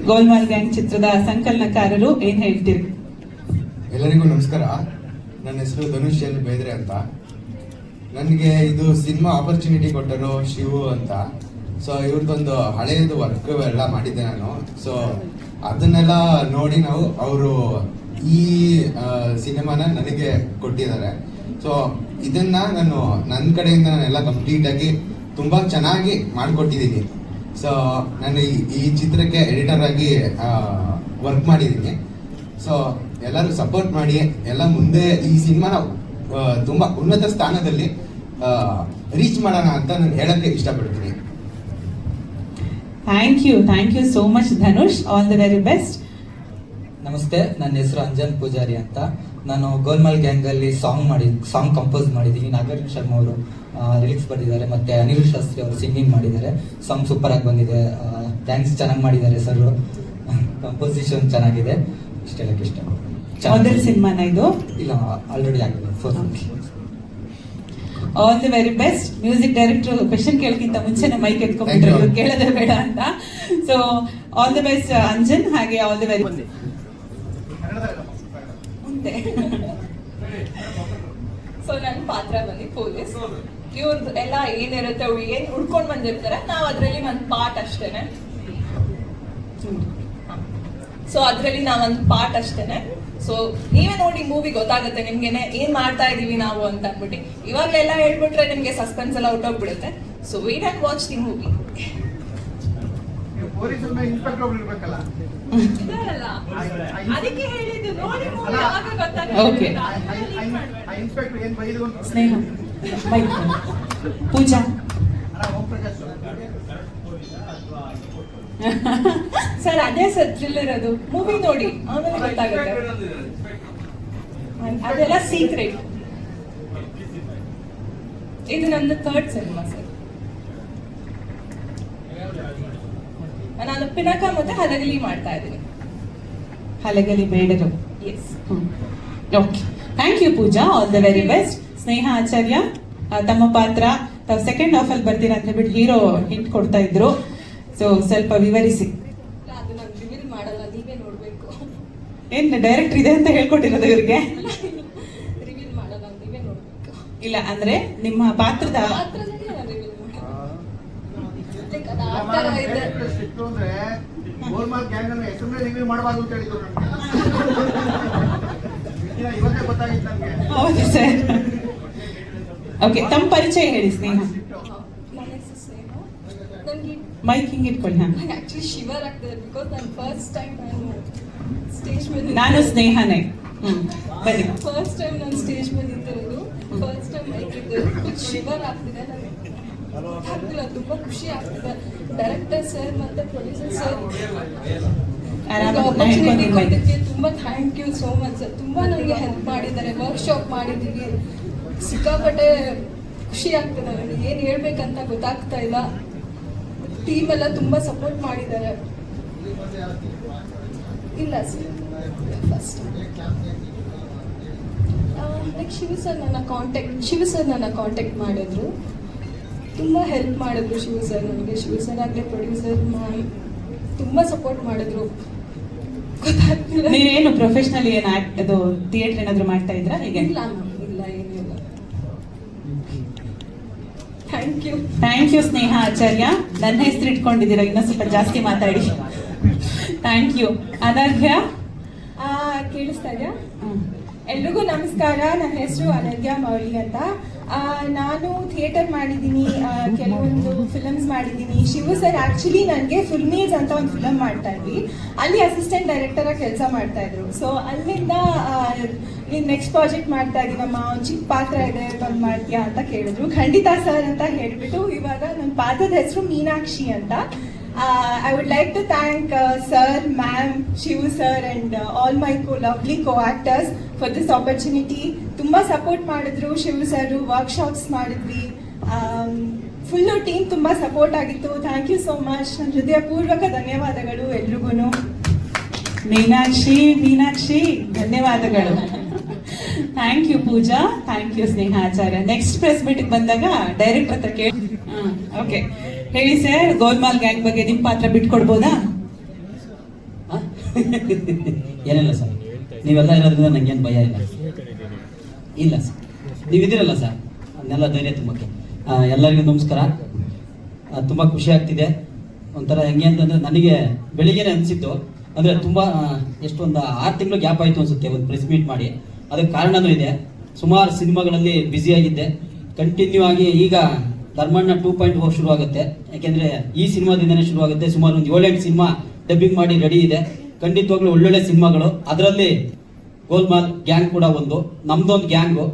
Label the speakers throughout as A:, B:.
A: ಗೋಲ್ಮಾಲ್ gang ಚಿತ್ರದ ಸಂಕಲನಕಾರರು ಏನ್ ಹೇಳ್ತೀರಿ?
B: ಎಲ್ಲರಿಗೂ ನಮಸ್ಕಾರ. ನನ್ನ ಹೆಸರು ಧನುಷ್ ಎಲ್ ಬೇದ್ರೆ ಅಂತ. ನನಗೆ ಇದು ಸಿನಿಮಾ ಆಪರ್ಚುನಿಟಿ ಕೊಟ್ಟರು ಶಿವು ಅಂತ. ಸೊ ಇವ್ರದ್ದೊಂದು ಹಳೆಯದು ವರ್ಕ್ ಎಲ್ಲ ಮಾಡಿದ್ದೆ ನಾನು. ಸೊ ಅದನ್ನೆಲ್ಲ ನೋಡಿ ಅವರು ಈ ಸಿನಿಮಾನ ನನಗೆ ಕೊಟ್ಟಿದ್ದಾರೆ. ಸೊ ಇದನ್ನ ನಾನು ನನ್ನ ಕಡೆಯಿಂದ ನಾನೆಲ್ಲ ಕಂಪ್ಲೀಟ್ ಆಗಿ ತುಂಬಾ ಚೆನ್ನಾಗಿ ಮಾಡಿಕೊಟ್ಟಿದ್ದೀನಿ. ಸೊ ನಾನು ಈ ಚಿತ್ರಕ್ಕೆ ಎಡಿಟರ್ ಆಗಿ ವರ್ಕ್ ಮಾಡಿದ್ದೀನಿ. ಸೊ ಎಲ್ಲರೂ ಸಪೋರ್ಟ್ ಮಾಡಿ, ಎಲ್ಲ ಮುಂದೆ ಈ ಸಿನಿಮಾನ ತುಂಬಾ ಉನ್ನತ ಸ್ಥಾನದಲ್ಲಿ ರೀಚ್ ಮಾಡೋಣ ಅಂತ ನಾನು ಹೇಳಕ್ಕೆ ಇಷ್ಟಪಡ್ತೀನಿ.
A: Thank you so much Dhanush. All the very best.
C: ನಮಸ್ತೆ, ನನ್ನ ಹೆಸರು ಅಂಜನ್ ಪೂಜಾರಿ ಅಂತ. ನಾನು ಗೋಲ್ಮಾಲ್ ಗ್ಯಾಂಗ್ ಅಲ್ಲಿ ಸಾಂಗ್ ಕಂಪೋಸ್ ಮಾಡಿದ್ದೀನಿ. ನಾಗೇಂದ್ರ ಶರ್ಮಾ ಅವರು ಲಿರಿಕ್ಸ್ ಬರೆದಿದ್ದಾರೆ, ಮತ್ತೆ ಅನಿಲ್ ಶಾಸ್ತ್ರಿ ಅವರು ಸಿಂಗಿಂಗ್ ಮಾಡಿದ್ದಾರೆ. ಸಾಂಗ್ ಸೂಪರ್ ಆಗಿ ಬಂದಿದೆ. ಥ್ಯಾಂಕ್ಸ್, ಚೆನ್ನಾಗಿ ಮಾಡಿದ್ದಾರೆ ಸರ್. ಕಂಪೋಸಿಷನ್ ಚೆನ್ನಾಗಿದೆ. ಇಷ್ಟೆಲ್ಲ ಇಷ್ಟ.
A: ಮೊದಲ ಸಿನಿಮಾನ ಇದು?
C: ಇಲ್ಲ, ಆಲ್ರೆಡಿ ಆಗಿದೆ.
A: All the very best. Music director question ಕೇಳಕ್ಕಿಂತ ಮುಂಚೆನೆ ಮೈಕ್ ಎತ್ಕೊಂಡ್ಬಿಟ್ರು, ಇವ್ರು ಕೇಳೋದೇ ಬೇಡ ಅಂತ. So all the best Anjan, ಹಾಗೆ ಆಲ್ ದಿ ವೆರಿ
D: ಸೊ ನನ್ನ ಪಾತ್ರ ಬಂದು ಪೊಲೀಸ್. ಇವ್ರದ್ದು ಎಲ್ಲ ಏನಿರುತ್ತೆ, ಅವ್ರು ಏನ್ ಉಡ್ಕೊಂಡ್ ಬಂದಿರ್ತಾರೆ, ನಾವ್ ಅದ್ರಲ್ಲಿ ಒಂದ್ ಪಾರ್ಟ್ ಅಷ್ಟೇನೆ. ಸೊ ಅದ್ರಲ್ಲಿ ನಾವೊಂದು ಪಾರ್ಟ್ ಅಷ್ಟೇನೆ. ಸೊ ನೀವೇ ನೋಡಿ ಮೂವಿ ಗೊತ್ತಾಗುತ್ತೆ ನಿಮ್ಗೆನೆ ಏನ್ ಮಾಡ್ತಾ ಇದೀವಿ ನಾವು ಅಂತ ಅಂದ್ಬಿಟ್ಟು. ಇವಾಗ್ಲೆಲ್ಲ ಹೇಳ್ಬಿಟ್ರೆ ನಿಮ್ಗೆ ಸಸ್ಪೆನ್ಸ್ ಎಲ್ಲ ಔಟೋಗ್ಬಿಡುತ್ತೆ. So wait and watch the movie. ಅದಕ್ಕೆ ಹೇಳಿದ್ದು, ನೋಡಿ ಮೂವಿ ಆಗ ಗೊತ್ತಾಗುತ್ತೆ.
A: ಸ್ನೇಹ, ಮೈಕ್, ಪೂಜಾ.
D: ಸರ್ ಅದೇ ಸರ್ ಥ್ರಿಲ್ಲರ್, ಅದು ಮೂವಿ ನೋಡಿ ಆಮೇಲೆ ಗೊತ್ತಾಗುತ್ತೆ. ಅದೆಲ್ಲ ಸೀಕ್ರೆಟ್. ಇದು ನನ್ನ ಥರ್ಡ್ ಸಿನಿಮಾ ಸರ್. ನಾನು ಪಿನಕ ಮತ್ತೆ ಹಲಗಲಿ ಮಾಡ್ತಾ ಇದ್ದೀನಿ.
A: ಹಲಗಲಿ ಬೇಡರು.
D: Yes.
A: Okay, thank you Pooja. All the very best. Sneha Acharya, ತಮ್ಮ ಪಾತ್ರ ತಾವು ಸೆಕೆಂಡ್ ಹಾಫ್ ಅಲ್ಲಿ ಬರ್ತೀರಾ ಅಂತ ಹೇಳ್ಬಿಟ್ಟು ಹೀರೋ ಹಿಂಟ್ ಕೊಡ್ತಾ ಇದ್ರು. ಸೊ ಸ್ವಲ್ಪ ವಿವರಿಸಿ.
D: ಅದು ನಾನು ರಿವೀಲ್ ಮಾಡಲ್ಲ, ನೀವೇ ನೋಡ್ಬೇಕು.
A: ಏನ್ ಡೈರೆಕ್ಟರ್ ಇದೆ ಅಂತ ಹೇಳ್ಕೊಟ್ಟಿರೋದು ಇವ್ರಿಗೆ?
D: ರಿವೀಲ್ ಮಾಡಲ್ಲ, ನೀವೇ ನೋಡ್ಬೇಕು.
A: ಇಲ್ಲ ಅಂದ್ರೆ ನಿಮ್ಮ ಪಾತ್ರದ ಹೌದು ಸರ್. ಓಕೆ, ತಮ್ಮ ಪರಿಚಯ ಹೇಳಿ ಸ್ನೇಹ. ಮೈಕ್ ಹಿಂಗ್ ಇಟ್ಕೊಳ್ಳಿ.
D: ಆಕ್ಚುಲಿ ಶಿವರ್ ಆಗ್ತದೆ, ಬಿಕಾಸ್ ನಾನು ಫಸ್ಟ್ ಟೈಮ್ ಸ್ಟೇಜ್ ಮೇಲೆ.
A: ನಾನು ಸ್ನೇಹನೇ. ಬನ್ನಿ.
D: ಫಸ್ಟ್ ಟೈಮ್ ನಾನು ಸ್ಟೇಜ್ ಮೇಲೆ ಇದ್ದಿರೋದು, ಫಸ್ಟ್ ಟೈಮ್ ಮೈಕ್ ಇದ್ದಿರೋದು. ಶಿವರ್ ಆಗ್ತಿದೆ, ನನಗೆ ತುಂಬಾ ಖುಷಿ ಆಗ್ತಿದೆ. ಡೈರೆಕ್ಟರ್ ಸರ್ ಮತ್ತೆ ಪ್ರೊಡ್ಯೂಸರ್ ಸರ್ ಆಪರ್ಚುನಿಟಿ ಕೊಟ್ಟಿದ್ದಕ್ಕೆ ತುಂಬಾ thank you so much sir. ತುಂಬಾ ನನಗೆ ಹೆಲ್ಪ್ ಮಾಡಿದ್ದಾರೆ. ವರ್ಕ್ಶಾಪ್ ಮಾಡಿದ್ದೀವಿ, ಸಿಕ್ಕಾಪಟ್ಟೆ ಖುಷಿ ಆಗ್ತದೆ. ನನಗೆ ಏನು ಹೇಳ್ಬೇಕಂತ ಗೊತ್ತಾಗ್ತಾ ಇಲ್ಲ. ಟೀಮ್ ಎಲ್ಲ ತುಂಬಾ ಸಪೋರ್ಟ್ ಮಾಡಿದ್ದಾರೆ. ಇಲ್ಲ sir, first like Shiva sir ನನ್ನ ಕಾಂಟ್ಯಾಕ್ಟ್ ಮಾಡಿದ್ರು. ತುಂಬ ಹೆಲ್ಪ್ ಮಾಡಿದ್ರು ಶಿವ ಸರ್ ನನಗೆ. ಶಿವ ಸರ್ ಆಗಲಿ ಪ್ರೊಡ್ಯೂಸರ್ ಮ್ಯಾಮ್ ತುಂಬ ಸಪೋರ್ಟ್ ಮಾಡಿದ್ರು. ಗೊತ್ತಾಗ್ತಿಲ್ಲ.
A: ನೀವೇನು ಪ್ರೊಫೆಷನಲ್ ಏನು ಅದು ಥಿಯೇಟರ್ ಏನಾದ್ರು ಮಾಡ್ತಾ ಇದ್ರಾ? ಈಗ
D: ಇಲ್ಲ ಮ್ಯಾಮ್, ಇಲ್ಲ, ಏನಿಲ್ಲ.
A: ಥ್ಯಾಂಕ್ ಯು ಸ್ನೇಹ ಆಚಾರ್ಯ. ನನ್ನ ಹೆಸರು ಇಟ್ಕೊಂಡಿದ್ದೀರಾ, ಇನ್ನೂ ಸ್ವಲ್ಪ ಜಾಸ್ತಿ ಮಾತಾಡಿ. Thank you. ಅನರ್ಘ್ಯ,
E: ಕೇಳಿಸ್ತಾ ಇದೆಯಾ? ಎಲ್ರಿಗೂ ನಮಸ್ಕಾರ. ನನ್ನ ಹೆಸರು ಅನರ್ಘ್ಯ ಮೌಳಿ ಅಂತ. ನಾನು ಥಿಯೇಟರ್ ಮಾಡಿದ್ದೀನಿ, ಕೆಲವೊಂದು ಫಿಲಮ್ಸ್ ಮಾಡಿದ್ದೀನಿ. ಶಿವು ಸರ್ ಆ್ಯಕ್ಚುಲಿ ನನಗೆ ಫಿಲ್ಮೇಜ್ ಅಂತ ಒಂದು ಫಿಲಮ್ ಮಾಡ್ತಾ ಇದ್ವಿ, ಅಲ್ಲಿ ಅಸಿಸ್ಟೆಂಟ್ ಡೈರೆಕ್ಟರ್ ಆಗಿ ಕೆಲಸ ಮಾಡ್ತಾ ಇದ್ರು. ಸೊ ಅಲ್ಲಿಂದ ನೀನು ನೆಕ್ಸ್ಟ್ ಪ್ರಾಜೆಕ್ಟ್ ಮಾಡ್ತಾ ಇದ್ದೀನಮ್ಮ, ಒಂದು ಚಿಕ್ಕ ಪಾತ್ರ ಇದೆ, ಬಂದು ಮಾಡ್ತೀಯಾ ಅಂತ ಕೇಳಿದ್ರು. ಖಂಡಿತ ಸರ್ ಅಂತ ಹೇಳಿಬಿಟ್ಟು ಇವಾಗ ನನ್ನ ಪಾತ್ರದ ಹೆಸರು ಮೀನಾಕ್ಷಿ ಅಂತ. I would like to thank sir, ma'am, Shivu sir and all my lovely co-actors for this opportunity. ತುಂಬಾ ಸಪೋರ್ಟ್ ಮಾಡಿದ್ರು ಶಿವು ಸರ್. ವರ್ಕ್ಶಾಪ್ಸ್ ಮಾಡಿದ್ವಿ, ಫುಲ್ ಟೀಮ್ ತುಂಬಾ ಸಪೋರ್ಟ್ ಆಗಿತ್ತು. Thank you so much. ನನ್ನ ಹೃದಯಪೂರ್ವಕ ಧನ್ಯವಾದಗಳು ಎಲ್ರಿಗೂ.
A: ಮೀನಾಕ್ಷಿ ಧನ್ಯವಾದಗಳು. Thank you Pooja, thank you Sneha Acharya. Next press meet ಬಂದಾಗ ಡೈರೆಕ್ಟರ್ ಹತ್ರ ಕೇಳಿ. ಓಕೆ, ಹೇಳಿ ಸರ್, ಗೋಲ್ಮಾಲ್ ಗ್ಯಾಂಗ್ ಬಗ್ಗೆ ನಿಮ್ ಪಾತ್ರ ಬಿಟ್ಕೊಡ್ಬೋದಾ?
F: ಏನಿಲ್ಲ ಸರ್, ನೀವೆಲ್ಲ ಇರೋದ್ರಿಂದ ನಂಗೇನು ಭಯ ಇಲ್ಲ. ಇಲ್ಲ ಸರ್, ನೀವಿದ್ದೀರಲ್ಲ ಸರ್, ಅದನ್ನೆಲ್ಲ ಧೈರ್ಯ ತುಂಬಕ್ಕೆ. ಎಲ್ಲರಿಗೂ ನಮಸ್ಕಾರ. ತುಂಬ ಖುಷಿ ಆಗ್ತಿದೆ. ಒಂಥರ ಹೆಂಗೆ ಅಂತಂದರೆ ನನಗೆ ಬೆಳಿಗ್ಗೆನೆ ಅನಿಸಿತ್ತು, ಅಂದರೆ ತುಂಬ ಎಷ್ಟೊಂದು 6 ತಿಂಗಳು ಗ್ಯಾಪ್ ಆಯಿತು ಅನಿಸುತ್ತೆ ಒಂದು ಪ್ರೆಸ್ ಮೀಟ್ ಮಾಡಿ. ಅದಕ್ಕೆ ಕಾರಣನೂ ಇದೆ, ಸುಮಾರು ಸಿನಿಮಾಗಳಲ್ಲಿ ಬ್ಯುಸಿಯಾಗಿದ್ದೆ. ಕಂಟಿನ್ಯೂ ಆಗಿ ಈಗ ಧರ್ಮಣ್ಣ 2.0 ಶುರುವಾಗುತ್ತೆ. ಯಾಕೆಂದರೆ ಈ ಸಿನಿಮಾದಿಂದನೇ ಶುರುವಾಗುತ್ತೆ. ಸುಮಾರು ಒಂದು 7-8 ಸಿನಿಮಾ ಡಬ್ಬಿಂಗ್ ಮಾಡಿ ರೆಡಿ ಇದೆ. ಖಂಡಿತವಾಗ್ಲೂ ಒಳ್ಳೊಳ್ಳೆ ಸಿನಿಮಾಗಳು. ಅದರಲ್ಲಿ ಗೋಲ್ಮಾಲ್ ಗ್ಯಾಂಗ್ ಕೂಡ ಒಂದು, ನಮ್ದೊಂದು ಗ್ಯಾಂಗು,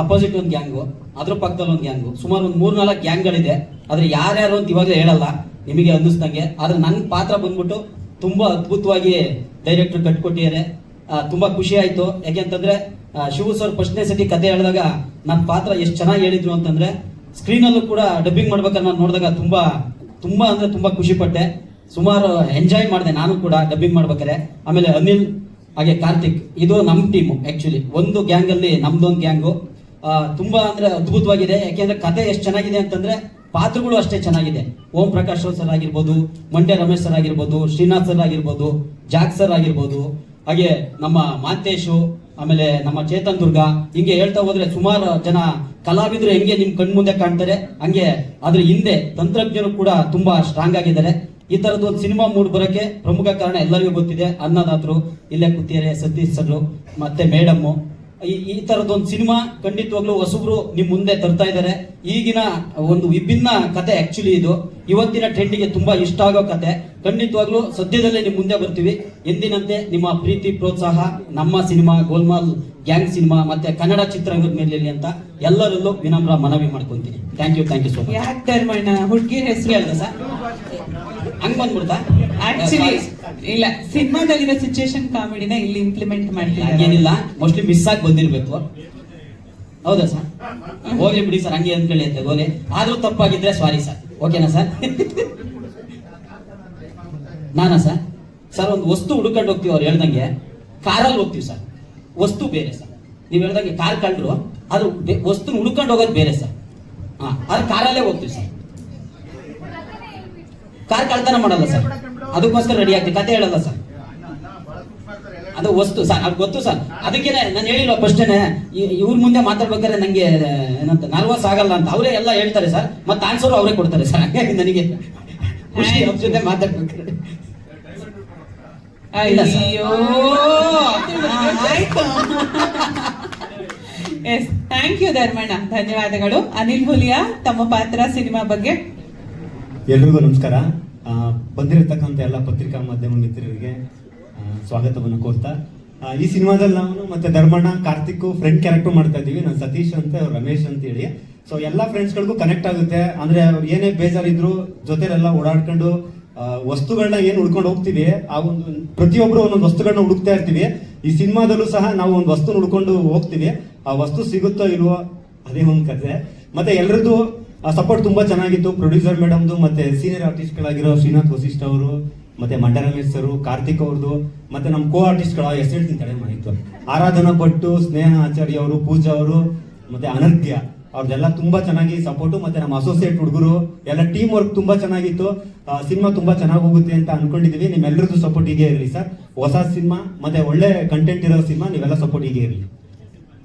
F: ಆಪೋಸಿಟ್ ಒಂದು ಗ್ಯಾಂಗು, ಅದ್ರ ಪಕ್ಕದಲ್ಲಿ ಒಂದು ಗ್ಯಾಂಗು, ಸುಮಾರು ಒಂದು 3-4 ಗ್ಯಾಂಗ್ಗಳಿದೆ. ಆದರೆ ಯಾರ್ಯಾರು ಅಂತ ಇವಾಗಲೇ ಹೇಳಲ್ಲ, ನಿಮಗೆ ಅನ್ನಿಸ್ದಂಗೆ. ಆದರೆ ನನ್ನ ಪಾತ್ರ ಬಂದ್ಬಿಟ್ಟು ತುಂಬ ಅದ್ಭುತವಾಗಿ ಡೈರೆಕ್ಟರ್ ಕಟ್ಕೊಟ್ಟಿದ್ದಾರೆ. ತುಂಬ ಖುಷಿ ಆಯಿತು. ಯಾಕೆಂತಂದರೆ ಶಿವು ಸರ್ ಫಸ್ಟ್ನೇ ಸತಿ ಕತೆ ಹೇಳಿದಾಗ ನನ್ನ ಪಾತ್ರ ಎಷ್ಟು ಚೆನ್ನಾಗಿ ಹೇಳಿದ್ರು ಅಂತಂದರೆ, ಸ್ಕ್ರೀನಲ್ಲೂ ಕೂಡ ಡಬ್ಬಿಂಗ್ ಮಾಡ್ಬೇಕಾದ್ರೆ ನಾನು ನೋಡಿದಾಗ ತುಂಬ ಖುಷಿ ಪಟ್ಟೆ. ಸುಮಾರು ಎಂಜಾಯ್ ಮಾಡಿದೆ ನಾನು ಕೂಡ ಡಬ್ಬಿಂಗ್ ಮಾಡ್ಬೇಕಾದ್ರೆ. ಆಮೇಲೆ ಅನಿಲ್ ಹಾಗೆ ಕಾರ್ತಿಕ್, ಇದು ನಮ್ಮ ಟೀಮು. ಆ್ಯಕ್ಚುಲಿ ಒಂದು ಗ್ಯಾಂಗಲ್ಲಿ ನಮ್ದೊಂದು ಗ್ಯಾಂಗು. ತುಂಬ ಅಂದರೆ ಅದ್ಭುತವಾಗಿದೆ. ಯಾಕೆಂದರೆ ಕತೆ ಎಷ್ಟು ಚೆನ್ನಾಗಿದೆ ಅಂತಂದರೆ ಪಾತ್ರಗಳು ಅಷ್ಟೇ ಚೆನ್ನಾಗಿದೆ. ಓಂ ಪ್ರಕಾಶ್ ಸರ್ ಆಗಿರ್ಬೋದು, ಮಂಡ್ಯ ರಮೇಶ್ ಸರ್ ಆಗಿರ್ಬೋದು, ಶ್ರೀನಾಥ್ ಸರ್ ಆಗಿರ್ಬೋದು, ಜಾಕ್ ಸರ್ ಆಗಿರ್ಬೋದು, ಹಾಗೆ ನಮ್ಮ ಮಾಂತೇಶು, ಆಮೇಲೆ ನಮ್ಮ ಚೇತನ್ ದುರ್ಗ, ಹಿಂಗೆ ಹೇಳ್ತಾ ಹೋದ್ರೆ ಸುಮಾರು ಜನ ಕಲಾವಿದರು ಹೆಂಗೆ ನಿಮ್ ಕಣ್ಮುಂದೆ ಕಾಣ್ತಾರೆ, ಹಂಗೆ ಅದ್ರ ಹಿಂದೆ ತಂತ್ರಜ್ಞರು ಕೂಡ ತುಂಬಾ ಸ್ಟ್ರಾಂಗ್ ಆಗಿದ್ದಾರೆ. ಈ ತರದ್ದು ಒಂದು ಸಿನಿಮಾ ಮೂಡ್ ಬರೋಕೆ ಪ್ರಮುಖ ಕಾರಣ ಎಲ್ಲರಿಗೂ ಗೊತ್ತಿದೆ, ಅನ್ನದಾತರು, ಇಲ್ಲೇ ಕೂತಿದ್ದಾರೆ ಸತೀಶ್ ಸರ್ ಮತ್ತೆ ಮೇಡಮ್ಮು. ಈ ತರದೊಂದು ಸಿನಿಮಾ ಖಂಡಿತವಾಗ್ಲೂ ಹೊಸಬ್ರು ನಿಮ್ ಮುಂದೆ ತರ್ತಾ ಇದ್ದಾರೆ. ಈಗಿನ ಒಂದು ವಿಭಿನ್ನ ಕತೆ ಆಕ್ಚುಲಿ ಇದು. ಇವತ್ತಿನ ಟ್ರೆಂಡಿಗೆ ತುಂಬಾ ಇಷ್ಟ ಆಗೋ ಕತೆ. ಖಂಡಿತವಾಗ್ಲೂ ಸದ್ಯದಲ್ಲೇ ನಿಮ್ ಮುಂದೆ ಬರ್ತೀವಿ. ಎಂದಿನಂತೆ ನಿಮ್ಮ ಪ್ರೀತಿ ಪ್ರೋತ್ಸಾಹ ನಮ್ಮ ಸಿನಿಮಾ ಗೋಲ್ಮಾಲ್ ಗ್ಯಾಂಗ್ ಸಿನಿಮಾ ಮತ್ತೆ ಕನ್ನಡ ಚಿತ್ರರಂಗದ ಮೇಲೆ ಅಂತ ಎಲ್ಲರಲ್ಲೂ ವಿನಮ್ರ ಮನವಿ ಮಾಡ್ಕೊಂತೀನಿ. Thank you so much.
A: ಯಾಕೆ ಧರ್ಮಣ್ಣ ಹುಡುಗಿರ ಹೆಸರು ಹೇಳ್ದ ಸರ್?
F: ಹಂಗ್ ಬಂದ್ಬಿಡ್ತಾ?
A: ಆಕ್ಚುಲಿ ಇಲ್ಲ, ಸಿನಿಮಾದಲ್ಲಿರೋ ಸಿಚುಯೇಷನ್ ಕಾಮಿಡಿನ ಇಲ್ಲಿ ಇಂಪ್ಲಿಮೆಂಟ್ ಮಾಡ್ತೀನಿ.
F: ಹಂಗೇನಿಲ್ಲ, ಮೋಸ್ಟ್ಲಿ ಮಿಸ್ ಆಗಿ ಬಂದಿರ್ಬೇಕು. ಹೌದಾ ಸರ್? ಹೋಗ್ಲಿ ಬಿಡಿ ಸರ್, ಹಂಗೆ ಅಂದ್ಕೊಳ್ಳಿ ಅಂತ ಹೋಗ್ಲಿ. ಆದ್ರೂ ತಪ್ಪಾಗಿದ್ರೆ ಸಾರಿ ಸರ್, ಓಕೆನಾ ಸರ್? ನಾನಾ ಸರ್? ಸರ್ ಒಂದು ವಸ್ತು ಹುಡ್ಕೊಂಡು ಹೋಗ್ತೀವಿ, ಅವ್ರು ಹೇಳ್ದಂಗೆ ಕಾರಲ್ಲಿ ಹೋಗ್ತೀವಿ ಸರ್, ವಸ್ತು ಬೇರೆ ಸರ್. ನೀವು ಹೇಳ್ದಂಗೆ ಕಾರ್ ಕಂಡ್ರು ಅದು ವಸ್ತುನ ಹುಡ್ಕೊಂಡು ಹೋಗೋದು ಬೇರೆ ಸರ್. ಅದು ಕಾರಲ್ಲೇ ಹೋಗ್ತೀವಿ ಸರ್. ಕಾರ್ ಕಳ್ತನ ಮಾಡಲ್ಲ ಸರ್, ಅದಕ್ಕೋಸ್ಕರ ರೆಡಿ ಆಗ್ತೀವಿ, ಕತೆ ಹೇಳಲ್ಲ ಸರ್. ಅದು ವಸ್ತು ಸರ್, ಅದು ಗೊತ್ತು ಸರ್. ಅದಕ್ಕೇನೆ ನಾನು ಹೇಳಿಲ್ಲ ಫಸ್ಟೇನೆ, ಇವ್ರ ಮುಂದೆ ಮಾತಾಡ್ಬೇಕಾದ್ರೆ ನಂಗೆ ಏನಂತ ನರ್ವಸ್ ಆಗಲ್ಲ ಅಂತ ಅವರೇ ಎಲ್ಲ ಹೇಳ್ತಾರೆ ಸರ್. ಮತ್ತೆ ಆನ್ಸರ್ ಅವರೇ ಕೊಡ್ತಾರೆ ಸರ್. ಹಾಗಾಗಿ ನನಗೆ ಖುಷಿ ಅವ್ರ ಜೊತೆ ಮಾತಾಡ್ಬೇಕಾದ್ರೆ.
A: ಅಯ್ಯೋ ಆಯ್ತು. ಎಸ್, ಥ್ಯಾಂಕ್ ಯು ಧರ್ಮಣ್ಣ, ಧನ್ಯವಾದಗಳು. ಅನಿಲ್ ಹುಲಿಯಾ, ತಮ್ಮ ಪಾತ್ರ ಸಿನಿಮಾ ಬಗ್ಗೆ.
G: ಎಲ್ರಿಗೂ ನಮಸ್ಕಾರ. ಬಂದಿರತಕ್ಕಂಥ ಎಲ್ಲ ಪತ್ರಿಕಾ ಮಾಧ್ಯಮ ಮಿತ್ರರಿಗೆ ಸ್ವಾಗತವನ್ನು ಕೋರ್ತಾ, ಈ ಸಿನಿಮಾದಲ್ಲಿ ನಾವು ಮತ್ತೆ ಧರ್ಮಣ್ಣ, ಕಾರ್ತಿಕ್ ಫ್ರೆಂಡ್ ಕ್ಯಾರೆಕ್ಟರ್ ಮಾಡ್ತಾ ಇದೀವಿ. ನಾನು ಸತೀಶ್ ಅಂತ, ಅವ್ರು ರಮೇಶ್ ಅಂತ ಹೇಳಿ. ಸೊ ಎಲ್ಲ ಫ್ರೆಂಡ್ಸ್ಗಳಿಗೂ ಕನೆಕ್ಟ್ ಆಗುತ್ತೆ. ಅಂದ್ರೆ ಅವ್ರು ಏನೇ ಬೇಜಾರಿದ್ರು ಜೊತೆಲೆಲ್ಲ ಓಡಾಡ್ಕೊಂಡು ವಸ್ತುಗಳನ್ನ ಏನು ಹುಡ್ಕೊಂಡು ಹೋಗ್ತೀವಿ, ಆ ಒಂದು ಪ್ರತಿಯೊಬ್ರು ಒಂದೊಂದು ವಸ್ತುಗಳನ್ನ ಹುಡುಕ್ತಾ ಇರ್ತೀವಿ. ಈ ಸಿನಿಮಾದಲ್ಲೂ ಸಹ ನಾವು ಒಂದು ವಸ್ತು ಹುಡ್ಕೊಂಡು ಹೋಗ್ತೀವಿ. ಆ ವಸ್ತು ಸಿಗುತ್ತೋ ಇಲ್ವೋ ಅದೇ ಒಂದು ಕತೆ. ಮತ್ತೆ ಎಲ್ರದ್ದು ಸಪೋರ್ಟ್ ತುಂಬಾ ಚೆನ್ನಾಗಿತ್ತು. ಪ್ರೊಡ್ಯೂಸರ್ ಮೇಡಮ್ದು ಮತ್ತೆ ಸೀನಿಯರ್ ಆರ್ಟಿಸ್ಟ್ಗಳಾಗಿರೋ ಶ್ರೀನಾಥ್ ವಸಿಷ್ಠ ಅವರು, ಮತ್ತೆ ಮಂಡ್ಯ ರಮೇಶ್ ಸರ್, ಕಾರ್ತಿಕ್ ಅವ್ರದ್ದು, ಮತ್ತೆ ನಮ್ಮ ಕೋ ಆರ್ಟಿಸ್ಟ್ಗಳ ಹೆಸರು ಹೇಳ್ತೀನಿ ಮಾಹಿತಿ, ಆರಾಧನಾ ಭಟ್ಟು, ಸ್ನೇಹ ಆಚಾರ್ಯ ಅವರು, ಪೂಜಾ ಅವರು, ಮತ್ತೆ ಅನರ್ಘ್ಯ ಅವ್ರದ್ದೆಲ್ಲ ತುಂಬಾ ಚೆನ್ನಾಗಿ ಸಪೋರ್ಟು. ಮತ್ತೆ ನಮ್ಮ ಅಸೋಸಿಯೇಟ್ ಹುಡುಗರು ಎಲ್ಲ ಟೀಮ್ ವರ್ಕ್ ತುಂಬಾ ಚೆನ್ನಾಗಿತ್ತು. ಸಿನಿಮಾ ತುಂಬಾ ಚೆನ್ನಾಗಿ ಹೋಗುತ್ತೆ ಅಂತ ಅನ್ಕೊಂಡಿದೀವಿ. ನಿಮ್ಮೆಲ್ಲರದ್ದು ಸಪೋರ್ಟ್ ಹೀಗೆ ಇರಲಿ ಸರ್. ಹೊಸ ಸಿನಿಮಾ ಮತ್ತೆ ಒಳ್ಳೆ ಕಂಟೆಂಟ್ ಇರೋ ಸಿನಿಮಾ, ನೀವೆಲ್ಲ ಸಪೋರ್ಟ್ ಹೀಗೆ ಇರಲಿ.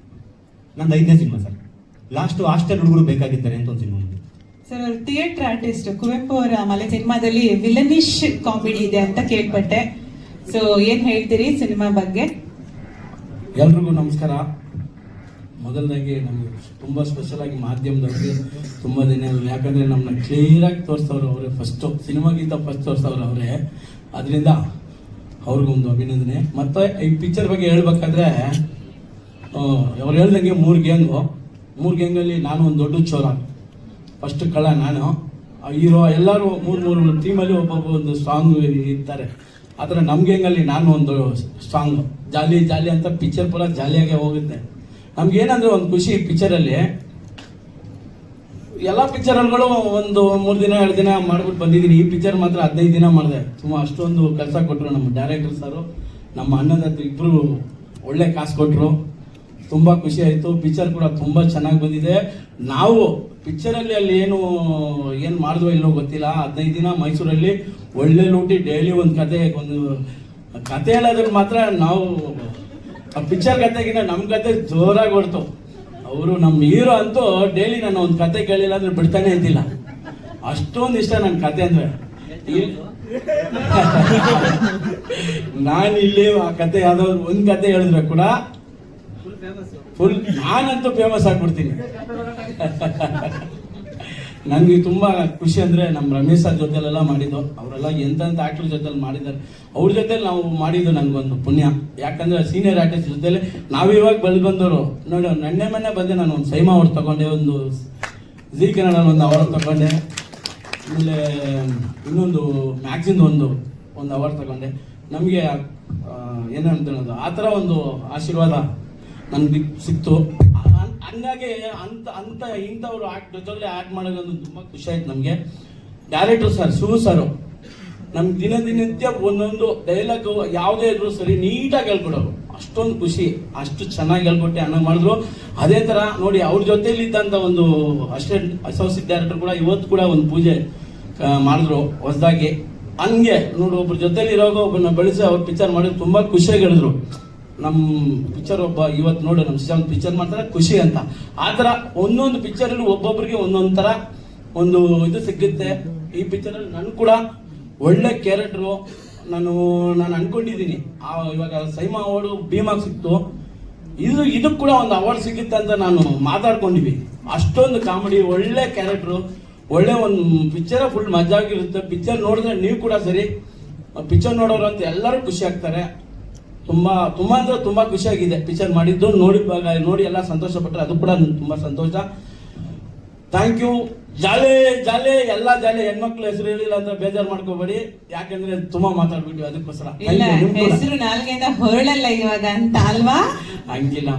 G: ನಂದು 5ನೇ ಸಿನಿಮಾ ಸರ್. ಲಾಸ್ಟ್ ಹಾಸ್ಟೆಲ್ ಹುಡುಗರು ಬೇಕಾಗಿದ್ದಾರೆ ಅಂತ ಒಂದು ಸಿನಿಮಾ.
A: ಸರ್, ಅವರು ಥಿಯೇಟರ್ ಆರ್ಟಿಸ್ಟ್. ಕುವೆಂಪು ಅವರ ಮಲೆ ಸಿನಿಮಾದಲ್ಲಿ ವಿಲನಿಶ್ ಕಾಮಿಡಿ ಇದೆ ಅಂತ ಕೇಳ್ಪಟ್ಟೆ. ಸೊ ಏನ್ ಹೇಳ್ತೀರಿ ಸಿನಿಮಾ ಬಗ್ಗೆ?
H: ಎಲ್ರಿಗೂ ನಮಸ್ಕಾರ. ಮೊದಲದಾಗಿ ನಮಗೆ ತುಂಬ ಸ್ಪೆಷಲ್ ಆಗಿ ಮಾಧ್ಯಮದವ್ರಿಗೆ ತುಂಬ ಧನ್ಯವಾದಗಳು. ಯಾಕಂದರೆ ನಮ್ಮನ್ನ ಕ್ಲಿಯರಾಗಿ ತೋರಿಸ್ತವ್ರು ಅವರೇ, ಫಸ್ಟು ಸಿನಿಮಾಗಿಂತ ಫಸ್ಟ್ ತೋರಿಸ್ತವ್ರು ಅವರೇ. ಅದರಿಂದ ಅವ್ರಿಗೊಂದು ಅಭಿನಂದನೆ. ಮತ್ತು ಈ ಪಿಕ್ಚರ್ ಬಗ್ಗೆ ಹೇಳ್ಬೇಕಾದ್ರೆ ಅವ್ರು ಹೇಳ್ದಂಗೆ 3 ಗ್ಯಾಂಗಲ್ಲಿ ನಾನು ಒಂದು ದೊಡ್ಡ ಚೋರ, ಫಸ್ಟ್ ಕಳ್ಳ ನಾನು, ಹೀರೋ, ಎಲ್ಲರೂ 3 ಟೀಮಲ್ಲಿ ಒಬ್ಬೊಬ್ಬ ಒಂದು ಸ್ಟ್ರಾಂಗ್ ಇರ್ತಾರೆ. ಆ ಥರ ನಮ್ಮ ಗ್ಯಾಂಗಲ್ಲಿ ನಾನು ಒಂದು ಸ್ಟ್ರಾಂಗ್, ಜಾಲಿ ಅಂತ ಪಿಕ್ಚರ್ ಪೂರ ಜಾಲಿಯಾಗೆ ಹೋಗುತ್ತೆ. ನಮ್ಗೇನಂದ್ರೆ ಒಂದು ಖುಷಿ ಪಿಕ್ಚರಲ್ಲಿ, ಎಲ್ಲ ಪಿಕ್ಚರ್ಗಳು ಒಂದು 3 ದಿನ 2 ದಿನ ಮಾಡ್ಬಿಟ್ಟು ಬಂದಿದ್ದೀನಿ. ಈ ಪಿಕ್ಚರ್ ಮಾತ್ರ 15 ದಿನ ಮಾಡಿದೆ. ತುಂಬ ಅಷ್ಟೊಂದು ಕೆಲಸ ಕೊಟ್ಟರು ನಮ್ಮ ಡೈರೆಕ್ಟರ್ ಸರು, ನಮ್ಮ ಅಣ್ಣದ ಇಬ್ಬರು ಒಳ್ಳೆ ಕಾಸು ಕೊಟ್ಟರು. ತುಂಬ ಖುಷಿ ಆಯಿತು. ಪಿಕ್ಚರ್ ಕೂಡ ತುಂಬ ಚೆನ್ನಾಗಿ ಬಂದಿದೆ. ನಾವು ಪಿಕ್ಚರಲ್ಲಿ ಅಲ್ಲಿ ಏನು ಮಾಡಿದ್ವೋ ಇಲ್ಲೋ ಗೊತ್ತಿಲ್ಲ, 15 ದಿನ ಮೈಸೂರಲ್ಲಿ ಒಳ್ಳೆ ಲೂಟಿ, ಡೈಲಿ ಒಂದು ಕತೆ, ಒಂದು ಕತೆ ಹೇಳೋದಕ್ಕೆ ಮಾತ್ರ ನಾವು ಪಿಕ್ಚರ್ ಕತೆಗಿನ್ನ ನಮ್ಮ ಕತೆ ಜೋರಾಗಿ ಹೊಡ್ತು. ಅವರು ನಮ್ಮ ಹೀರೋ ಅಂತೂ ಡೈಲಿ ನಾನು ಒಂದು ಕತೆ ಕೇಳಿಲ್ಲ ಅಂದ್ರೆ ಬಿಡ್ತಾನೆ ಇದ್ದಿಲ್ಲ, ಅಷ್ಟೊಂದು ಇಷ್ಟ ನನ್ನ ಕತೆ ಅಂದ್ರೆ. ನಾನು ಇಲ್ಲಿ ಆ ಕತೆ ಯಾವ್ದಾದ್ರು ಒಂದು ಕತೆ ಹೇಳಿದ್ರೆ ಕೂಡ ಫುಲ್ ನಾನಂತೂ ಫೇಮಸ್ ಆಗ್ಬಿಡ್ತೀನಿ. ನನಗೆ ತುಂಬಾ ಖುಷಿ ಅಂದ್ರೆ ನಮ್ಮ ರಮೇಶ್ ಸರ್ ಜೊತೆಲೆಲ್ಲ ಮಾಡಿದ್ದು, ಅವರೆಲ್ಲ ಎಂತೆಂಥ ಆಕ್ಟರ್ ಜೊತೆಲಿ ಮಾಡಿದ್ದಾರೆ. ಅವ್ರ ಜೊತೆಲಿ ನಾವು ಮಾಡಿದ್ದು ನನಗೊಂದು ಪುಣ್ಯ. ಯಾಕಂದ್ರೆ ಸೀನಿಯರ್ ಆರ್ಟಿಸ್ಟ್ ಜೊತೆಲಿ ನಾವಿವಾಗ ಬೆಳೆದು ಬಂದವರು ನೋಡಿ. ಮೊನ್ನೆ ಬಂದೆ ನಾನು ಒಂದು ಸೈಮಾ ಅವಾರ್ಡ್ ತಗೊಂಡೆ, ಒಂದು ಜಿ ಕನ್ನಡ ಒಂದು ಅವಾರ್ಡ್ ತಗೊಂಡೆ, ಆಮೇಲೆ ಇನ್ನೊಂದು ಮ್ಯಾಗ್ಝಿನ್ ಒಂದು ಅವಾರ್ಡ್ ತಗೊಂಡೆ. ನಮಗೆ ಏನಂತ ಹೇಳೋದು, ಆ ಥರ ಒಂದು ಆಶೀರ್ವಾದ ನಮ್ಗೆ ಸಿಕ್ತು. ಹಂಗಾಗಿ ಇಂಥವ್ರು ಜೊತೆಲಿ ಆ್ಯಕ್ಟ್ ಮಾಡೋದೊಂದು ತುಂಬ ಖುಷಿ ಆಯ್ತು ನಮಗೆ. ಡೈರೆಕ್ಟರ್ ಸರ್ ಶಿವು ಸರ್ ನಮ್ಗೆ ದಿನನಿತ್ಯ ಒಂದೊಂದು ಡೈಲಾಗ್ ಯಾವುದೇ ಇದ್ರು ಸರಿ ನೀಟಾಗಿ ಹೇಳ್ಕೊಡೋರು. ಅಷ್ಟೊಂದು ಖುಷಿ, ಅಷ್ಟು ಚೆನ್ನಾಗಿ ಹೇಳ್ಕೊಟ್ಟೆ ಅನ್ನೋ ಮಾಡಿದ್ರು. ಅದೇ ಥರ ನೋಡಿ ಅವ್ರ ಜೊತೆಲಿ ಇದ್ದಂಥ ಒಂದು ಅಸೋಸಿಯೇಟ್ ಡೈರೆಕ್ಟರ್ ಕೂಡ ಇವತ್ತು ಕೂಡ ಒಂದು ಪೂಜೆ ಮಾಡಿದ್ರು ಹೊಸದಾಗಿ. ಹಂಗೆ ನೋಡಿ ಒಬ್ರ ಜೊತೆಲಿ ಇರೋವಾಗ ಒಬ್ಬನ ಬೆಳೆಸಿ ಅವ್ರ ಪಿಕ್ಚರ್ ಮಾಡಿದ್ರು, ತುಂಬ ಖುಷಿಯಾಗಿ ಹೇಳಿದ್ರು. ನಮ್ಮ ಪಿಕ್ಚರ್ ಒಬ್ಬ ಇವತ್ತು ನೋಡಿ ನಮ್ಮ ಸಿಸ್ಟಮ್ ಪಿಕ್ಚರ್ ಮಾಡ್ತಾರೆ ಖುಷಿ ಅಂತ. ಆ ಥರ ಒಂದೊಂದು ಪಿಕ್ಚರಲ್ಲಿ ಒಬ್ಬೊಬ್ಬರಿಗೆ ಒಂದೊಂದು ಥರ ಒಂದು ಇದು ಸಿಗುತ್ತೆ. ಈ ಪಿಕ್ಚರಲ್ಲಿ ನಾನು ಕೂಡ ಒಳ್ಳೆ ಕ್ಯಾರೆಕ್ಟ್ರು ನಾನು ಅನ್ಕೊಂಡಿದ್ದೀನಿ. ಇವಾಗ ಸೈಮಾ ಅವಾರ್ಡು ಭೀಮಾಗ್ ಸಿಕ್ತು, ಇದಕ್ಕೆ ಕೂಡ ಒಂದು ಅವಾರ್ಡ್ ಸಿಗುತ್ತೆ ಅಂತ ನಾನು ಮಾತಾಡ್ಕೊಂಡಿವಿ. ಅಷ್ಟೊಂದು ಕಾಮಿಡಿ, ಒಳ್ಳೆ ಕ್ಯಾರೆಕ್ಟ್ರು, ಒಳ್ಳೆ ಒಂದು ಪಿಕ್ಚರ್ ಫುಲ್ ಮಜಾಗಿರುತ್ತೆ. ಪಿಕ್ಚರ್ ನೋಡಿದ್ರೆ ನೀವು ಕೂಡ ಸರಿ, ಪಿಕ್ಚರ್ ನೋಡೋರು ಅಂತ ಎಲ್ಲರೂ ಖುಷಿ ಆಗ್ತಾರೆ. ತುಂಬಾ ಅಂದ್ರೆ ತುಂಬಾ ಖುಷಿಯಾಗಿದೆ ಪಿಕ್ಚರ್ ಮಾಡಿದ್ದು. ನೋಡಿ ಎಲ್ಲ ಸಂತೋಷ ಪಟ್ಟರೆ ಅದು ಕೂಡ ತುಂಬಾ ಸಂತೋಷ. Thank you. ಜಾಲೆ ಎಲ್ಲ ಜಾಲೆ. ಹೆಣ್ಮಕ್ಳು ಹೆಸರು ಹೇಳಿಲ್ಲ ಅಂದ್ರೆ ಬೇಜಾರು ಮಾಡ್ಕೋಬೇಡಿ, ಯಾಕಂದ್ರೆ ತುಂಬಾ ಮಾತಾಡ್ಬಿಟ್ಟು ಅದಕ್ಕೋಸ್ಕರ.
A: ಹೆಸರು ನಾಲ್ಗೆಯಿಂದ ಹೊರಳಲ್ಲ ಇವಾಗ ಅಂತ ಅಲ್ವಾ?
H: ಹಂಗಿಲ್ಲ,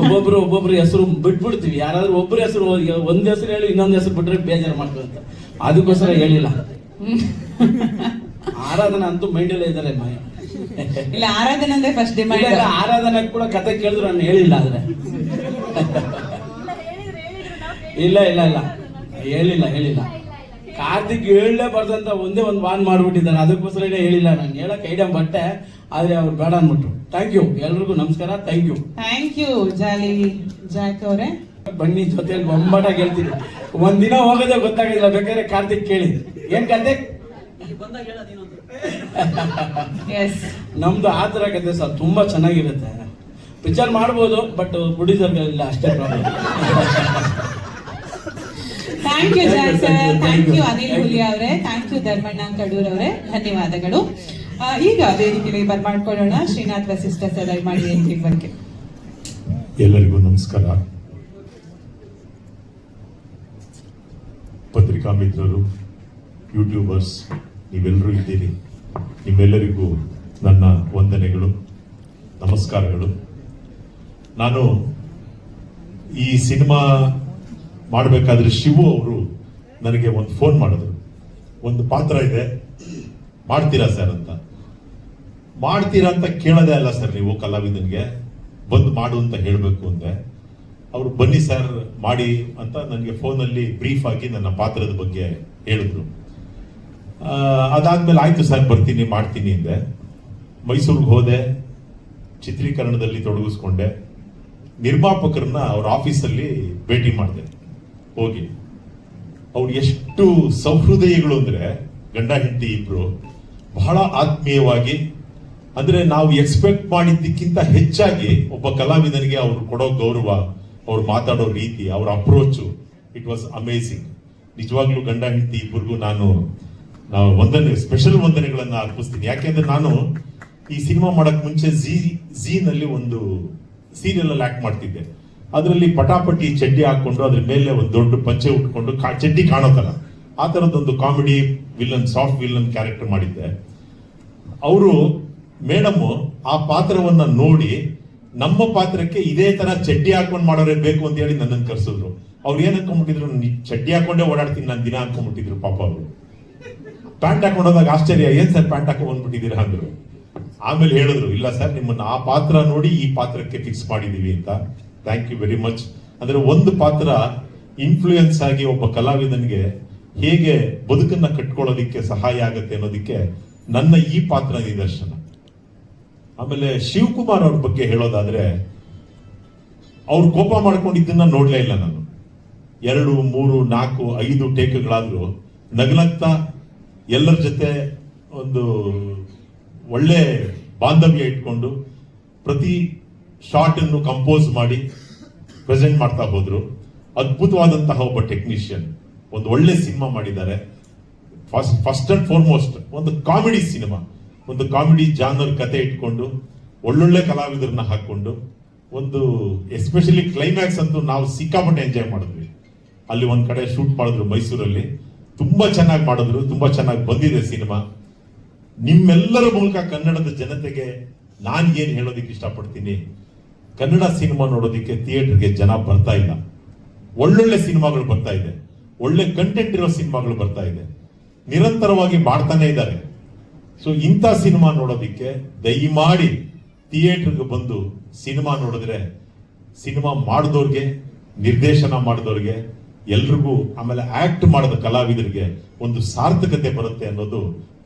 H: ಒಬ್ಬೊಬ್ರು ಹೆಸರು ಬಿಟ್ಬಿಡ್ತೀವಿ. ಯಾರಾದ್ರೂ ಒಬ್ಬರ ಹೆಸರು ಒಂದ್ ಹೆಸರು ಹೇಳಿ ಇನ್ನೊಂದ್ ಹೆಸರು ಬಿಟ್ರೆ ಬೇಜಾರು ಮಾಡ್ಕೊಂತ, ಅದಕ್ಕೋಸ್ಕರ ಹೇಳಿಲ್ಲ. ಆರಾಧನಾ ಅಂತೂ ಮೈಂಡಲ್ಲೇ ಇದ್ದಾರೆ.
A: ಇಲ್ಲ, ಆರಾಧನಾ ಅಂದ್ರೆ ಫಸ್ಟ್ ಡಿಮ್ಯಾಂಡ್.
H: ಆರಾಧನಾ ಕೂಡ ಕತೆ ಕೇಳಿದ್ರು ನಾನು ಹೇಳಿಲ್ಲ. ಆದ್ರೆ ಇಲ್ಲ ಹೇಳಿಲ್ಲ. ಕಾರ್ತಿಕ್ ಹೇಳಲೇಬಾರ್ದು ಅಂತ ಒಂದೇ ಒಂದು ವಾನ್ ಮಾಡ್ಬಿಟ್ಟಿದ್ದಾರೆ, ಅದಕ್ಕೋಸ್ಕರ ಹೇಳಿಲ್ಲ. ನಾನು ಹೇಳಕ್ ಐಡಿಯಾ ಬಟ್ಟೆ, ಆದ್ರೆ ಅವ್ರು ಬೇಡ ಅನ್ಬಿಟ್ರು. ಥ್ಯಾಂಕ್ ಯು, ಎಲ್ರಿಗೂ ನಮಸ್ಕಾರ. ಥ್ಯಾಂಕ್ ಯು
A: ಜಾಕ್ ಅವರೇ.
H: ಬನ್ನಿ, ಜೊತೆಲಿ ಬೊಂಬಾಟಾಗಿ ಹೇಳ್ತೀನಿ. ಒಂದಿನ ಹೋಗೋದೇ ಗೊತ್ತಾಗಿಲ್ಲ, ಬೇಕಾದ್ರೆ ಕಾರ್ತಿಕ್ ಕೇಳಿ. ಏನ್ ಕಾರ್ತಿಕ್? ನಮ್ದು ಆ ತರ ಕತೆ ಸರ್, ತುಂಬಾ ಚೆನ್ನಾಗಿರುತ್ತೆ. ಪಿಕ್ಚರ್ ಮಾಡ್ಬೋದು, ಬಟ್ ಪ್ರೊಡ್ಯೂಸರ್ ಇಲ್ಲ, ಅಷ್ಟೇ problem.
A: Thank you Jack sir, thank you Anil Huliya ಅವರೇ, ಥ್ಯಾಂಕ್ ಯು ಧರ್ಮಣ್ಣ ಕಡೂರ್ ಅವರೇ, ಧನ್ಯವಾದಗಳು. ಈಗ ವೇದಿಕೆಗೆ ಬರ್ಮಾಡ್ಕೊಳ್ಳೋಣ ಶ್ರೀನಾಥ್ ವಸಿಷ್ಠ ಸರ್, ದಯಮಾಡಿ ವೇದಿಕೆ ಬಗ್ಗೆ.
I: ಎಲ್ಲರಿಗೂ ನಮಸ್ಕಾರ. ಪತ್ರಿಕಾ ಮಿತ್ರರು, ಯೂಟ್ಯೂಬರ್ಸ್ ನೀವೆಲ್ಲರೂ ಇದ್ದೀರಿ. ನಿಮ್ಮೆಲ್ಲರಿಗೂ ನನ್ನ ವಂದನೆಗಳು, ನಮಸ್ಕಾರಗಳು. ನಾನು ಈ ಸಿನಿಮಾ ಮಾಡಬೇಕಾದ್ರೆ ಶಿವು ಅವರು ನನಗೆ ಒಂದು ಫೋನ್ ಮಾಡಿದ್ರು. ಒಂದು ಪಾತ್ರ ಇದೆ, ಮಾಡ್ತೀರಾ ಸರ್ ಅಂತ. ಮಾಡ್ತೀರಾ ಅಂತ ಕೇಳೋದೇ ಅಲ್ಲ ಸರ್, ನೀವು ಕಲಾವಿದನಿಗೆ ಬಂದು ಮಾಡು ಅಂತ ಹೇಳಬೇಕು ಅಂದೆ. ಅವರು ಬನ್ನಿ ಸರ್ ಮಾಡಿ ಅಂತ ನನಗೆ ಫೋನಲ್ಲಿ ಬ್ರೀಫ್ ಆಗಿ ನನ್ನ ಪಾತ್ರದ ಬಗ್ಗೆ ಹೇಳಿದ್ರು. ಅದಾದ್ಮೇಲೆ ಆಯ್ತು ಸರ್ ಬರ್ತೀನಿ ಮಾಡ್ತೀನಿ ಅಂದೆ. ಮೈಸೂರಿಗೆ ಹೋದೆ, ಚಿತ್ರೀಕರಣದಲ್ಲಿ ತೊಡಗಿಸ್ಕೊಂಡೆ. ನಿರ್ಮಾಪಕರನ್ನ ಅವ್ರ ಆಫೀಸಲ್ಲಿ ಭೇಟಿ ಮಾಡಿದೆ. ಹೋಗಿ ಅವ್ರು ಎಷ್ಟು ಸೌಹೃದಯಿಗಳು ಅಂದ್ರೆ, ಗಂಡ ಹೆಂಡತಿ ಇಬ್ರು ಬಹಳ ಆತ್ಮೀಯವಾಗಿ, ಅಂದ್ರೆ ನಾವು ಎಕ್ಸ್ಪೆಕ್ಟ್ ಮಾಡಿದ್ದಕ್ಕಿಂತ ಹೆಚ್ಚಾಗಿ ಒಬ್ಬ ಕಲಾವಿದನಿಗೆ ಅವ್ರು ಕೊಡೋ ಗೌರವ, ಅವ್ರು ಮಾತಾಡೋ ರೀತಿ, ಅವ್ರ ಅಪ್ರೋಚು, ಇಟ್ ವಾಸ್ ಅಮೇಸಿಂಗ್. ನಿಜವಾಗ್ಲೂ ಗಂಡ ಹೆಂಡತಿ ಇಬ್ಬರಿಗೂ ನಾವು ಸ್ಪೆಷಲ್ ವಂದನೆಗಳನ್ನ ಅರ್ಪಿಸ್ತೀನಿ. ಯಾಕೆಂದ್ರೆ ನಾನು ಈ ಸಿನಿಮಾ ಮಾಡಕ್ ಮುಂಚೆ ಝೀನಲ್ಲಿ ಒಂದು ಸೀರಿಯಲ್ ಅಲ್ಲಿ ಆಕ್ಟ್ ಮಾಡ್ತಿದ್ದೆ. ಅದರಲ್ಲಿ ಪಟಾಪಟಿ ಚಡ್ಡಿ ಹಾಕೊಂಡು ಅದ್ರ ಮೇಲೆ ಒಂದು ದೊಡ್ಡ ಪಂಚೆ ಉಟ್ಕೊಂಡು ಚಡ್ಡಿ ಕಾಣೋ ತರ, ಆ ತರದೊಂದು comedy villain, soft villain character ಮಾಡಿದ್ದೆ. ಅವರು ಮೇಡಮ್ ಆ ಪಾತ್ರವನ್ನ ನೋಡಿ ನಮ್ಮ ಪಾತ್ರಕ್ಕೆ ಇದೇ ತರ ಚಡ್ಡಿ ಹಾಕೊಂಡು ಮಾಡೋರೇ ಬೇಕು ಅಂತ ಹೇಳಿ ನನ್ನನ್ನು ಕರ್ಸಿದ್ರು. ಅವ್ರು ಏನ್ ಅನ್ಕೊಂಡ್ಬಿಟ್ಟಿದ್ರು, ಚಡ್ಡಿ ಹಾಕೊಂಡೇ ಓಡಾಡ್ತೀನಿ ನಾನು ದಿನ ಅನ್ಕೊಂಡ್ಬಿಟ್ಟಿದ್ರು. ಪಾಪ ಅವರು ಪ್ಯಾಂಟ್ ಹಾಕೊಂಡು ಹೋದಾಗ ಆಶ್ಚರ್ಯ, ಏನ್ ಸರ್ ಪ್ಯಾಂಟ್ ಹಾಕೊಂಡು ಬಂದ್ಬಿಟ್ಟಿದ್ದೀರಾ ಅಂದ್ರು. ಆಮೇಲೆ ಹೇಳಿದ್ರು, ಇಲ್ಲ ಸರ್ ನಿಮ್ಮನ್ನ ಆ ಪಾತ್ರ ನೋಡಿ ಈ ಪಾತ್ರಕ್ಕೆ ಫಿಕ್ಸ್ ಮಾಡಿದೀವಿ ಅಂತ. Thank you very much. ಅಂದ್ರೆ ಒಂದು ಪಾತ್ರ ಇನ್ಫ್ಲೂಯೆನ್ಸ್ ಆಗಿ ಒಬ್ಬ ಕಲಾವಿದನಿಗೆ ಹೇಗೆ ಬದುಕನ್ನ ಕಟ್ಕೊಳ್ಳೋದಿಕ್ಕೆ ಸಹಾಯ ಆಗತ್ತೆ ಅನ್ನೋದಕ್ಕೆ ನನ್ನ ಈ ಪಾತ್ರ ನಿದರ್ಶನ. ಆಮೇಲೆ ಶಿವಕುಮಾರ್ ಅವ್ರ ಬಗ್ಗೆ ಹೇಳೋದಾದ್ರೆ, ಅವ್ರು ಕೋಪ ಮಾಡ್ಕೊಂಡಿದ್ದನ್ನ ನೋಡ್ಲೇ ಇಲ್ಲ ನಾನು. 2, 3, 4, 5 ಟೇಕ್ಗಳಾದ್ರೂ ನಗ್ನಗ್ತಾ ಎಲ್ಲರ ಜೊತೆ ಒಂದು ಒಳ್ಳೆ ಬಾಂಧವ್ಯ ಇಟ್ಕೊಂಡು ಪ್ರತಿ ಶಾರ್ಟ್ ಅನ್ನು ಕಂಪೋಸ್ ಮಾಡಿ ಪ್ರೆಸೆಂಟ್ ಮಾಡ್ತಾ ಹೋದ್ರು. ಅದ್ಭುತವಾದಂತಹ ಒಬ್ಬ ಟೆಕ್ನಿಷಿಯನ್, ಒಂದು ಒಳ್ಳೆ ಸಿನಿಮಾ ಮಾಡಿದ್ದಾರೆ. ಫಸ್ಟ್ ಅಂಡ್ ಫಾರ್ಮೋಸ್ಟ್ ಒಂದು ಕಾಮಿಡಿ ಸಿನಿಮಾ, ಒಂದು ಕಾಮಿಡಿ ಜಾನರ್ ಕತೆ ಇಟ್ಕೊಂಡು ಒಳ್ಳೊಳ್ಳೆ ಕಲಾವಿದರನ್ನ ಹಾಕೊಂಡು ಒಂದು ಎಸ್ಪೆಷಲಿ ಕ್ಲೈಮ್ಯಾಕ್ಸ್ ಅಂತೂ ನಾವು ಸಿಕ್ಕಾಪಟ್ಟೆ ಎಂಜಾಯ್ ಮಾಡಿದ್ವಿ. ಅಲ್ಲಿ ಒಂದ್ ಕಡೆ ಶೂಟ್ ಮಾಡಿದ್ರು ಮೈಸೂರಲ್ಲಿ, ತುಂಬಾ ಚೆನ್ನಾಗಿ ಮಾಡಿದ್ರು, ತುಂಬಾ ಚೆನ್ನಾಗಿ ಬಂದಿದೆ ಸಿನಿಮಾ. ನಿಮ್ಮೆಲ್ಲರ ಮೂಲಕ ಕನ್ನಡದ ಜನತೆಗೆ ನಾನು ಏನ್ ಹೇಳೋದಿಕ್ಕೆ ಇಷ್ಟಪಡ್ತೀನಿ, ಕನ್ನಡ ಸಿನಿಮಾ ನೋಡೋದಿಕ್ಕೆ ಥಿಯೇಟರ್ಗೆ ಜನ ಬರ್ತಾ ಇಲ್ಲ. ಒಳ್ಳೊಳ್ಳೆ ಸಿನಿಮಾಗಳು ಬರ್ತಾ ಇದೆ, ಒಳ್ಳೆ ಕಂಟೆಂಟ್ ಇರೋ ಸಿನಿಮಾಗಳು ಬರ್ತಾ ಇದೆ, ನಿರಂತರವಾಗಿ ಮಾಡ್ತಾನೆ ಇದ್ದಾರೆ. ಸೊ ಇಂಥ ಸಿನಿಮಾ ನೋಡೋದಿಕ್ಕೆ ದಯಮಾಡಿ ಥಿಯೇಟರ್ಗೆ ಬಂದು ಸಿನಿಮಾ ನೋಡಿದ್ರೆ ಸಿನಿಮಾ ಮಾಡಿದವ್ರಿಗೆ, ನಿರ್ದೇಶನ ಮಾಡಿದವ್ರಿಗೆ ಎಲ್ರಿಗೂ, ಆಮೇಲೆ ಆಕ್ಟ್ ಮಾಡಿದ ಕಲಾವಿದರಿಗೆ ಒಂದು ಸಾರ್ಥಕತೆ ಬರುತ್ತೆ ಅನ್ನೋದು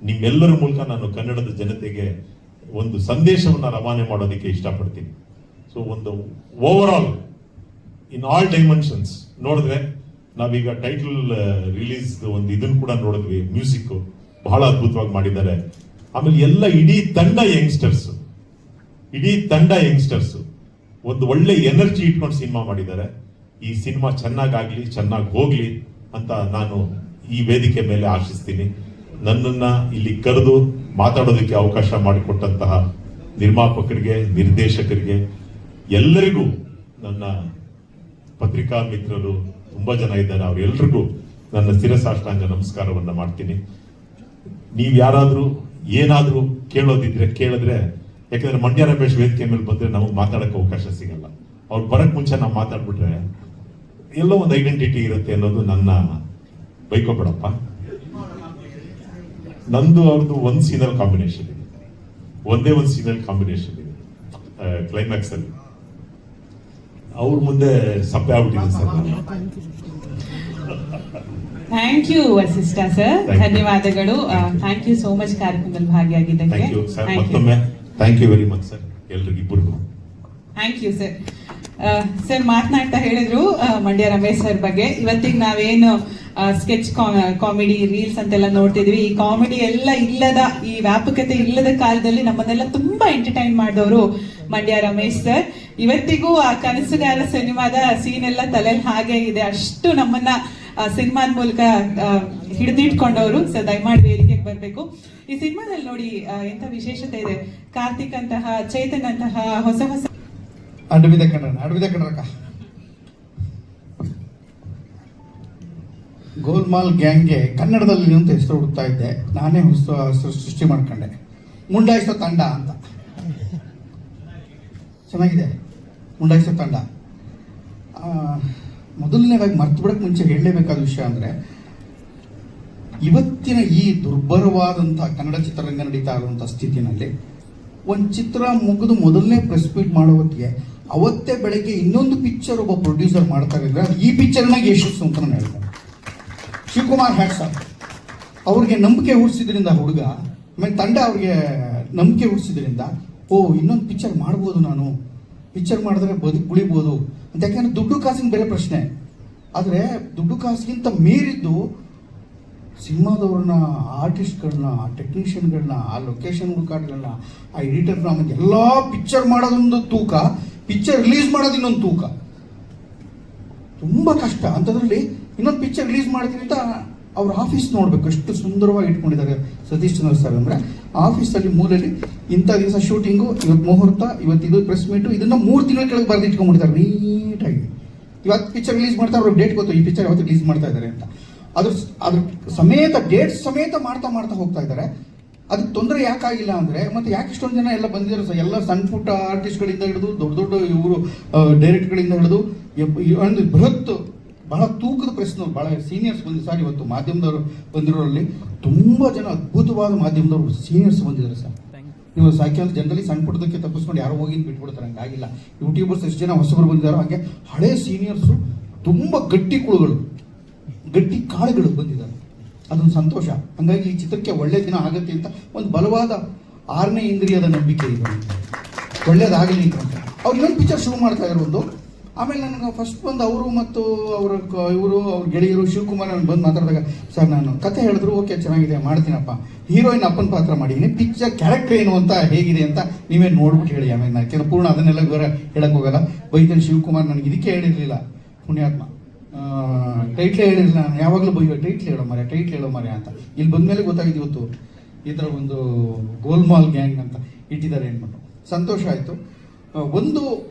I: ನಿಮ್ಮೆಲ್ಲರ ಮೂಲಕ ನಾನು ಕನ್ನಡದ ಜನತೆಗೆ ಒಂದು ಸಂದೇಶವನ್ನ ರವಾನೆ ಮಾಡೋದಕ್ಕೆ ಇಷ್ಟಪಡ್ತೀನಿ. ಸೊ ಒಂದು over all in all dimensions ನೋಡಿದ್ರೆ, ನಾವೀಗ ಟೈಟಲ್ ರಿಲೀಸ್ ಒಂದು ಇದನ್ನು ಕೂಡ ನೋಡಿದ್ವಿ, ಮ್ಯೂಸಿಕ್ ಬಹಳ ಅದ್ಭುತವಾಗಿ ಮಾಡಿದ್ದಾರೆ. ಆಮೇಲೆ ಎಲ್ಲ ಇಡೀ ತಂಡ ಯಂಗ್ಸ್ಟರ್ಸ್ ಒಂದು ಒಳ್ಳೆ ಎನರ್ಜಿ ಇಟ್ಕೊಂಡು ಸಿನಿಮಾ ಮಾಡಿದ್ದಾರೆ. ಈ ಸಿನಿಮಾ ಚೆನ್ನಾಗಿ ಹೋಗ್ಲಿ ಅಂತ ನಾನು ಈ ವೇದಿಕೆ ಮೇಲೆ ಆಶಿಸ್ತೀನಿ. ನನ್ನನ್ನ ಇಲ್ಲಿ ಕರೆದು ಮಾತಾಡೋದಕ್ಕೆ ಅವಕಾಶ ಮಾಡಿಕೊಟ್ಟಂತಹ ನಿರ್ಮಾಪಕರಿಗೆ, ನಿರ್ದೇಶಕರಿಗೆ, ಎಲ್ಲರಿಗೂ, ನನ್ನ ಪತ್ರಿಕಾ ಮಿತ್ರರು ತುಂಬಾ ಜನ ಇದ್ದಾರೆ, ಅವರೆಲ್ಲರಿಗೂ ನನ್ನ ಶಿರಸಾಷ್ಟಾಂಗ ನಮಸ್ಕಾರವನ್ನ ಮಾಡ್ತೀನಿ. ನೀವ್ ಯಾರಾದ್ರೂ ಏನಾದ್ರೂ ಕೇಳೋದಿದ್ರೆ ಕೇಳಿದ್ರೆ, ಯಾಕಂದ್ರೆ ಮಂಡ್ಯ ರಮೇಶ್ ವೇದಿಕೆ ಮೇಲೆ ಬಂದ್ರೆ ನಮಗೆ ಮಾತಾಡಕ್ಕೆ ಅವಕಾಶ ಸಿಗಲ್ಲ. ಅವ್ರು ಬರಕ್ ಮುಂಚೆ ನಾವು ಮಾತಾಡ್ಬಿಟ್ರೆ ಎಲ್ಲೋ ಒಂದು ಐಡೆಂಟಿಟಿ ಇರುತ್ತೆ ಅನ್ನೋದು ನನ್ನ ಬೈಕೋಬೇಡಪ್ಪ. ನಂದು ಅವ್ರದ್ದು ಒಂದ್ ಸೀನಲ್ ಕಾಂಬಿನೇಷನ್ ಇದೆ, ಒಂದೇ ಒಂದು ಸೀನಲ್ ಕಾಂಬಿನೇಷನ್ ಇದೆ ಕ್ಲೈಮ್ಯಾಕ್ಸ್ ಅಲ್ಲಿ. ಅವ್ರ ಮುಂದೆ ಸಪ್ಪೆ ಆಗ್ಬಿಟ್ಟಿದೆ ಸರ್ ನಾನು.
A: ಥ್ಯಾಂಕ್ ಯು ವಸಿಷ್ಠ ಸರ್, ಧನ್ಯವಾದಗಳು. ಥ್ಯಾಂಕ್ ಯು ಸೋ ಮಚ್ ಕಾರ್ಯಕ್ರಮದಲ್ಲಿ ಭಾಗಿಯಾಗಿದ್ದಕ್ಕೆ.
I: ಥ್ಯಾಂಕ್ ಯು ಸರ್, ಮತ್ತೊಮ್ಮೆ thank you very much sir ಎಲ್ರಿಗಿಬ್ಬರಿಗೂ.
A: Thank you sir. ಸರ್ ಮಾತನಾಡ್ತಾ ಹೇಳಿದ್ರು ಮಂಡ್ಯ ರಮೇಶ್ ಸರ್ ಬಗ್ಗೆ. ಇವತ್ತಿಗೆ ನಾವೇನು ಸ್ಕೆಚ್ ಕಾಮಿಡಿ ರೀಲ್ಸ್ ಅಂತೆಲ್ಲ ನೋಡ್ತಿದ್ವಿ, ಈ ಕಾಮಿಡಿ ಎಲ್ಲ ಇಲ್ಲದ, ಈ ವ್ಯಾಪಕತೆ ಇಲ್ಲದ ಕಾಲದಲ್ಲಿ ನಮ್ಮನ್ನೆಲ್ಲ ತುಂಬಾ ಎಂಟರ್ಟೈನ್ ಮಾಡಿದವರು ಮಂಡ್ಯ ರಮೇಶ್ ಸರ್. ಇವತ್ತಿಗೂ ಆ ಕನಸುಗಾರ ಸಿನಿಮಾದ ಸೀನ್ ಎಲ್ಲ ತಲೆಯಲ್ಲಿ ಹಾಗೆ ಇದೆ, ಅಷ್ಟು ನಮ್ಮನ್ನ ಸಿನಿಮಾದ ಮೂಲಕ ಹಿಡಿದಿಟ್ಕೊಂಡವರು. ಸರ್ ದಯಮಾಡಿ ವೇದಿಕೆಗೆ ಬರಬೇಕು. ಈ ಸಿನಿಮಾದಲ್ಲಿ ನೋಡಿ ಎಂತ ವಿಶೇಷತೆ ಇದೆ. ಕಾರ್ತಿಕ್ ಅಂತಹ, ಚೇತನ್ ಅಂತಹ ಹೊಸ
J: ಅಡ್ಬಿದೆ ಕಣ್ರಕ್ಕ. ಗೋಲ್ಮಾಲ್ ಗ್ಯಾಂಗ್ಗೆ ಕನ್ನಡದಲ್ಲಿ ಅಂತ ಹೆಸರು ಹುಡುಕ್ತಾ ಇದ್ದೆ, ನಾನೇ ಹೊಸ ಹೆಸರು ಸೃಷ್ಟಿ ಮಾಡ್ಕೊಂಡೆ, ಮುಂಡಾಯಿಸೋ ತಂಡ ಅಂತ. ಚೆನ್ನಾಗಿದೆ, ಮುಂಡಾಯಿಸೋ ತಂಡ. ಮೊದಲನೇದಾಗಿ ಮರ್ತು ಬಿಡಕ್ಕೆ ಮುಂಚೆ ಹೇಳಲೇಬೇಕಾದ ವಿಷಯ ಅಂದರೆ, ಇವತ್ತಿನ ಈ ದುರ್ಬರವಾದಂಥ ಕನ್ನಡ ಚಿತ್ರರಂಗ ನಡೀತಾ ಇರುವಂಥ ಸ್ಥಿತಿನಲ್ಲಿ ಒಂದು ಚಿತ್ರ ಮುಗಿದು ಮೊದಲನೇ ಪ್ರೆಸ್ ಮೀಟ್ ಮಾಡೋ ಹೊತ್ತಿಗೆ ಅವತ್ತೇ ಬೆಳಗ್ಗೆ ಇನ್ನೊಂದು ಪಿಕ್ಚರ್ ಒಬ್ಬ ಪ್ರೊಡ್ಯೂಸರ್ ಮಾಡ್ತಾರೆ ಅಂದರೆ ಈ ಪಿಕ್ಚರ್ನಾಗ ಯಶಸ್ಸು ಅಂತ ನಾನು ಹೇಳ್ತಾರೆ. ಶಿವಕುಮಾರ್ ಹ್ಯಾಟ್ಸಪ್ ಅವ್ರಿಗೆ ನಂಬಿಕೆ ಹುಡ್ಸಿದ್ರಿಂದ ಹುಡುಗ, ಆಮೇಲೆ ತಂಡ ಅವ್ರಿಗೆ ನಂಬಿಕೆ ಹುಡ್ಸಿದ್ರಿಂದ, ಇನ್ನೊಂದು ಪಿಕ್ಚರ್ ಮಾಡ್ಬೋದು, ನಾನು ಪಿಕ್ಚರ್ ಮಾಡಿದ್ರೆ ಉಳಿಬೋದು ಅಂತ. ಯಾಕೆಂದ್ರೆ ದುಡ್ಡು ಕಾಸಿನ ಬೇರೆ ಪ್ರಶ್ನೆ, ಆದರೆ ದುಡ್ಡು ಕಾಸಿಗಿಂತ ಮೀರಿದ್ದು ಸಿನಿಮಾದವ್ರನ್ನ, ಆರ್ಟಿಸ್ಟ್ಗಳನ್ನ, ಟೆಕ್ನಿಷಿಯನ್ಗಳನ್ನ, ಆ ಲೊಕೇಶನ್ ಹುಡುಕಾಟಗಳನ್ನ, ಆ ಎಡಿಟರ್ನ, ಆಮೇಲೆ ಎಲ್ಲ ಪಿಕ್ಚರ್ ಮಾಡೋದೊಂದು ತೂಕ, ಪಿಕ್ಚರ್ ರಿಲೀಸ್ ಮಾಡೋದು ಇನ್ನೊಂದು ತೂಕ. ತುಂಬ ಕಷ್ಟ. ಅಂಥದ್ರಲ್ಲಿ ಇನ್ನೊಂದು ಪಿಕ್ಚರ್ ರಿಲೀಸ್ ಮಾಡ್ತೀನಿ ಅಂತ ಅವ್ರ ಆಫೀಸ್ ನೋಡ್ಬೇಕು, ಎಷ್ಟು ಸುಂದರವಾಗಿ ಇಟ್ಕೊಂಡಿದ್ದಾರೆ ಸತೀಶ್ ಚಂದ್ರ ಸರ್. ಅಂದರೆ ಆಫೀಸಲ್ಲಿ ಮೂಲೆಯಲ್ಲಿ ಇಂಥ ದಿವಸ ಶೂಟಿಂಗು, ಇವತ್ತು ಮುಹೂರ್ತ, ಇವತ್ತು ಇದು ಪ್ರೆಸ್ ಮೀಟು, ಇದನ್ನು 3 ತಿಂಗಳ ಕೆಳಗೆ ಬರೆದು ಇಟ್ಕೊಂಡ್ಬಿಡ್ತಾರೆ ನೀಟಾಗಿ. ಇವತ್ತು ಪಿಕ್ಚರ್ ರಿಲೀಸ್ ಮಾಡ್ತಾರೆ, ಅವ್ರಿಗೆ ಡೇಟ್ ಗೊತ್ತು, ಈ ಪಿಕ್ಚರ್ ಯಾವತ್ತು ರಿಲೀಸ್ ಮಾಡ್ತಾ ಇದ್ದಾರೆ ಅಂತ. ಅದ್ರ ಸಮೇತ ಡೇಟ್ ಸಮೇತ ಮಾಡ್ತಾ ಹೋಗ್ತಾ ಇದ್ದಾರೆ. ಅದಕ್ಕೆ ತೊಂದರೆ ಯಾಕಾಗಿಲ್ಲ ಅಂದರೆ, ಮತ್ತೆ ಯಾಕೆ ಇಷ್ಟೊಂದು ಜನ ಎಲ್ಲ ಬಂದಿದ್ದಾರೆ, ಎಲ್ಲ ಸಣ್ಣ ಪುಟ್ಟ ಆರ್ಟಿಸ್ಟ್ಗಳಿಂದ ಹಿಡಿದು ದೊಡ್ಡ ಇವರು ಡೈರೆಕ್ಟ್ಗಳಿಂದ ಹಿಡಿದು ಒಂದು ಬೃಹತ್, ಬಹಳ ತೂಕದ ಪ್ರೆಸ್ನವ್ರು, ಬಹಳ ಸೀನಿಯರ್ಸ್ ಬಂದಿದ್ದಾರೆ ಸರ್. ಇವತ್ತು ಮಾಧ್ಯಮದವರು ಬಂದಿರೋರಲ್ಲಿ ತುಂಬ ಜನ ಅದ್ಭುತವಾದ ಮಾಧ್ಯಮದವರು ಸೀನಿಯರ್ಸ್ ಬಂದಿದ್ದಾರೆ ಸರ್. ನೀವು ಸಾಕಿದ್ರೆ ಜನರಲಿ ಸಣ್ಣ ಪುಟ್ಟದಕ್ಕೆ ತಪ್ಪಿಸ್ಕೊಂಡು ಯಾರೋ ಹೋಗಿದ್ದು ಬಿಟ್ಬಿಡ್ತಾರೆ, ಹಂಗಾಗಿಲ್ಲ. ಯೂಟ್ಯೂಬರ್ಸ್ ಎಷ್ಟು ಜನ ಹೊಸಬರು ಬಂದಿದ್ದಾರೋ ಹಾಗೆ ಹಳೆ ಸೀನಿಯರ್ಸು ತುಂಬ ಗಟ್ಟಿ ಕಾಳುಗಳು ಬಂದಿದ್ದಾರೆ. ಅದೊಂದು ಸಂತೋಷ. ಹಾಗಾಗಿ ಈ ಚಿತ್ರಕ್ಕೆ ಒಳ್ಳೆ ದಿನ ಆಗುತ್ತೆ ಅಂತ ಒಂದು ಬಲವಾದ 6ನೇ ಇಂದ್ರಿಯದ ನಂಬಿಕೆ ಇದೆ. ಒಳ್ಳೇದಾಗಲಿ ಅಂತ ಅವ್ರು ಇನ್ನೊಂದು ಪಿಕ್ಚರ್ ಶುರು ಮಾಡ್ತಾ ಇದ್ರು ಒಂದು. ಆಮೇಲೆ ನನಗೆ ಫಸ್ಟ್ ಬಂದು ಅವರು ಮತ್ತು ಅವ್ರ ಅವ್ರ ಗೆಳೆಯರು ಶಿವಕುಮಾರ್ ನನಗೆ ಬಂದು ಮಾತಾಡಿದಾಗ, ಸರ್ ನಾನು ಕತೆ ಹೇಳಿದ್ರು, ಓಕೆ ಚೆನ್ನಾಗಿದೆ ಮಾಡ್ತೀನಪ್ಪ, ಹೀರೋಯಿನ್ ಅಪ್ಪನ ಪಾತ್ರ ಮಾಡಿದ್ದೀನಿ, ಪಿಕ್ಚರ್ ಕ್ಯಾರೆಕ್ಟರ್ ಏನು ಅಂತ ಹೇಗಿದೆ ಅಂತ ನೀವೇ ನೋಡ್ಬಿಟ್ಟು ಹೇಳಿ. ಆಮೇಲೆ ನಾನು ಕೆಲವು ಪೂರ್ಣ ಅದನ್ನೆಲ್ಲ ವಿವರ ಹೇಳಕ್ಕೆ ಹೋಗಲ್ಲ. ಬೈತೇನೆ ಶಿವಕುಮಾರ್ ನನಗೆ ಇದಕ್ಕೆ ಹೇಳಿರಲಿಲ್ಲ, ಪುಣ್ಯಾತ್ಮ, ಟೈಟ್ಲೇ ಹೇಳಿರಲಿಲ್ಲ. ನಾನು ಯಾವಾಗಲೂ ಬೈಯೋ ಟೈಟ್ಲ್ ಹೇಳೋ ಮರೆ ಅಂತ. ಇಲ್ಲಿ ಬಂದಮೇಲೆ ಗೊತ್ತಾಗಿದೆ ಇವತ್ತು ಈ ಥರ ಒಂದು ಗೋಲ್ಮಾಲ್ ಗ್ಯಾಂಗ್ ಅಂತ ಇಟ್ಟಿದ್ದಾರೆ ಅಂದ್ಬಿಟ್ಟು ಸಂತೋಷ ಆಯಿತು. ಒಂದು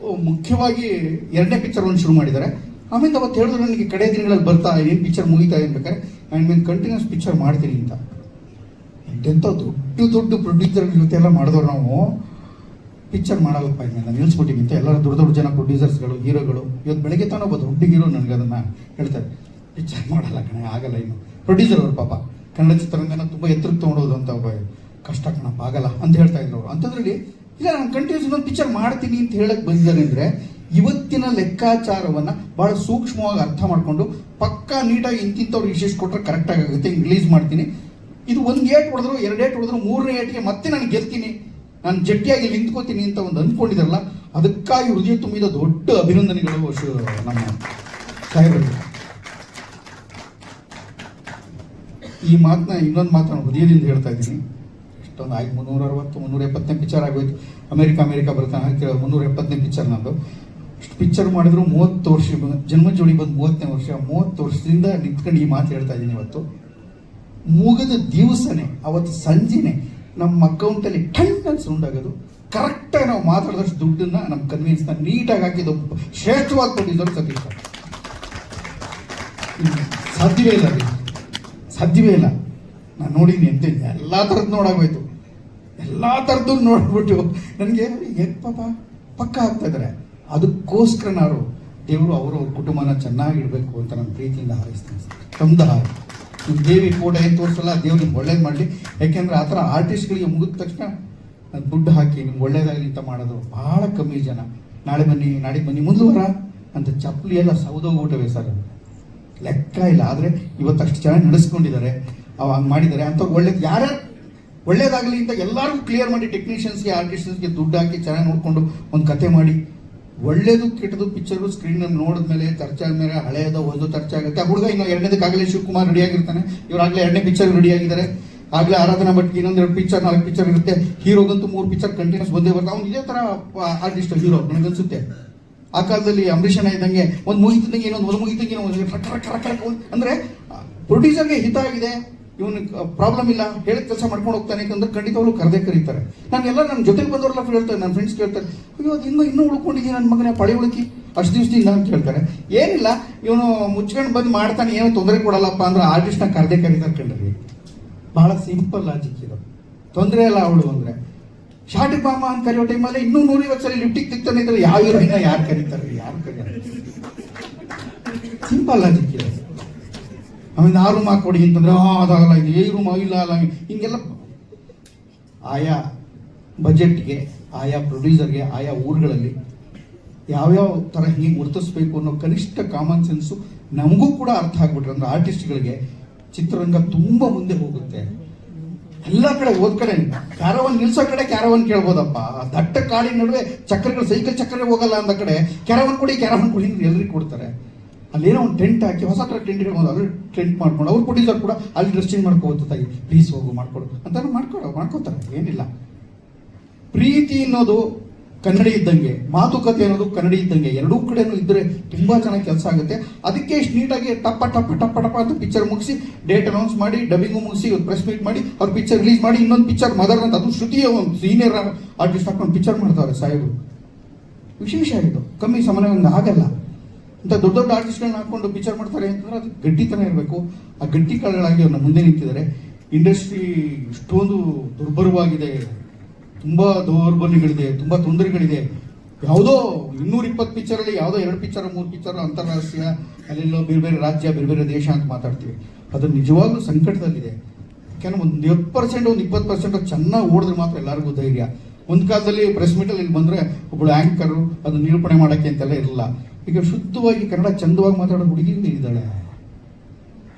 J: ಮುಖ್ಯವಾಗಿ 2ನೇ ಪಿಕ್ಚರ್ ಒಂದು ಶುರು ಮಾಡಿದ್ದಾರೆ. ಆಮೇಲೆ ಅವತ್ತು ಹೇಳಿದ್ರು ನನಗೆ ಕಡೆ ದಿನಗಳಲ್ಲಿ ಬರ್ತಾ ಏನು ಪಿಕ್ಚರ್ ಮುಗಿತಾ ಇರ್ಬೇಕಾದ್ರೆ ಆ್ಯಂಡ್ ಮೀನ್ ಕಂಟಿನ್ಯೂಸ್ ಪಿಕ್ಚರ್ ಮಾಡ್ತೀನಿ ಅಂತ. ಎಂತೆಂಥ ದೊಡ್ಡ ಪ್ರೊಡ್ಯೂಸರ್ ಜೊತೆ ಎಲ್ಲ ಮಾಡಿದವ್ರು ನಾವು ಪಿಕ್ಚರ್ ಮಾಡೋದಪ್ಪ ಇದ್ಮೇಲೆ ನಾನು ನಿಲ್ಲಿಸ್ಬಿಟ್ಟಿವಿ ಅಂತ ಎಲ್ಲರೂ ದೊಡ್ಡ ಜನ ಪ್ರೊಡ್ಯೂಸರ್ಸ್ಗಳು ಹೀರೋಗಳು ಇವತ್ತು ಬೆಳಗ್ಗೆ ತಾನು ಒಬ್ಬ ದೊಡ್ಡ ಹೀರೋ ನನಗೆ ಅದನ್ನು ಹೇಳ್ತಾರೆ, ಪಿಕ್ಚರ್ ಮಾಡಲ್ಲ ಕಣೆ, ಆಗಲ್ಲ. ಇನ್ನು ಪ್ರೊಡ್ಯೂಸರ್ ಅವರು ಪಾಪ ಕನ್ನಡ ಚಿತ್ರರಂಗನ ತುಂಬ ಎತ್ತರಕ್ಕೆ ತೊಗೊಂಡೋದು ಅಂತ ಒಬ್ಬ ಕಷ್ಟ ಕಣಪ್ಪ, ಆಗಲ್ಲ ಅಂತ ಹೇಳ್ತಾ ಇದ್ರು ಅವರು. ಅಂಥದ್ರಲ್ಲಿ ಇಲ್ಲ ನಾನು ಕಂಟಿನ್ಯೂಸ್ ಇನ್ನೊಂದು ಪಿಕ್ಚರ್ ಮಾಡ್ತೀನಿ ಅಂತ ಹೇಳಕ್ಕೆ ಬಂದಿದ್ದಾರೆ ಅಂದರೆ ಇವತ್ತಿನ ಲೆಕ್ಕಾಚಾರವನ್ನು ಭಾಳ ಸೂಕ್ಷ್ಮವಾಗಿ ಅರ್ಥ ಮಾಡಿಕೊಂಡು ಪಕ್ಕಾ ನೀಟಾಗಿ ಇಂತಿಂಥವ್ರು ಇಷ್ಟಿಷ್ಟು ಕೊಟ್ಟರೆ ಕರೆಕ್ಟಾಗಿ ಆಗುತ್ತೆ, ಹಿಂಗೆ ರಿಲೀಸ್ ಮಾಡ್ತೀನಿ. ಇದು 1 ಏಟ್ ಹೊಡೆದ್ರು 2 ಏಟ್ ಹೊಡೆದ್ರು 3ನೇ ಏಟಿಗೆ ಮತ್ತೆ ನಾನು ಗೆಲ್ತೀನಿ, ನಾನು ಜಟ್ಟಿಯಾಗಿ ನಿಂತ್ಕೋತೀನಿ ಅಂತ ಒಂದು ಅಂದ್ಕೊಂಡಿದ್ದಾರಲ್ಲ, ಅದಕ್ಕಾಗಿ ಹೃದಯ ತುಂಬಿದ ದೊಡ್ಡ ಅಭಿನಂದನೆಗಳು ನಮ್ಮ ಸಾಹೇಬರಿಗೆ. ಈ ಮಾತನ್ನ ಇನ್ನೊಂದು ಮಾತು ನಾನು ಹೃದಯದಿಂದ ಹೇಳ್ತಾ ಇದ್ದೀನಿ. ಇಷ್ಟೊಂದು ಆಯ್ತು 360-370ನೇ ಪಿಕ್ಚರ್ ಆಗೋಯ್ತು. ಅಮೆರಿಕ ಬರ್ತಾನೆ 370ನೇ ಪಿಕ್ಚರ್ ನಂದು. ಅಷ್ಟು ಪಿಕ್ಚರ್ ಮಾಡಿದ್ರು 30 ವರ್ಷ, ಜನ್ಮ ಜೋಡಿ ಬಂದು 30ನೇ ವರ್ಷ. 30 ವರ್ಷದಿಂದ ನಿಂತ್ಕೊಂಡು ಈ ಮಾತು ಹೇಳ್ತಾ ಇದ್ದೀನಿ. ಇವತ್ತು ಮುಗಿದ ದಿವಸನೇ ಅವತ್ತು ಸಂಜೆನೆ ನಮ್ಮ ಅಕೌಂಟಲ್ಲಿ ಟನ್ ಸೌಂಡ್ ಆಗೋದು. ಕರೆಕ್ಟಾಗಿ ನಾವು ಮಾತಾಡಿದಷ್ಟು ದುಡ್ಡನ್ನ ನಮ್ಮ ಕನ್ವಿನ್ಸ್ನ ನೀಟಾಗಿ ಹಾಕಿದ್ದು ಶ್ರೇಷ್ಠವಾದ ಪ್ರೊಡ್ಯೂಸರ್ ಸತೀಶ್. ಸಾಧ್ಯವೇ ಇಲ್ಲ. ನಾನು ನೋಡಿದ್ದೀನಿ ಅಂತ ಎಲ್ಲ ಥರದ್ದು ನೋಡಾಗೋಯ್ತು. ಎಲ್ಲ ಥರದ್ದು ನೋಡ್ಬಿಟ್ಟು ನನಗೆ ಪಾಪ ಪಕ್ಕ ಆಗ್ತಾ ಇದ್ದಾರೆ. ಅದಕ್ಕೋಸ್ಕರ ನಾನು ದೇವರು ಅವ್ರ ಕುಟುಂಬನ ಚೆನ್ನಾಗಿಡಬೇಕು ಅಂತ ನಾನು ಪ್ರೀತಿಯಿಂದ ಹಾರೈಸ್ತೀನಿ. ತಮ್ಮದ ದೇವಿ ಫೋಟೋ ಏನು ತೋರಿಸಲ್ಲ, ದೇವ್ರು ನಿಮ್ಗೆ ಒಳ್ಳೇದು ಮಾಡಲಿ. ಯಾಕೆಂದರೆ ಆ ಥರ ಆರ್ಟಿಸ್ಟ್ಗಳಿಗೆ ಮುಗಿದ ತಕ್ಷಣ ನಾನು ದುಡ್ಡು ಹಾಕಿ ನಿಮ್ಗೆ ಒಳ್ಳೇದಾಗಲಿ ಅಂತ ಮಾಡೋದು ಭಾಳ ಕಮ್ಮಿ ಜನ. ನಾಳೆ ಬನ್ನಿ ಮುಂದುವರ ಅಂತ ಚಪ್ಪಲಿ ಎಲ್ಲ ಸೌದೋಗ್ಬಿಟ್ಟವೆ ಸರ್, ಲೆಕ್ಕ ಇಲ್ಲ. ಆದರೆ ಇವತ್ತು ಅಷ್ಟು ಚೆನ್ನಾಗಿ ನಡೆಸ್ಕೊಂಡಿದ್ದಾರೆ, ಹಂಗೆ ಮಾಡಿದ್ದಾರೆ. ಅಂಥವ್ರು ಯಾರ್ಯಾರು ಒಳ್ಳೇದಾಗಲಿ ಅಂತ ಎಲ್ಲರಿಗೂ ಕ್ಲಿಯರ್ ಮಾಡಿ, ಟೆಕ್ನಿಷಿಯನ್ಸ್ಗೆ ಆರ್ಟಿಸ್ಟ್ಸ್ಗೆ ದುಡ್ಡು ಹಾಕಿ ಚೆನ್ನಾಗಿ ನೋಡಿಕೊಂಡು ಒಂದು ಕತೆ ಮಾಡಿ, ಒಳ್ಳೇದು ಕೆಟ್ಟದು ಪಿಕ್ಚರು ಸ್ಕ್ರೀನಲ್ಲಿ ನೋಡಿದ್ಮೇಲೆ ಚರ್ಚೆ ಆದಮೇಲೆ ಹಳೆಯದು ಒಂದು ಚರ್ಚೆ ಆಗುತ್ತೆ. ಆ ಹುಡುಗ ಇನ್ನು 2ನೇದಕ್ಕಾಗಲೇ ಶಿವಕುಮಾರ್ ರೆಡಿಯಾಗಿರ್ತಾನೆ, ಇವರಾಗಲೇ 2ನೇ ಪಿಕ್ಚರ್ ರೆಡಿಯಾಗಿದ್ದಾರೆ. ಆಗಲೇ ಆರಾಧನಾ ಭಟ್ಗೆ ಇನ್ನೊಂದು 2 ಪಿಕ್ಚರ್ 4 ಪಿಕ್ಚರ್ ಇರುತ್ತೆ. ಹೀರೋಗಂತೂ 3 ಪಿಕ್ಚರ್ ಕಂಟಿನ್ಯೂಸ್ ಬಂದೇ ಬರ್ತಾರೆ. ಅವ್ನು ಇದೇ ಥರ ಆರ್ಟಿಸ್ಟ್ ಹೀರೋ ನನಗನ್ಸುತ್ತೆ. ಆ ಕಾಲದಲ್ಲಿ ಅಂಬರೀಷನ ಇದ್ದಂಗೆ ಒಂದು ಮುಗಿತಿದ್ದಂಗೆ ಇನ್ನೊಂದು ಮುಗಿತಂಗೆ ಅಂದರೆ ಪ್ರೊಡ್ಯೂಸರ್ಗೆ ಹಿತ ಆಗಿದೆ, ಇವನು ಪ್ರಾಬ್ಲಮ್ ಇಲ್ಲ, ಹೇಳಿದ ಕೆಲಸ ಮಾಡ್ಕೊಂಡು ಹೋಗ್ತಾನೆ ಯಾಕಂದ್ರೆ ಖಂಡಿತವಾಗ್ಲೂ ಕರೆದೇ ಕರೀತಾರೆ. ನಾನೆಲ್ಲ ನನ್ನ ಜೊತೆಗೆ ಬಂದವರೆಲ್ಲ ಹೇಳ್ತಾರೆ, ನನ್ನ ಫ್ರೆಂಡ್ಸ್ ಕೇಳ್ತಾರೆ, ಅಯ್ಯೋ ಅದು ಇನ್ನೂ ಉಳ್ಕೊಂಡಿದ್ದೀನಿ ನನ್ನ ಮಗನ ಪಳಿ ಉಳುಕಿ ಅಷ್ಟು ದಿವಸದಿಂದ ಅಂತ ಕೇಳ್ತಾರೆ. ಏನಿಲ್ಲ, ಇವನು ಮುಚ್ಕೊಂಡು ಬಂದು ಮಾಡ್ತಾನೆ, ಏನೋ ತೊಂದರೆ ಕೊಡಲ್ಲಪ್ಪ ಅಂದ್ರೆ ಆರ್ಟಿಸ್ಟ್ನ ಕರೆದೇ ಕರೀತಾರೆ ಕಂಡ್ರಿ. ಭಾಳ ಸಿಂಪಲ್ ಲಾಜಿಕ್ ಇದು, ತೊಂದರೆ ಇಲ್ಲ ಅವಳು ಅಂದರೆ. ಶಾರ್ಟ್ ಬಾಮ ಅಂತ ಕರೆಯೋ ಟೈಮಲ್ಲಿ ಇನ್ನೂ 150 ಸಲ ಲಿಫ್ಟಿಗೆ ತಿಕ್ತಾನೆ ಇದ್ರೆ ಯಾವ ಹೀರೋಯಿನ ಯಾರು ಕರೀತಾರೆ? ಯಾರು ಕರೀತಾರೆ? ಸಿಂಪಲ್ ಲಾಜಿಕ್ ಇದೆ. ಆಮೇಲೆ ಆ ರೂಮ್ ಹಾಕೊಡಿ ಅಂತಂದ್ರೆ ಅದಾಗಲ್ಲ, ಇದು ಈ ರೂಮ್ ಇಲ್ಲ ಅಲ್ಲ, ಹಿಂಗೆಲ್ಲ ಆಯಾ ಬಜೆಟ್ಗೆ, ಆಯಾ ಪ್ರೊಡ್ಯೂಸರ್ಗೆ, ಆಯಾ ಊರುಗಳಲ್ಲಿ ಯಾವ್ಯಾವ ಥರ ಹಿಂಗೆ ಗುರುತಿಸ್ಬೇಕು ಅನ್ನೋ ಕನಿಷ್ಠ ಕಾಮನ್ ಸೆನ್ಸು ನಮಗೂ ಕೂಡ ಅರ್ಥ ಆಗ್ಬಿಟ್ರೆ ಅಂದ್ರೆ ಆರ್ಟಿಸ್ಟ್ಗಳಿಗೆ ಚಿತ್ರರಂಗ ತುಂಬ ಮುಂದೆ ಹೋಗುತ್ತೆ. ಎಲ್ಲ ಕಡೆ ಹೋದ ಕಡೆ ಕ್ಯಾರವನ್ ನಿಲ್ಸೋ ಕಡೆ ಕ್ಯಾರವನ್ ಕೇಳ್ಬೋದಪ್ಪ. ದಟ್ಟ ಕಾಡಿನ ನಡುವೆ ಚಕ್ರಗಳು, ಸೈಕಲ್ ಚಕ್ರವೇ ಹೋಗಲ್ಲ ಅಂದ ಕಡೆ ಕ್ಯಾರವನ್ ಕೊಡಿ ಎಲ್ರಿಗೂ ಕೊಡ್ತಾರೆ. ಅಲ್ಲೇನೋ ಒಂದು ಟೆಂಟ್ ಹಾಕಿ ಹೊಸ ಥರ ಟೆಂಟ್ ಹೇಳ್ಬೋದು, ಅದ್ರ ಟೆಂಟ್ ಮಾಡ್ಕೊಂಡು ಅವ್ರು ಪ್ರೊಡ್ಯೂಸರ್ ಕೂಡ ಅಲ್ಲಿ ಡ್ರೆಸ್ಸಿಂಗ್ ಮಾಡ್ಕೋತಾಗಿ ಪ್ಲೀಸ್ ಹೋಗು ಮಾಡ್ಕೊಡು ಅಂತ ಮಾಡ್ಕೋತಾರೆ. ಏನಿಲ್ಲ, ಪ್ರೀತಿ ಅನ್ನೋದು ಕನ್ನಡಿ ಇದ್ದಂಗೆ, ಮಾತುಕತೆ ಅನ್ನೋದು ಕನ್ನಡಿ ಇದ್ದಂಗೆ, ಎರಡೂ ಕಡೆನೂ ಇದ್ದರೆ ತುಂಬ ಚೆನ್ನಾಗಿ ಕೆಲಸ ಆಗುತ್ತೆ. ಅದಕ್ಕೆ ಇಷ್ಟು ನೀಟಾಗಿ ಟಪ್ಪ ಅಂತ ಪಿಕ್ಚರ್ ಮುಗಿಸಿ ಡೇಟ್ ಅನೌನ್ಸ್ ಮಾಡಿ ಡಬ್ಬಿಂಗು ಮುಗಿಸಿ ಪ್ರೆಸ್ ಮೀಟ್ ಮಾಡಿ ಅವ್ರ ಪಿಕ್ಚರ್ ರಿಲೀಸ್ ಮಾಡಿ ಇನ್ನೊಂದು ಪಿಕ್ಚರ್ ಮದರ್ ಅಂತ, ಅದು ಶ್ರುತಿಯ ಒಂದು ಸೀನಿಯರ್ ಆರ್ಟಿಸ್ಟ್ ಹಾಕೊಂಡು ಪಿಕ್ಚರ್ ಮಾಡ್ತಾರೆ ಸಾಹೇಬರು. ವಿಶೇಷ ಇದು, ಕಮ್ಮಿ ಸಮಯದಿಂದ ಆಗಲ್ಲ. ಅಂತ ದೊಡ್ಡ ಆರ್ಟಿಸ್ಟ್ಗಳನ್ನ ಹಾಕೊಂಡು ಪಿಕ್ಚರ್ ಮಾಡ್ತಾರೆ ಅಂತಂದ್ರೆ ಅದು ಗಟ್ಟಿತನ ಇರಬೇಕು. ಆ ಗಟ್ಟಿ ಕಳೆಗಳಾಗಿ ಅವ್ರನ್ನ ಮುಂದೆ ನಿಂತಿದ್ದಾರೆ. ಇಂಡಸ್ಟ್ರಿ ಇಷ್ಟೊಂದು ದುರ್ಬರವಾಗಿದೆ, ತುಂಬ ದೌರ್ಬಲ್ಯಗಳಿದೆ, ತುಂಬ ತೊಂದರೆಗಳಿದೆ. ಯಾವುದೋ 220 ಪಿಕ್ಚರಲ್ಲಿ ಯಾವುದೋ 2 ಪಿಕ್ಚರ್ 3 ಪಿಕ್ಚರ್ ಅಂತಾರಾಷ್ಟ್ರೀಯ, ಅಲ್ಲೆಲ್ಲೋ ಬೇರೆ ಬೇರೆ ರಾಜ್ಯ ಬೇರೆ ಬೇರೆ ದೇಶ ಅಂತ ಮಾತಾಡ್ತೀವಿ. ಅದು ನಿಜವಾಗ್ಲೂ ಸಂಕಟದಲ್ಲಿದೆ. ಯಾಕೆಂದ್ರೆ ಒಂದು 10% ಒಂದು 20% ಚೆನ್ನಾಗಿ ಓಡಿದ್ರೆ ಮಾತ್ರ ಎಲ್ಲರಿಗೂ ಧೈರ್ಯ. ಒಂದು ಕಾಲದಲ್ಲಿ ಪ್ರೆಸ್ ಮೀಟಲ್ಲಿ ಇಲ್ಲಿ ಬಂದರೆ ಒಬ್ಬಳು ಆ್ಯಂಕರು ಅದು ನಿರೂಪಣೆ ಮಾಡೋಕ್ಕೆ ಅಂತೆಲ್ಲ ಇರಲ್ಲ. ಈಗ ಶುದ್ಧವಾಗಿ ಕನ್ನಡ ಚಂದವಾಗಿ ಮಾತಾಡೋ ಹುಡುಗಿ ಇದ್ದಾಳೆ,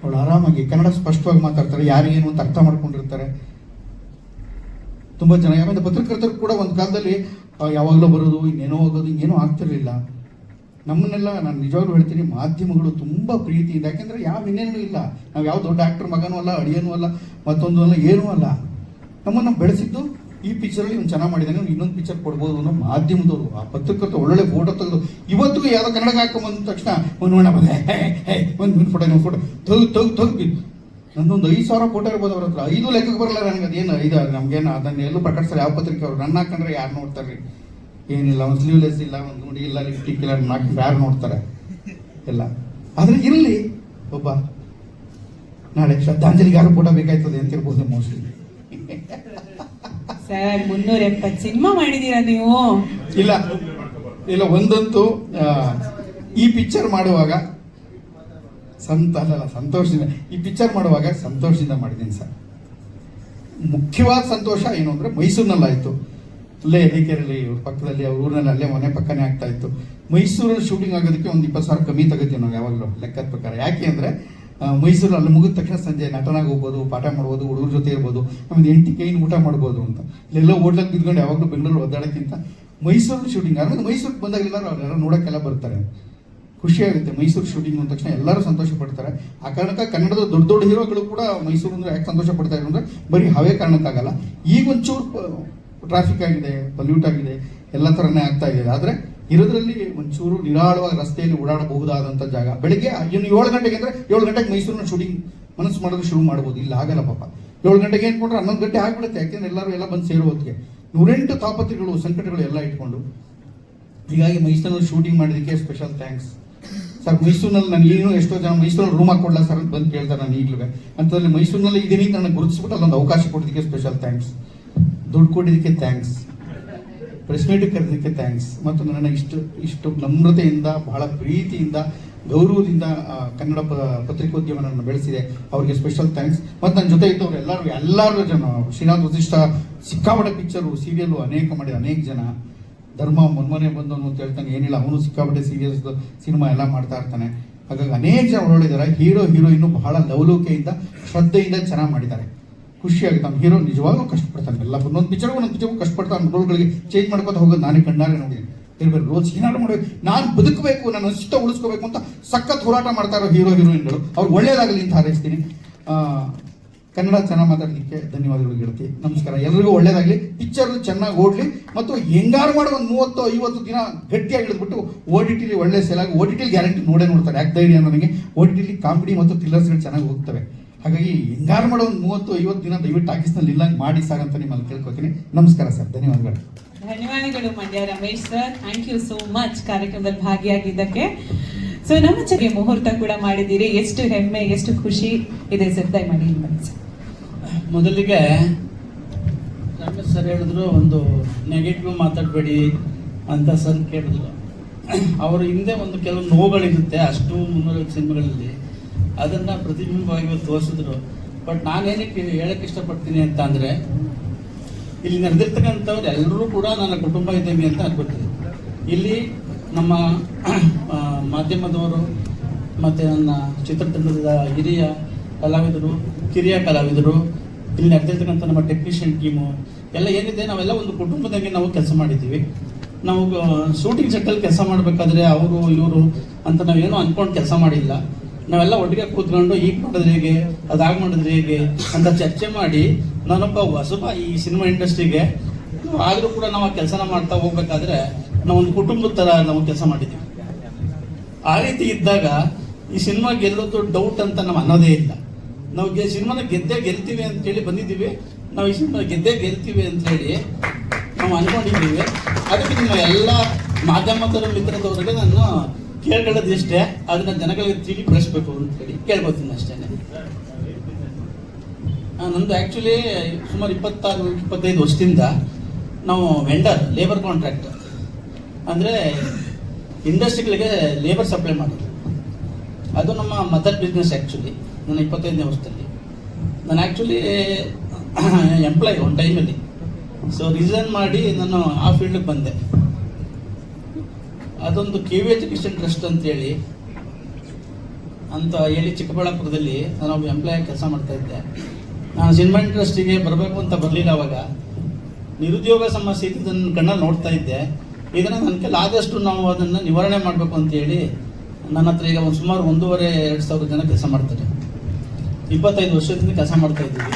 J: ಅವಳು ಆರಾಮಾಗಿ ಕನ್ನಡ ಸ್ಪಷ್ಟವಾಗಿ ಮಾತಾಡ್ತಾರೆ, ಯಾರಿಗೇನು ಅಂತ ಅರ್ಥ ಮಾಡ್ಕೊಂಡಿರ್ತಾರೆ. ತುಂಬ ಜನ. ಆಮೇಲೆ ಪತ್ರಕರ್ತರು ಕೂಡ ಒಂದು ಕಾಲದಲ್ಲಿ ಯಾವಾಗಲೂ ಬರೋದು, ಇನ್ನೇನೋ ಹೋಗೋದು, ಇನ್ನೇನೋ ಆಗ್ತಿರ್ಲಿಲ್ಲ. ನಮ್ಮನ್ನೆಲ್ಲ ನಾನು ನಿಜವಾಗ್ಲೂ ಹೇಳ್ತೀನಿ, ಮಾಧ್ಯಮಗಳು ತುಂಬ ಪ್ರೀತಿಯಿಂದ, ಯಾಕೆಂದರೆ ಯಾವ ಇನ್ನೇನೂ ಇಲ್ಲ, ನಾವು ಯಾವ ದೊಡ್ಡ ಆ್ಯಕ್ಟರ್ ಮಗನೂ ಅಲ್ಲ, ಅಡಿಯನೂ ಅಲ್ಲ, ಮತ್ತೊಂದು ಅಲ್ಲ, ಏನೂ ಅಲ್ಲ. ನಮ್ಮನ್ನು ಬೆಳೆಸಿದ್ದು ಈ ಪಿಕ್ಚರಲ್ಲಿ ಇವ್ನು ಚೆನ್ನಾಗಿ ಮಾಡಿದ್ದಾನೆ, ಇನ್ನೊಂದು ಪಿಕ್ಚರ್ ಕೊಡ್ಬೋದು ಅನ್ನೋ ಮಾಧ್ಯಮದವರು, ಆ ಪತ್ರಕರ್ತರು ಒಳ್ಳೊಳ್ಳೆ ಫೋಟೋ ತೆಗೆದು ಇವತ್ತಿಗೂ ಯಾವುದೋ ಕನ್ನಡಕ್ಕೆ ಹಾಕೊಂಬಂದ ತಕ್ಷಣ ಒಂದು ನೋಡ ಬಂದೆ, ಒಂದು ಫೋಟೋ ತೆಗ್ದು ನನ್ನೊಂದು 5,000 ಫೋಟೋ ಇರ್ಬೋದು ಅವ್ರ ಹತ್ರ. 5 ಲೆಕ್ಕಕ್ಕೆ ಬರಲ್ಲ ನನಗೆ, ಅದೇನು 5 ನಮಗೇನು ಅದನ್ನು ಎಲ್ಲೂ ಪ್ರಕಟಿಸ್ತಾರೆ ಯಾವ ಪತ್ರಿಕೆ ಅವರು. ನನ್ನ ಹಾಕೊಂಡ್ರೆ ಯಾರು ನೋಡ್ತಾರೆ? ಏನಿಲ್ಲ, ಒಂದು ಸ್ಲೀವ್ಲೆಸ್ ಇಲ್ಲ, ಒಂದು ನೋಡಿ ಇಲ್ಲ, ಲಿಪ್ಟಿಕ್ ಇಲ್ಲ, ಹಾಕಿ ಯಾರು ನೋಡ್ತಾರೆ? ಎಲ್ಲ. ಆದರೆ ಇರಲಿ, ಒಬ್ಬ ನಾಳೆ ಶ್ರದ್ಧಾಂಜಲಿಗೆ ಯಾರು ಫೋಟೋ ಬೇಕಾಯ್ತದೆ ಅಂತಿರ್ಬೋದು ಮೋಸ್ಟ್ಲಿ.
A: ಸರ್ 370 ಸಿನಿಮಾ ಮಾಡಿದೀರಾ ನೀವು?
J: ಇಲ್ಲ ಒಂದಂತೂ ಈ ಪಿಕ್ಚರ್ ಮಾಡುವಾಗ ಸಂತೋಷದಿಂದ, ಈ ಪಿಕ್ಚರ್ ಮಾಡುವಾಗ ಸಂತೋಷದಿಂದ ಮಾಡಿದ್ದೀನಿ ಸರ್. ಮುಖ್ಯವಾದ ಸಂತೋಷ ಏನು ಅಂದರೆ ಮೈಸೂರಿನಲ್ಲಾಯಿತು, ಅಲ್ಲೇ ಎಲಿಕೆರೆಯಲ್ಲಿ ಪಕ್ಕದಲ್ಲಿ ಅವ್ರ ಊರಿನಲ್ಲಿ, ಅಲ್ಲೇ ಮನೆ ಪಕ್ಕನೇ ಆಗ್ತಾ ಇತ್ತು. ಮೈಸೂರಲ್ಲಿ ಶೂಟಿಂಗ್ ಆಗೋದಕ್ಕೆ ಒಂದು 20,000 ಕಮ್ಮಿ ತಗೋತೀವಿ ನಾವು ಯಾವಾಗಲೂ ಲೆಕ್ಕದ ಪ್ರಕಾರ. ಯಾಕೆ ಅಂದರೆ ಮೈಸೂರಲ್ಲಿ ಅಲ್ಲಿ ಮುಗಿದ ತಕ್ಷಣ ಸಂಜೆ ನಟನಾಗಿ ಹೋಗ್ಬೋದು, ಪಾಠ ಮಾಡ್ಬೋದು, ಹುಡುಗರ ಜೊತೆ ಇರ್ಬೋದು, ಆಮೇಲೆ 8 ಕೈನ ಊಟ ಮಾಡ್ಬೋದು ಅಂತ. ಇಲ್ಲೆಲ್ಲೋ ಹೋಟ್ಲಲ್ಲಿ ಬಿದ್ಕೊಂಡು ಯಾವಾಗಲೂ ಬೆಂಗಳೂರು ಒದ್ದಾಡೋಕ್ಕಿಂತ ಮೈಸೂರಲ್ಲಿ ಶೂಟಿಂಗ್. ಆಮೇಲೆ ಮೈಸೂರಿಗೆ ಬಂದಾಗ ಎಲ್ಲರೂ ಅವರೆಲ್ಲ ನೋಡೋಕ್ಕೆಲ್ಲ ಬರ್ತಾರೆ, ಖುಷಿಯಾಗುತ್ತೆ. ಮೈಸೂರು ಶೂಟಿಂಗ್ ಅಂದ ತಕ್ಷಣ ಎಲ್ಲರೂ ಸಂತೋಷ ಪಡ್ತಾರೆ. ಆ ಕಾರಣಕ್ಕೆ ಕನ್ನಡದ ದೊಡ್ಡ ದೊಡ್ಡ ಹೀರೋಗಳು ಕೂಡ ಮೈಸೂರು ಅಂದರೆ ಯಾಕೆ ಸಂತೋಷ ಪಡ್ತಾ ಇದ್ರು ಅಂದರೆ ಬರೀ ಹವೇ ಕಾರಣಕ್ಕಾಗಲ್ಲ. ಈಗ ಒಂಚೂರು ಟ್ರಾಫಿಕ್ ಆಗಿದೆ, ಪಲ್ಯೂಟ್ ಆಗಿದೆ, ಎಲ್ಲ ಥರನೇ ಆಗ್ತಾ ಇದೆ. ಆದರೆ ಇರೋದ್ರಲ್ಲಿ ಒಂಚೂರು ನಿರಾಳವಾಗಿ ರಸ್ತೆಯಲ್ಲಿ ಓಡಾಡಬಹುದಾದಂಥ ಜಾಗ. ಬೆಳಿಗ್ಗೆ ಇನ್ನು 7 ಗಂಟೆಗೆ ಅಂದರೆ 7 ಗಂಟೆಗೆ ಮೈಸೂರಿನ ಶೂಟಿಂಗ್ ಮನಸ್ಸು ಮಾಡೋದು ಶುರು ಮಾಡ್ಬೋದು. ಇಲ್ಲ ಆಗಲ್ಲ ಪಾಪ, 7 ಗಂಟೆಗೆ ಏನ್ಕೊಂಡ್ರೆ 11 ಗಂಟೆ ಆಗ್ಬಿಡುತ್ತೆ. ಯಾಕೆಂದ್ರೆ ಎಲ್ಲರೂ ಎಲ್ಲ ಬಂದು ಸೇರೋ ಹೊತ್ತಿಗೆ 108 ತಾಪತ್ರೆಗಳು, ಸಂಕಟಗಳು ಎಲ್ಲ ಇಟ್ಕೊಂಡು. ಹೀಗಾಗಿ ಮೈಸೂರಿನಲ್ಲಿ ಶೂಟಿಂಗ್ ಮಾಡೋದಕ್ಕೆ ಸ್ಪೆಷಲ್ ಥ್ಯಾಂಕ್ಸ್ ಸರ್. ಮೈಸೂರಿನಲ್ಲಿ ನಾನು ಏನು ಎಷ್ಟೋ ಜನ ಮೈಸೂರಲ್ಲಿ ರೂಮ್ ಹಾಕೊಡ್ಲ ಸರ್ ಅಂತ ಬಂದು ಕೇಳ್ತಾರೆ. ನಾನು ಈಗಲೂ ಅಂತಂದ್ರೆ ಮೈಸೂರಿನಲ್ಲಿ ಇದೀನಿ ನನಗೆ ಗುರುತಿಸ್ಬಿಟ್ಟು ಅಲ್ಲೊಂದು ಅವಕಾಶ ಕೊಡೋದಕ್ಕೆ ಸ್ಪೆಷಲ್ ಥ್ಯಾಂಕ್ಸ್. ದುಡ್ಡು ಕೊಡೋದಕ್ಕೆ ಥ್ಯಾಂಕ್ಸ್, ಪ್ರೆಸ್ ಮೀಟಿಗೆ ಕರೆದಕ್ಕೆ ಥ್ಯಾಂಕ್ಸ್. ಮತ್ತು ನನ್ನ ಇಷ್ಟು ನಮ್ರತೆಯಿಂದ, ಬಹಳ ಪ್ರೀತಿಯಿಂದ, ಗೌರವದಿಂದ ಕನ್ನಡ ಪತ್ರಿಕೋದ್ಯಮ ನನ್ನ ಬೆಳೆಸಿದೆ, ಅವ್ರಿಗೆ ಸ್ಪೆಷಲ್ ಥ್ಯಾಂಕ್ಸ್. ಮತ್ತು ನನ್ನ ಜೊತೆ ಇದ್ದವರು ಎಲ್ಲರೂ ಜನ, ಶ್ರೀನಾಥ್ ವಸಿಷ್ಠ ಸಿಕ್ಕಾಪಟ್ಟೆ ಪಿಕ್ಚರು, ಸೀರಿಯಲ್ಲು ಅನೇಕ ಮಾಡಿದ ಅನೇಕ ಜನ. ಧರ್ಮ ಮೊನ್ನೆ ಬಂದವನು ಅಂತ ಹೇಳ್ತಾನೆ, ಏನಿಲ್ಲ, ಅವನು ಸಿಕ್ಕಾಪಟ್ಟೆ ಸೀರಿಯಲ್ಸ್ ಸಿನಿಮಾ ಎಲ್ಲ ಮಾಡ್ತಾ ಇರ್ತಾನೆ. ಹಾಗಾಗಿ ಅನೇಕ ಜನ ಒಳ್ಳಿದ್ದಾರೆ. ಹೀರೋಯಿನ್ನು ಬಹಳ ಲವಲವಿಕೆಯಿಂದ, ಶ್ರದ್ಧೆಯಿಂದ ಚೆನ್ನಾಗಿ ಮಾಡಿದ್ದಾರೆ. ಖುಷಿಯಾಗುತ್ತೆ. ನಮ್ಮ ಹೀರೋ ನಿಜವಾಗ್ಲೂ ಕಷ್ಟಪಡ್ತಾನೆ. ಎಲ್ಲ ಒಂದೊಂದು ಪಿಕ್ಚರ್ಗೂ ಕಷ್ಟಪಡ್ತಾನೆ. ರೋಲ್ಗಳಿಗೆ ಚೇಂಜ್ ಮಾಡ್ಕೊತ ಹೋಗೋದು ನಾನೇ ಕಣ್ಣಾರೆ ನೋಡಿದ್ದೀನಿ. ಇರ್ಬೇಕು ರೋಲ್ಸ್ ಏನಾದ್ರು ಮಾಡಬೇಕು, ನಾನು ಬದುಕಬೇಕು, ನಾನು ಇಷ್ಟ ಉಳಿಸ್ಕೋಬೇಕು ಅಂತ ಸಖತ್ ಹೋರಾಟ ಮಾಡ್ತಾ ಇರೋ ಹೀರೋಯಿನ್ಗಳು, ಅವ್ರಿಗೆ ಒಳ್ಳೇದಾಗಲಿ ಅಂತ ಹಾರೈಸ್ತೀನಿ. ಕನ್ನಡ ಚೆನ್ನಾಗಿ ಮಾತಾಡಲಿಕ್ಕೆ ಧನ್ಯವಾದಗಳು ಗೆಳತಿ. ನಮಸ್ಕಾರ. ಎಲ್ರಿಗೂ ಒಳ್ಳೇದಾಗಲಿ, ಪಿಕ್ಚರ್ ಚೆನ್ನಾಗಿ ಓಡಲಿ, ಮತ್ತು ಹೆಂಗಾರು ಮಾಡೋ ಒಂದು 30-50 ದಿನ ಗಟ್ಟಿಯಾಗಿ ಹಿಡಿದ್ಬಿಟ್ಟು OTT ಒಳ್ಳೆ ಸೇಲಾಗಿ, OTT ಗ್ಯಾರಂಟಿ ನೋಡ್ತಾರೆ. ಯಾಕೆ ಧೈರ್ಯ ನನಗೆ, OTT ಕಾಮಿಡಿ ಮತ್ತು ಥ್ರಿಲ್ಲರ್ಸ್ಗಳು ಚೆನ್ನಾಗಿ ಹೋಗ್ತವೆ. ಹಾಗಾಗಿ ಹೆಂಗಾರು ಮಾಡೋ ಒಂದು 30-50 ದಿನ ದಯವಿಟ್ಟು ಟಾಕೀಸ್ನಲ್ಲಿ ಇಲ್ಲ ಮಾಡಿ ಸರ್ ಅಂತ ನಿಮ್ಮಲ್ಲಿ ಕೇಳ್ಕೊತೀನಿ. ನಮಸ್ಕಾರ ಸರ್, ಧನ್ಯವಾದಗಳು.
A: ಧನ್ಯವಾದಗಳು Mandya Ramesh sir, thank you so much ಕಾರ್ಯಕ್ರಮದಲ್ಲಿ ಭಾಗಿಯಾಗಿದ್ದಕ್ಕೆ. ಸೊ ನಮ್ಮ ಜೊತೆ ಮುಹೂರ್ತ ಕೂಡ ಮಾಡಿದ್ದೀರಿ, ಎಷ್ಟು ಹೆಮ್ಮೆ, ಎಷ್ಟು ಖುಷಿ ಇದೆ ಸರ್. ದಯಮಾಡಿ ಸರ್.
H: ಮೊದಲಿಗೆ ರಮೇಶ್ ಸರ್ ಹೇಳಿದ್ರು ಒಂದು ನೆಗೆಟಿವ್ ಮಾತಾಡಬೇಡಿ ಅಂತ ಸರ್ ಕೇಳಿದ್ರು. ಅವರು ಹಿಂದೆ ಒಂದು ಕೆಲವು ನೋವುಗಳಿರುತ್ತೆ, ಅಷ್ಟು 350 ಸಿನಿಮಾಗಳಲ್ಲಿ ಅದನ್ನು ಪ್ರತಿಬಿಂಬವಾಗಿ ತೋರಿಸಿದ್ರು. ಬಟ್ ನಾನೇನಕ್ಕೆ ಹೇಳಕ್ಕೆ ಇಷ್ಟಪಡ್ತೀನಿ ಅಂತ ಅಂದರೆ, ಇಲ್ಲಿ ನಡೆದಿರ್ತಕ್ಕಂಥವ್ರು ಎಲ್ಲರೂ ಕೂಡ ನನ್ನ ಕುಟುಂಬ ಇದ್ದೇವೆ ಅಂತ ಅನ್ಕೋತೀನಿ. ಇಲ್ಲಿ ನಮ್ಮ ಮಾಧ್ಯಮದವರು ಮತ್ತು ನನ್ನ ಚಿತ್ರತಂಡದ ಹಿರಿಯ ಕಲಾವಿದರು, ಕಿರಿಯ ಕಲಾವಿದರು, ಇಲ್ಲಿ ನಡೆದಿರ್ತಕ್ಕಂಥ ನಮ್ಮ ಟೆಕ್ನಿಷಿಯನ್ ಟೀಮು ಎಲ್ಲ ಏನಿದೆ, ನಾವೆಲ್ಲ ಒಂದು ಕುಟುಂಬದಾಗೆ ನಾವು ಕೆಲಸ ಮಾಡಿದ್ದೀವಿ. ನಾವು ಶೂಟಿಂಗ್ ಸೆಟ್ಟಲ್ಲಿ ಕೆಲಸ ಮಾಡಬೇಕಾದ್ರೆ ಅವರು ಇವರು ಅಂತ ನಾವೇನೋ ಅಂದ್ಕೊಂಡು ಕೆಲಸ ಮಾಡಿಲ್ಲ. ನಾವೆಲ್ಲ ಒಟ್ಟಿಗೆ ಕೂತ್ಕೊಂಡು ಈಗ ಮಾಡಿದ್ರೆ ಹೇಗೆ, ಅದಾಗ ಮಾಡಿದ್ರೆ ಹೇಗೆ ಅಂತ ಚರ್ಚೆ ಮಾಡಿ ನಾನೊಬ್ಬ ಹೊಸಬ ಈ ಸಿನಿಮಾ ಇಂಡಸ್ಟ್ರಿಗೆ. ಆದರೂ ಕೂಡ ನಾವು ಕೆಲಸನ ಮಾಡ್ತಾ ಹೋಗ್ಬೇಕಾದ್ರೆ ನಾವೊಂದು ಕುಟುಂಬದ ಥರ ನಾವು ಕೆಲಸ ಮಾಡಿದ್ದೀವಿ. ಆ ರೀತಿ ಇದ್ದಾಗ ಈ ಸಿನಿಮಾ ಗೆಲ್ಲೋದು ಡೌಟ್ ಅಂತ ನಾವು ಅನ್ನೋದೇ ಇಲ್ಲ. ನಾವು ಸಿನಿಮಾನ ಗೆಲ್ತೀವಿ ಅಂತೇಳಿ ಬಂದಿದ್ದೀವಿ. ನಾವು ಈ ಸಿನಿಮಾ ಗೆಲ್ತೀವಿ ಅಂತೇಳಿ ನಾವು ಅನ್ಕೊಂಡಿದ್ದೀವಿ. ಅದಕ್ಕೆ ನಿಮ್ಮ ಎಲ್ಲ ಮಾಧ್ಯಮದವರ ಮಿತ್ರದವರಿಗೆ ನಾನು ಕೇಳ್ಕೊಳ್ಳೋದು ಇಷ್ಟೇ, ಅದನ್ನ ಜನಗಳಿಗೆ ತಿಳಿಪಡಿಸ್ಬೇಕು ಅಂತೇಳಿ ಕೇಳ್ಕೊತೀನಿ ಅಷ್ಟೇ. ನಂದು ಆ್ಯಕ್ಚುಲಿ ಸುಮಾರು 26-25 ವರ್ಷದಿಂದ ನಾವು ವೆಂಡರ್, ಲೇಬರ್ ಕಾಂಟ್ರಾಕ್ಟ್, ಅಂದರೆ ಇಂಡಸ್ಟ್ರಿಗಳಿಗೆ ಲೇಬರ್ ಸಪ್ಲೈ ಮಾಡೋದು. ಅದು ನಮ್ಮ ಮದರ್ ಬಿಸ್ನೆಸ್. ಆ್ಯಕ್ಚುಲಿ ನನ್ನ 25ನೇ ವರ್ಷದಲ್ಲಿ ನಾನು ಆ್ಯಕ್ಚುಲಿ ಎಂಪ್ಲಾಯ್ ಒಂದು ಟೈಮಲ್ಲಿ. ಸೊ ರಿಸೈನ್ ಮಾಡಿ ನಾನು ಆ ಫೀಲ್ಡಿಗೆ ಬಂದೆ. ಅದೊಂದು KV ಎಜುಕೇಷನ್ ಟ್ರಸ್ಟ್ ಅಂತೇಳಿ ಚಿಕ್ಕಬಳ್ಳಾಪುರದಲ್ಲಿ ನಾನು ಎಂಪ್ಲಾಯ್ ಕೆಲಸ ಮಾಡ್ತಾ ಇದ್ದೆ. ನಾನು ಸಿನಿಮಾ ಇಂಡಸ್ಟ್ರಿಗೆ ಬರಬೇಕು ಅಂತ ಬರಲಿಲ್ಲ. ಅವಾಗ ನಿರುದ್ಯೋಗ ಸಮಸ್ಯೆ ಇದನ್ನು ಕಣ್ಣಲ್ಲಿ ನೋಡ್ತಾ ಇದ್ದೆ. ಇದನ್ನು ನನ್ನ ಕೈಲಿ ಆದಷ್ಟು ನಾವು ಅದನ್ನು ನಿವಾರಣೆ ಮಾಡಬೇಕು ಅಂತೇಳಿ ನನ್ನ ಹತ್ರ ಈಗ ಒಂದು ಸುಮಾರು 1,500-2,000 ಜನ ಕೆಲಸ ಮಾಡ್ತಾರೆ. 25 ವರ್ಷದಿಂದ ಕೆಲಸ ಮಾಡ್ತಾ ಇದ್ದೀವಿ.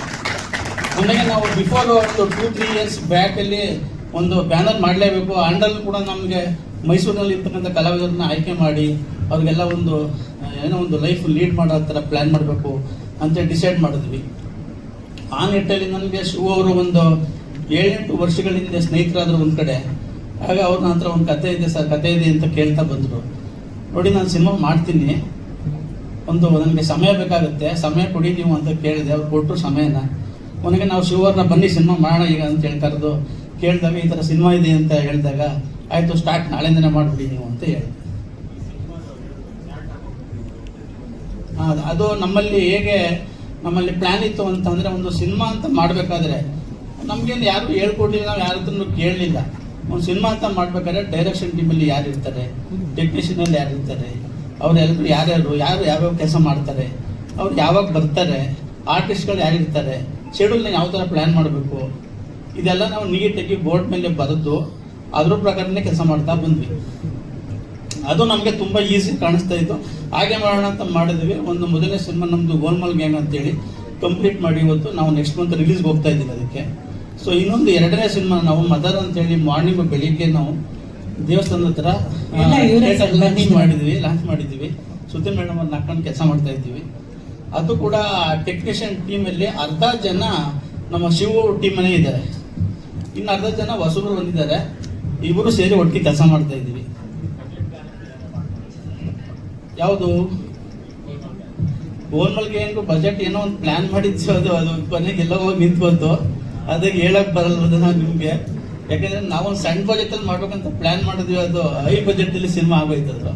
H: ನನಗೆ ನಾವು ಬಿಫೋರ್ ಒಂದು 2-3 ಇಯರ್ಸ್ ಬ್ಯಾಕಲ್ಲಿ ಒಂದು ಬ್ಯಾನರ್ ಮಾಡಲೇಬೇಕು. ಅಂಡಲ್ಲಿ ಕೂಡ ನಮಗೆ ಮೈಸೂರಿನಲ್ಲಿ ಇರ್ತಕ್ಕಂಥ ಕಲಾವಿದರನ್ನ ಆಯ್ಕೆ ಮಾಡಿ ಅವ್ರಿಗೆಲ್ಲ ಒಂದು ಏನೋ ಒಂದು ಲೈಫ್ ಲೀಡ್ ಮಾಡೋ ಥರ ಪ್ಲ್ಯಾನ್ ಮಾಡಬೇಕು ಅಂತ ಡಿಸೈಡ್ ಮಾಡಿದ್ವಿ. ಆ ನಿಟ್ಟಲ್ಲಿ ನನಗೆ ಶಿವ ಅವರು ಒಂದು 7-8 ವರ್ಷಗಳ ಹಿಂದೆ ಸ್ನೇಹಿತರಾದರು ಒಂದು ಕಡೆ. ಆಗ ಅವ್ರ ಹತ್ರ ಒಂದು ಕತೆ ಇದೆ ಸರ್, ಕತೆ ಇದೆ ಅಂತ ಕೇಳ್ತಾ ಬಂದರು. ನೋಡಿ ನಾನು ಸಿನಿಮಾ ಮಾಡ್ತೀನಿ, ನನಗೆ ಸಮಯ ಬೇಕಾಗುತ್ತೆ, ಸಮಯ ಕೊಡಿ ನೀವು ಅಂತ ಕೇಳಿದೆ. ಅವ್ರು ಕೊಟ್ಟರು ಸಮಯನ. ನನಗೆ ನಾವು ಶಿವವ್ರನ್ನ ಬನ್ನಿ ಸಿನಿಮಾ ಮಾಡೋಣ ಈಗ ಅಂತ ಹೇಳಿ ಕರೆದು ಕೇಳಿದಾಗ ಈ ಥರ ಸಿನಿಮಾ ಇದೆ ಅಂತ ಹೇಳಿದಾಗ ಆಯಿತು ಸ್ಟಾರ್ಟ್ ನಾಳೆಯಿಂದನೇ ಮಾಡಿಬಿಡಿ ನೀವು ಅಂತ ಹೇಳಿದೆ. ಅದು ನಮ್ಮಲ್ಲಿ ಪ್ಲ್ಯಾನ್ ಇತ್ತು ಅಂತಂದರೆ ಒಂದು ಸಿನಿಮಾ ಅಂತ ಮಾಡಬೇಕಾದ್ರೆ ನಮಗೇನು ಯಾರು ಹೇಳ್ಕೊಡ್ಲಿಲ್ಲ, ನಾವು ಯಾರ ಹತ್ರನೂ ಕೇಳಲಿಲ್ಲ. ಒಂದು ಸಿನಿಮಾ ಅಂತ ಮಾಡ್ಬೇಕಾದ್ರೆ ಡೈರೆಕ್ಷನ್ ಟೀಮಲ್ಲಿ ಯಾರು ಇರ್ತಾರೆ, ಟೆಕ್ನಿಷಿಯನಲ್ಲಿ ಯಾರು ಇರ್ತಾರೆ, ಅವರೆಲ್ಲರೂ ಯಾರು ಯಾವ್ಯಾವ ಕೆಲಸ ಮಾಡ್ತಾರೆ, ಅವ್ರು ಯಾವಾಗ ಬರ್ತಾರೆ, ಆರ್ಟಿಸ್ಟ್ಗಳು ಯಾರು ಇರ್ತಾರೆ, ಶೆಡ್ಯೂಲ್ನ ಯಾವ ಥರ ಪ್ಲ್ಯಾನ್ ಮಾಡಬೇಕು, ಇದೆಲ್ಲ ನಾವು ನೀಟಾಗಿ ಬೋರ್ಡ್ ಮೇಲೆ ಬರೆದು ಅದ್ರ ಪ್ರಕಾರನೇ ಕೆಲಸ ಮಾಡ್ತಾ ಬಂದ್ವಿ. ಅದು ನಮಗೆ ತುಂಬ ಈಸಿ ಕಾಣಿಸ್ತಾ ಇತ್ತು. ಹಾಗೆ ಮಾಡೋಣ ಅಂತ ಮಾಡಿದ್ವಿ. ಒಂದು ಮೊದಲನೇ ಸಿನಿಮಾ ನಮ್ಮದು ಗೋಲ್ಮಾಲ್ ಗ್ಯಾಂಗ್ ಅಂತೇಳಿ ಕಂಪ್ಲೀಟ್ ಮಾಡಿ ಇವತ್ತು ನಾವು ನೆಕ್ಸ್ಟ್ ಮಂತ್ ರಿಲೀಸ್ಗೆ ಹೋಗ್ತಾ ಇದ್ದೀವಿ ಅದಕ್ಕೆ. ಸೊ ಇನ್ನೊಂದು 2ನೇ ಸಿನಿಮಾ ನಾವು ಮದರ್ ಅಂತೇಳಿ ಮಾರ್ನಿಂಗ್ ಬೆಳಿಗ್ಗೆ ನಾವು ದೇವಸ್ಥಾನದ ಹತ್ರ ಲಾಂಚ್ ಮಾಡಿದ್ವಿ. ಸುದ್ದಿ ಮೇಡಮ್ ಅವ್ರನ್ನ ಹಾಕೊಂಡು ಕೆಲಸ ಮಾಡ್ತಾ ಇದ್ದೀವಿ. ಅದು ಕೂಡ ಟೆಕ್ನಿಷಿಯನ್ ಟೀಮಲ್ಲಿ ಅರ್ಧ ಜನ ನಮ್ಮ ಶಿವ ಟೀಮನೇ ಇದ್ದಾರೆ, ಇನ್ನು ಅರ್ಧ ಜನ ಹೊಸಬರು ಬಂದಿದ್ದಾರೆ. ಇಬ್ಬರು ಸೇರಿ ಒಟ್ಟಿಗೆ ಕೆಲಸ ಮಾಡ್ತಾ ಇದ್ದೀವಿ. ಯಾವುದು ಗೋಲ್ಮಲ್ಗೆ ಏನು ಬಜೆಟ್ ಏನೋ ಒಂದು ಪ್ಲಾನ್ ಮಾಡಿದ್ದು ಅದು ಕೊನೆಗೆ ಎಲ್ಲ ಹೋಗಿ ನಿಂತ್ಕೊತು. ಅದಕ್ಕೆ ಹೇಳಕ್ ಬರಲ್ಲ ನಾವು ನಿಮ್ಗೆ, ಯಾಕಂದ್ರೆ ನಾವೊಂದು ಸಣ್ಣ ಬಜೆಟ್ ಅಲ್ಲಿ ಮಾಡ್ಬೇಕಂತ ಪ್ಲಾನ್ ಮಾಡಿದ್ವಿ. ಅದು ಹೈ ಬಜೆಟ್ ಅಲ್ಲಿ ಸಿನಿಮಾ ಆಗೋಯ್ತದ.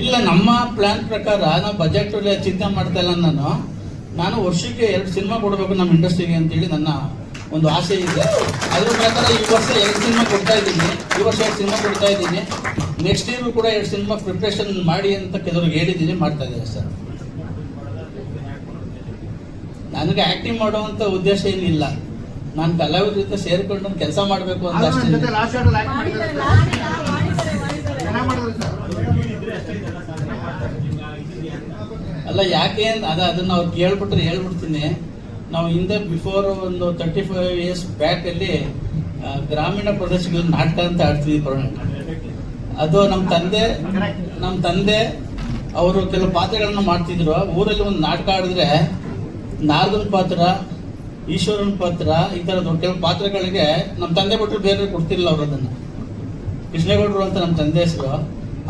H: ಇಲ್ಲ, ನಮ್ಮ ಪ್ಲಾನ್ ಪ್ರಕಾರ ನಾವು ಬಜೆಟ್ ಚಿಂತೆ ಮಾಡ್ತಾ ಇಲ್ಲ. ನಾನು ವರ್ಷಕ್ಕೆ 2 ಸಿನಿಮಾ ಕೊಡಬೇಕು ನಮ್ಮ ಇಂಡಸ್ಟ್ರಿಗೆ ಅಂತೇಳಿ ನನ್ನ ಒಂದು ಆಸೆ ಇದೆ. ಅದ್ರ ಪ್ರಕಾರ ಈ ವರ್ಷ 2 ಸಿನಿಮಾ ಕೊಡ್ತಾ ಇದ್ದೀನಿ. ನೆಕ್ಸ್ಟ್ ಇಯರ್ ಕೂಡ 2 ಸಿನಿಮಾ ಪ್ರಿಪ್ರೇಷನ್ ಮಾಡಿ ಅಂತ ಕೆಲವ್ರಿಗೆ ಹೇಳಿದ್ದೀನಿ, ಮಾಡ್ತಾ ಇದ್ದಾರೆ ಸರ್. ನನಗೆ ಆಕ್ಟಿಂಗ್ ಮಾಡುವಂತ ಉದ್ದೇಶ ಏನಿಲ್ಲ, ನಾನು ಕಲಾವಿದ್ರ ಜೊತೆ ಸೇರ್ಕೊಂಡು ಕೆಲಸ ಮಾಡಬೇಕು ಅಂತ ಅಷ್ಟೇ. ಅಲ್ಲ, ಯಾಕೆ ಅದನ್ನ ಅವ್ರು ಹೇಳ್ಬಿಡ್ತೀನಿ. ನಾವು ಹಿಂದೆ ಬಿಫೋರ್ ಒಂದು 35 ಇಯರ್ಸ್ ಬ್ಯಾಕ್ ಅಲ್ಲಿ ಗ್ರಾಮೀಣ ಪ್ರದೇಶಗಳಲ್ಲಿ ನಾಟಕ ಅಂತ ಆಡ್ತಿದ್ವಿ. ಅದು ನಮ್ಮ ತಂದೆ ಅವರು ಕೆಲವು ಪಾತ್ರಗಳನ್ನ ಮಾಡ್ತಿದ್ರು. ಊರಲ್ಲಿ ಒಂದು ನಾಟಕ ಆಡಿದ್ರೆ ನಾರದನ್ ಪಾತ್ರ, ಈಶ್ವರನ ಪಾತ್ರ, ಈ ಥರದ ಕೆಲವು ಪಾತ್ರಗಳಿಗೆ ನಮ್ಮ ತಂದೆ ಬಿಟ್ಟರು ಬೇರೆ ಕೊಡ್ತಿರ್ಲಿಲ್ಲ. ಅವರು ಅದನ್ನ ಕೃಷ್ಣೇಗೌಡರು ಅಂತ ನಮ್ಮ ತಂದೆ ಹೆಸರು,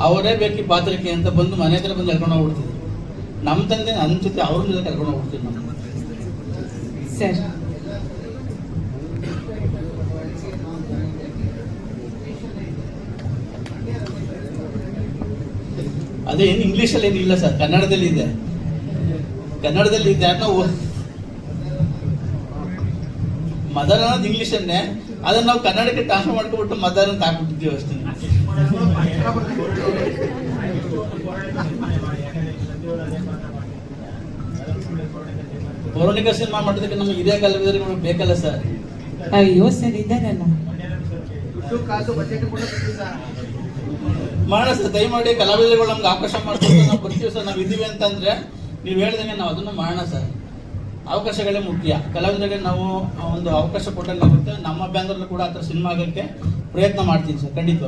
H: ಅವರೇ ಬೇಕು ಈ ಪಾತ್ರಕ್ಕೆ ಅಂತ ಬಂದು ಮನೆ ಹತ್ರ ಬಂದು ಕರ್ಕೊಂಡು ಹೋಗ್ಬಿಡ್ತಿದ್ರು. ನಮ್ಮ ತಂದೆ ನನ್ನ ಜೊತೆ ಅವ್ರ ಜೊತೆ ಕರ್ಕೊಂಡು ಹೋಗ್ಬಿಡ್ತಿದ್ರು ನಮ್ಮ
A: ಸರ್.
H: ಅದೇನು ಇಂಗ್ಲೀಷಲ್ಲಿ ಏನಿಲ್ಲ ಸರ್, ಕನ್ನಡದಲ್ಲಿ ಇದೆ. ನಾವು ಮದರ್ ಅನ್ನೋದು ಇಂಗ್ಲೀಷನ್ನೇ, ಅದನ್ನ ನಾವು ಕನ್ನಡಕ್ಕೆ ಟ್ರಾನ್ಸ್ಫರ್ ಮಾಡ್ಕೊಬಿಟ್ಟು ಮದರ್ ಅಂತ ಹಾಕ್ಬಿಟ್ಟಿದ್ದೀವಿ ಅಷ್ಟೇ. ಪೌರಾಣಿಕ ಸಿನಿಮಾ ಮಾಡೋದಕ್ಕೆ ನಮಗೆ ಹಿರಿಯ ಕಲಾವಿದರಿಗೆ ಬೇಕಲ್ಲ ಸರ್.
A: ಅಯ್ಯೋ ಸರ್, ಇದ್ದಾರಲ್ಲ
H: ಮಾಡೋಣ ಸರ್. ದಯಮಾಡಿ ಕಲಾವಿದರುಗಳು ನಮ್ಗೆ ಅವಕಾಶ ಮಾಡ್ಕೊಂಡು ನಾವು ಬರ್ತೀವಿ ಸರ್. ನಾವು ಇದ್ದೀವಿ ಅಂತಂದ್ರೆ ನೀವು ಹೇಳ್ದಂಗೆ ನಾವು ಅದನ್ನು ಮಾಡೋಣ ಸರ್. ಅವಕಾಶಗಳೇ ಮುಖ್ಯ. ಕಲಾವಿದರಿಗೆ ನಾವು ಒಂದು ಅವಕಾಶ ಕೊಟ್ಟಂಗಾಗುತ್ತೆ. ನಮ್ಮ ಬ್ಯಾನರ್ಲು ಕೂಡ ಆ ಥರ ಸಿನಿಮಾ ಆಗೋಕ್ಕೆ ಪ್ರಯತ್ನ ಮಾಡ್ತೀನಿ ಸರ್, ಖಂಡಿತ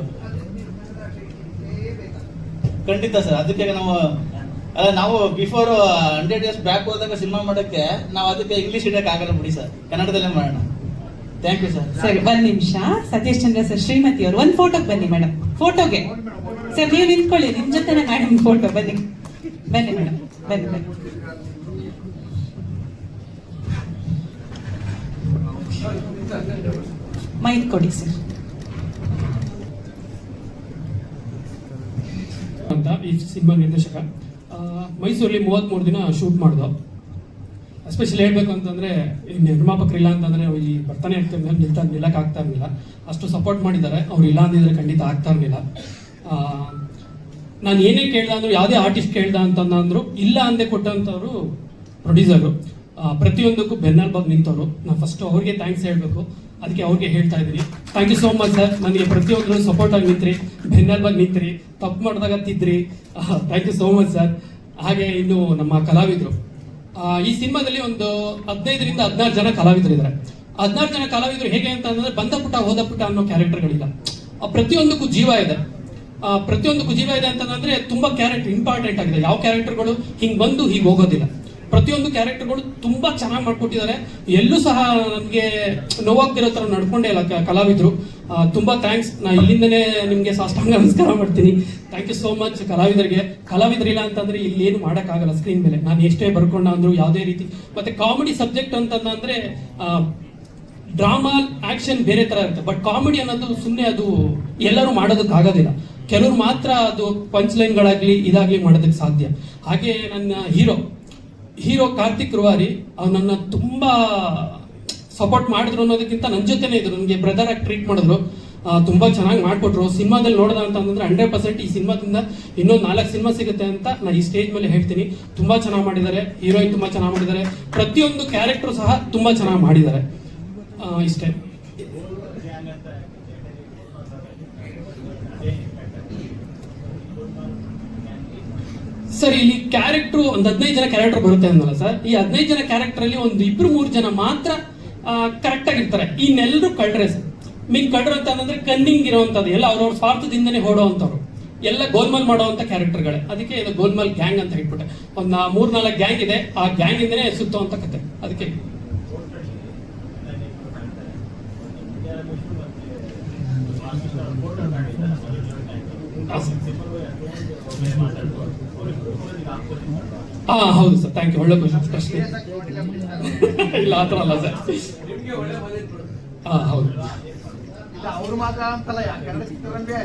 H: ಸರ್. ಅದಕ್ಕೆ ನಾವು ಬಿಫೋರ್ 100 ಇಯರ್ಸ್ ಬ್ಯಾಕ್ ಹೋದಾಗ ಸಿನಿಮಾ ಮಾಡೋಕ್ಕೆ ನಾವು ಅದಕ್ಕೆ ಇಂಗ್ಲೀಷ್ ಇಡಕ್ಕೆ ಆಗಲ್ಲ ಬಿಡಿ ಸರ್, ಕನ್ನಡದಲ್ಲೇ ಮಾಡೋಣ. Thank you sir.
A: ಸರಿ, 1 ನಿಮಿಷ. ಸತೀಶ್ ಚಂದ್ರ ಸರ್, ಶ್ರೀಮತಿ ಅವರು ಒಂದು ಫೋಟೋಗೆ ಬನ್ನಿ ಮೇಡಮ್. ಫೋಟೋಗೆ ಸರ್ ನೀವು ನಿಂತ್ಕೊಳ್ಳಿ, ನಿಮ್ ಜೊತೆನೆ ಮೇಡಮ್ ಫೋಟೋ. ಬನ್ನಿ ಮೇಡಮ್, ಬನ್ನಿ. ಮೈಕ್ ಕೊಡಿ ಸರ್.
K: ಅಂತ ಈ ಸಿನಿಮಾ ನಿರ್ದೇಶಕ ಮೈಸೂರಲ್ಲಿ 33 ದಿನ ಶೂಟ್ ಮಾಡ್ದು. ಎಸ್ಪೆಷಲಿ ಹೇಳ್ಬೇಕು ಅಂತಂದ್ರೆ ಈ ನಿರ್ಮಾಪಕರಿಲ್ಲ ಅಂತಂದ್ರೆ ಈ ಬರ್ತಾನೆ ನಿಲ್ಲಕ್ಕೆ ಆಗ್ತಾ ಇರಲಿಲ್ಲ. ಅಷ್ಟು ಸಪೋರ್ಟ್ ಮಾಡಿದ್ದಾರೆ. ಅವ್ರು ಇಲ್ಲ ಅಂದಿದ್ರೆ ಖಂಡಿತ ಆಗ್ತಾ ಇರಲಿಲ್ಲ. ನಾನು ಏನೇ ಕೇಳ್ದ ಅಂದ್ರು, ಯಾವುದೇ ಆರ್ಟಿಸ್ಟ್ ಕೇಳ್ದ ಅಂತಂದ್ರು ಇಲ್ಲ ಅಂದೆ ಕೊಟ್ಟಂತವ್ರು ಪ್ರೊಡ್ಯೂಸರು, ಪ್ರತಿಯೊಂದಕ್ಕೂ ಬೆನ್ನೆಲುಬಾಗಿ ನಿಂತವರು. ನಾನು ಫಸ್ಟ್ ಅವ್ರಿಗೆ ಥ್ಯಾಂಕ್ಸ್ ಹೇಳಬೇಕು, ಅದಕ್ಕೆ ಅವ್ರಿಗೆ ಹೇಳ್ತಾ ಇದ್ದೀನಿ. Thank you so much sir. ನನಗೆ ಪ್ರತಿಯೊಂದರೂ ಸಪೋರ್ಟ್ ಆಗಿ ನಿಂತ್ರಿ, ಬೆನ್ನೆಲುಬಾಗಿ ನಿಂತ್ರಿ, ತಪ್ಪು ಮಾಡಿದಾಗ ತಿದ್ರಿ. Thank you so much sir. ಹಾಗೆ ಇನ್ನು ನಮ್ಮ ಕಲಾವಿದರು, ಈ ಸಿನಿಮಾದಲ್ಲಿ ಒಂದು 15ರಿಂದ 16 ಜನ ಕಲಾವಿದರಿದ್ದಾರೆ. 16 ಜನ ಕಲಾವಿದರು ಹೇಗೆ ಅಂತಂದ್ರೆ ಬಂದ ಪುಟ ಹೋದ ಪುಟ ಅನ್ನೋ ಕ್ಯಾರೆಕ್ಟರ್ಗಳಿಲ್ಲ. ಪ್ರತಿಯೊಂದಕ್ಕೂ ಜೀವ ಇದೆ. ಪ್ರತಿಯೊಂದಕ್ಕೂ ಜೀವ ಇದೆ ಅಂತಂದ್ರೆ ತುಂಬಾ ಕ್ಯಾರೆಕ್ಟರ್ ಇಂಪಾರ್ಟೆಂಟ್ ಆಗಿದೆ. ಯಾವ ಕ್ಯಾರೆಕ್ಟರ್ಗಳು ಹಿಂಗ್ ಬಂದು ಹೀಗೆ ಹೋಗೋದಿಲ್ಲ. ಪ್ರತಿಯೊಂದು ಕ್ಯಾರೆಕ್ಟರ್ಗಳು ತುಂಬಾ ಚೆನ್ನಾಗಿ ಮಾಡ್ಕೊಟ್ಟಿದ್ದಾರೆ. ಎಲ್ಲೂ ಸಹ ನಮ್ಗೆ ನೋವಾಗ್ತಿರೋ ತರ ನಡ್ಕೊಂಡೇ ಇಲ್ಲ ಕಲಾವಿದರು. ತುಂಬಾ ಥ್ಯಾಂಕ್ಸ್. ನಾ ಇಲ್ಲಿಂದನೇ ನಿಮ್ಗೆ ಸಾಷ್ಟಾಂಗ ನಮಸ್ಕಾರ ಮಾಡ್ತೀನಿ. ಥ್ಯಾಂಕ್ ಯು ಸೋ ಮಚ್ ಕಲಾವಿದರಿಗೆ. ಕಲಾವಿದರಿಲ್ಲ ಅಂತಂದ್ರೆ ಇಲ್ಲಿ ಏನು ಮಾಡೋಕ್ಕಾಗಲ್ಲ ಸ್ಕ್ರೀನ್ ಮೇಲೆ. ನಾನು ಎಷ್ಟೇ ಬರ್ಕೊಂಡ ಅಂದ್ರು ಯಾವುದೇ ರೀತಿ. ಮತ್ತೆ ಕಾಮಿಡಿ ಸಬ್ಜೆಕ್ಟ್ ಅಂತಂದ್ರೆ ಡ್ರಾಮಾ ಆಕ್ಷನ್ ಬೇರೆ ತರ ಇರುತ್ತೆ. ಬಟ್ ಕಾಮಿಡಿ ಅನ್ನೋದು ಸುಮ್ಮನೆ ಅದು ಎಲ್ಲರೂ ಮಾಡೋದಕ್ಕಾಗೋದಿಲ್ಲ. ಕೆಲವರು ಮಾತ್ರ ಅದು ಪಂಚ್ ಲೈನ್ಗಳಾಗ್ಲಿ ಇದಾಗ್ಲಿ ಮಾಡೋದಕ್ಕೆ ಸಾಧ್ಯ. ಹಾಗೆ ನನ್ನ ಹೀರೋ ಕಾರ್ತಿಕ್ ರುವಾರಿ, ಅವ್ರು ನನ್ನ ತುಂಬಾ ಸಪೋರ್ಟ್ ಮಾಡಿದ್ರು ಅನ್ನೋದಕ್ಕಿಂತ ನನ್ನ ಜೊತೆನೇ ಇದ್ರು. ನನಗೆ ಬ್ರದರ್ ಆಗಿ ಟ್ರೀಟ್ ಮಾಡಿದ್ರು. ತುಂಬಾ ಚೆನ್ನಾಗಿ ಮಾಡ್ಕೊಟ್ರು. ಸಿನಿಮಾದಲ್ಲಿ ನೋಡೋದ ಅಂತಂದ್ರೆ 100% ಈ ಸಿನಿಮಾದಿಂದ ಇನ್ನೊಂದು 4 ಸಿನಿಮಾ ಸಿಗುತ್ತೆ ಅಂತ ನಾನು ಈ ಸ್ಟೇಜ್ ಮೇಲೆ ಹೇಳ್ತೀನಿ. ತುಂಬಾ ಚೆನ್ನಾಗಿ ಮಾಡಿದ್ದಾರೆ. ಹೀರೋಯಿನ್ ತುಂಬಾ ಚೆನ್ನಾಗಿ ಮಾಡಿದ್ದಾರೆ. ಪ್ರತಿಯೊಂದು ಕ್ಯಾರೆಕ್ಟರ್ ಸಹ ತುಂಬಾ ಚೆನ್ನಾಗಿ ಮಾಡಿದ್ದಾರೆ. ಇಷ್ಟೇ. ಸರ್, ಇಲ್ಲಿ ಕ್ಯಾರೆಕ್ಟರ್ ಒಂದು 15 ಜನ ಕ್ಯಾರೆಕ್ಟರ್ ಬರುತ್ತೆ ಅಂದಲ್ಲ ಸರ್. ಈ 15 ಜನ ಕ್ಯಾರೆಕ್ಟರ್ ಅಲ್ಲಿ ಒಂದು 2-3 ಜನ ಮಾತ್ರ ಕರೆಕ್ಟ್ ಆಗಿರ್ತಾರೆ. ಇನ್ನೆಲ್ಲರೂ ಕಳ್ರೆ ಸರ್. ಮೀನ್ ಕಳ್ರು ಅಂತ ಅಂದ್ರೆ ಕನ್ನಿಂಗ್ ಇರೋವಂಥದ್ದು, ಎಲ್ಲ ಅವ್ರವ್ರ ಸ್ವಾರ್ಥದಿಂದನೇ ಹೊಡೋವಂಥವ್ರು, ಎಲ್ಲ ಗೋಲ್ಮಾಲ್ ಮಾಡೋವಂಥ ಕ್ಯಾರೆಕ್ಟರ್ಗಳೇ. ಅದಕ್ಕೆ ಇದು ಗೋಲ್ಮಾಲ್ ಗ್ಯಾಂಗ್ ಅಂತ ಹೇಳ್ಬಿಟ್ಟೆ. ಒಂದು 3-4 ಗ್ಯಾಂಗ್ ಇದೆ. ಆ ಗ್ಯಾಂಗ್ ಇಂದನೇ ಸುತ್ತುವಂತ ಕತೆ. ಅದಕ್ಕೆ ಹೌದು ಸರ್. Thank you. ಒಳ್ಳೆ ಪ್ರಶ್ನೆ. ಇಲ್ಲ ಆ ಥರ ಅಲ್ಲ ಸರ್. ಹೌದು.
J: ಅವರು ಮಾತ್ರ ಅಂತಲ್ಲ, ಕನ್ನಡ ಚಿತ್ರರಂಗೆ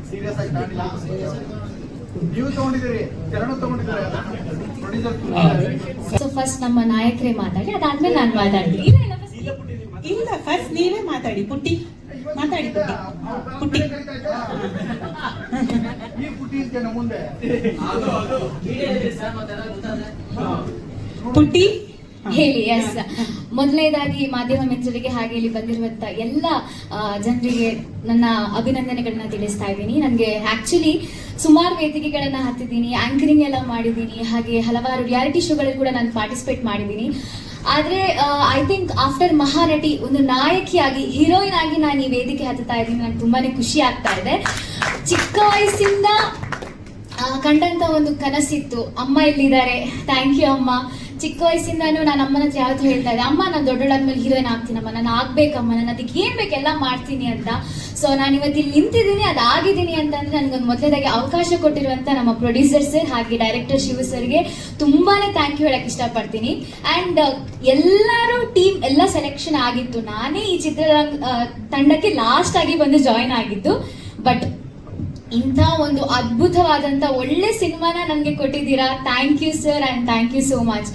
J: ಸೀರಿಯಸ್ ಆಗಿ ಕಾಣಿಲ್ಲ. ನೀವು ತಗೊಂಡಿದ್ದೀರಿ, ಕನ್ನಡ ತಗೊಂಡಿದ್ದಾರೆ.
L: ಸೊ ಫಸ್ಟ್ ನಮ್ಮ ನಾಯಕರೇ ಮಾತಾಡಿ, ಅದಾದ್ಮೇಲೆ ನಾನು ಮಾತಾಡ್ತೀನಿ.
A: ಇಲ್ಲ, ಫಸ್ಟ್ ನೀವೇ ಮಾತಾಡಿ. ಪುಟ್ಟಿ ಮಾತಾಡಿ. ಪುಟ್ಟಿ
J: ಈ ಪುಟ್ಟಿ ಇರ್ತೇನೆ ಮುಂದೆ.
A: ಪುಟ್ಟಿ
L: ಹೇಳಿ. ಎಸ್, ಮೊದಲನೇದಾಗಿ ಮಾಧ್ಯಮ ಮಿತ್ರರಿಗೆ ಹಾಗೆ ಇಲ್ಲಿ ಬಂದಿರುವಂತ ಎಲ್ಲ ಜನರಿಗೆ ನನ್ನ ಅಭಿನಂದನೆಗಳನ್ನ ತಿಳಿಸ್ತಾ ಇದ್ದೀನಿ. ನನಗೆ ಆಕ್ಚುಲಿ ಸುಮಾರು ವೇದಿಕೆಗಳನ್ನ ಹತ್ತಿದ್ದೀನಿ, ಆಂಕರಿಂಗ್ ಎಲ್ಲ ಮಾಡಿದ್ದೀನಿ, ಹಾಗೆ ಹಲವಾರು ರಿಯಾಲಿಟಿ ಶೋಗಳಲ್ಲಿ ಕೂಡ ನಾನು ಪಾರ್ಟಿಸಿಪೇಟ್ ಮಾಡಿದ್ದೀನಿ. ಆದ್ರೆ ಐ ಥಿಂಕ್ ಆಫ್ಟರ್ ಮಹಾನಟಿ ಒಂದು ನಾಯಕಿಯಾಗಿ, ಹೀರೋಯಿನ್ ಆಗಿ ನಾನು ಈ ವೇದಿಕೆ ಹತ್ತುತ್ತಾ ಇದ್ದೀನಿ. ನಂಗೆ ತುಂಬಾನೇ ಖುಷಿ ಆಗ್ತಾ ಇದೆ. ಚಿಕ್ಕ ವಯಸ್ಸಿಂದ ಕಂಡಂತ ಒಂದು ಕನಸಿತ್ತು. ಅಮ್ಮ ಇಲ್ಲಿದ್ದಾರೆ, ಥ್ಯಾಂಕ್ ಯು ಅಮ್ಮ. ಚಿಕ್ಕ ವಯಸ್ಸಿಂದಾನು ನಾನು ಅಮ್ಮನ ಹತ್ರ ಯಾವತ್ತೂ ಹೇಳ್ತಾ ಇದ್ದೆ, ಅಮ್ಮ ನಾನು ದೊಡ್ಡೊಳಾದ್ಮೇಲೆ ಹೀರೋಯಿನ್ ಆಗ್ತೀನಮ್ಮ, ನಾನು ಆಗ್ಬೇಕಮ್ಮ, ನಾನು ಅದಕ್ಕೆ ಏನ್ ಬೇಕೆಲ್ಲ ಮಾಡ್ತೀನಿ ಅಂತ. ಸೊ ನಾನು ಇವತ್ತು ಇಲ್ಲಿ ನಿಂತಿದ್ದೀನಿ, ಅದಾಗಿದ್ದೀನಿ ಅಂತಂದ್ರೆ ನನಗೊಂದು ಮೊದಲನೇದಾಗಿ ಅವಕಾಶ ಕೊಟ್ಟಿರುವಂತ ನಮ್ಮ ಪ್ರೊಡ್ಯೂಸರ್ ಸರ್ ಹಾಗೆ ಡೈರೆಕ್ಟರ್ ಶಿವ ಸರ್ಗೆ ತುಂಬಾನೇ ಥ್ಯಾಂಕ್ ಯು ಹೇಳಕ್ ಇಷ್ಟಪಡ್ತೀನಿ. ಅಂಡ್ ಎಲ್ಲರೂ ಟೀಮ್ ಎಲ್ಲ ಸೆಲೆಕ್ಷನ್ ಆಗಿತ್ತು. ನಾನೇ ಈ ತಂಡಕ್ಕೆ ಲಾಸ್ಟ್ ಆಗಿ ಬಂದು ಜಾಯಿನ್ ಆಗಿದ್ದು. ಬಟ್ ಇಂಥ ಒಂದು ಅದ್ಭುತವಾದಂತ ಒಳ್ಳೆ ಸಿನಿಮಾನ ನನಗೆ ಕೊಟ್ಟಿದ್ದೀರಾ. Thank you sir and thank you so much.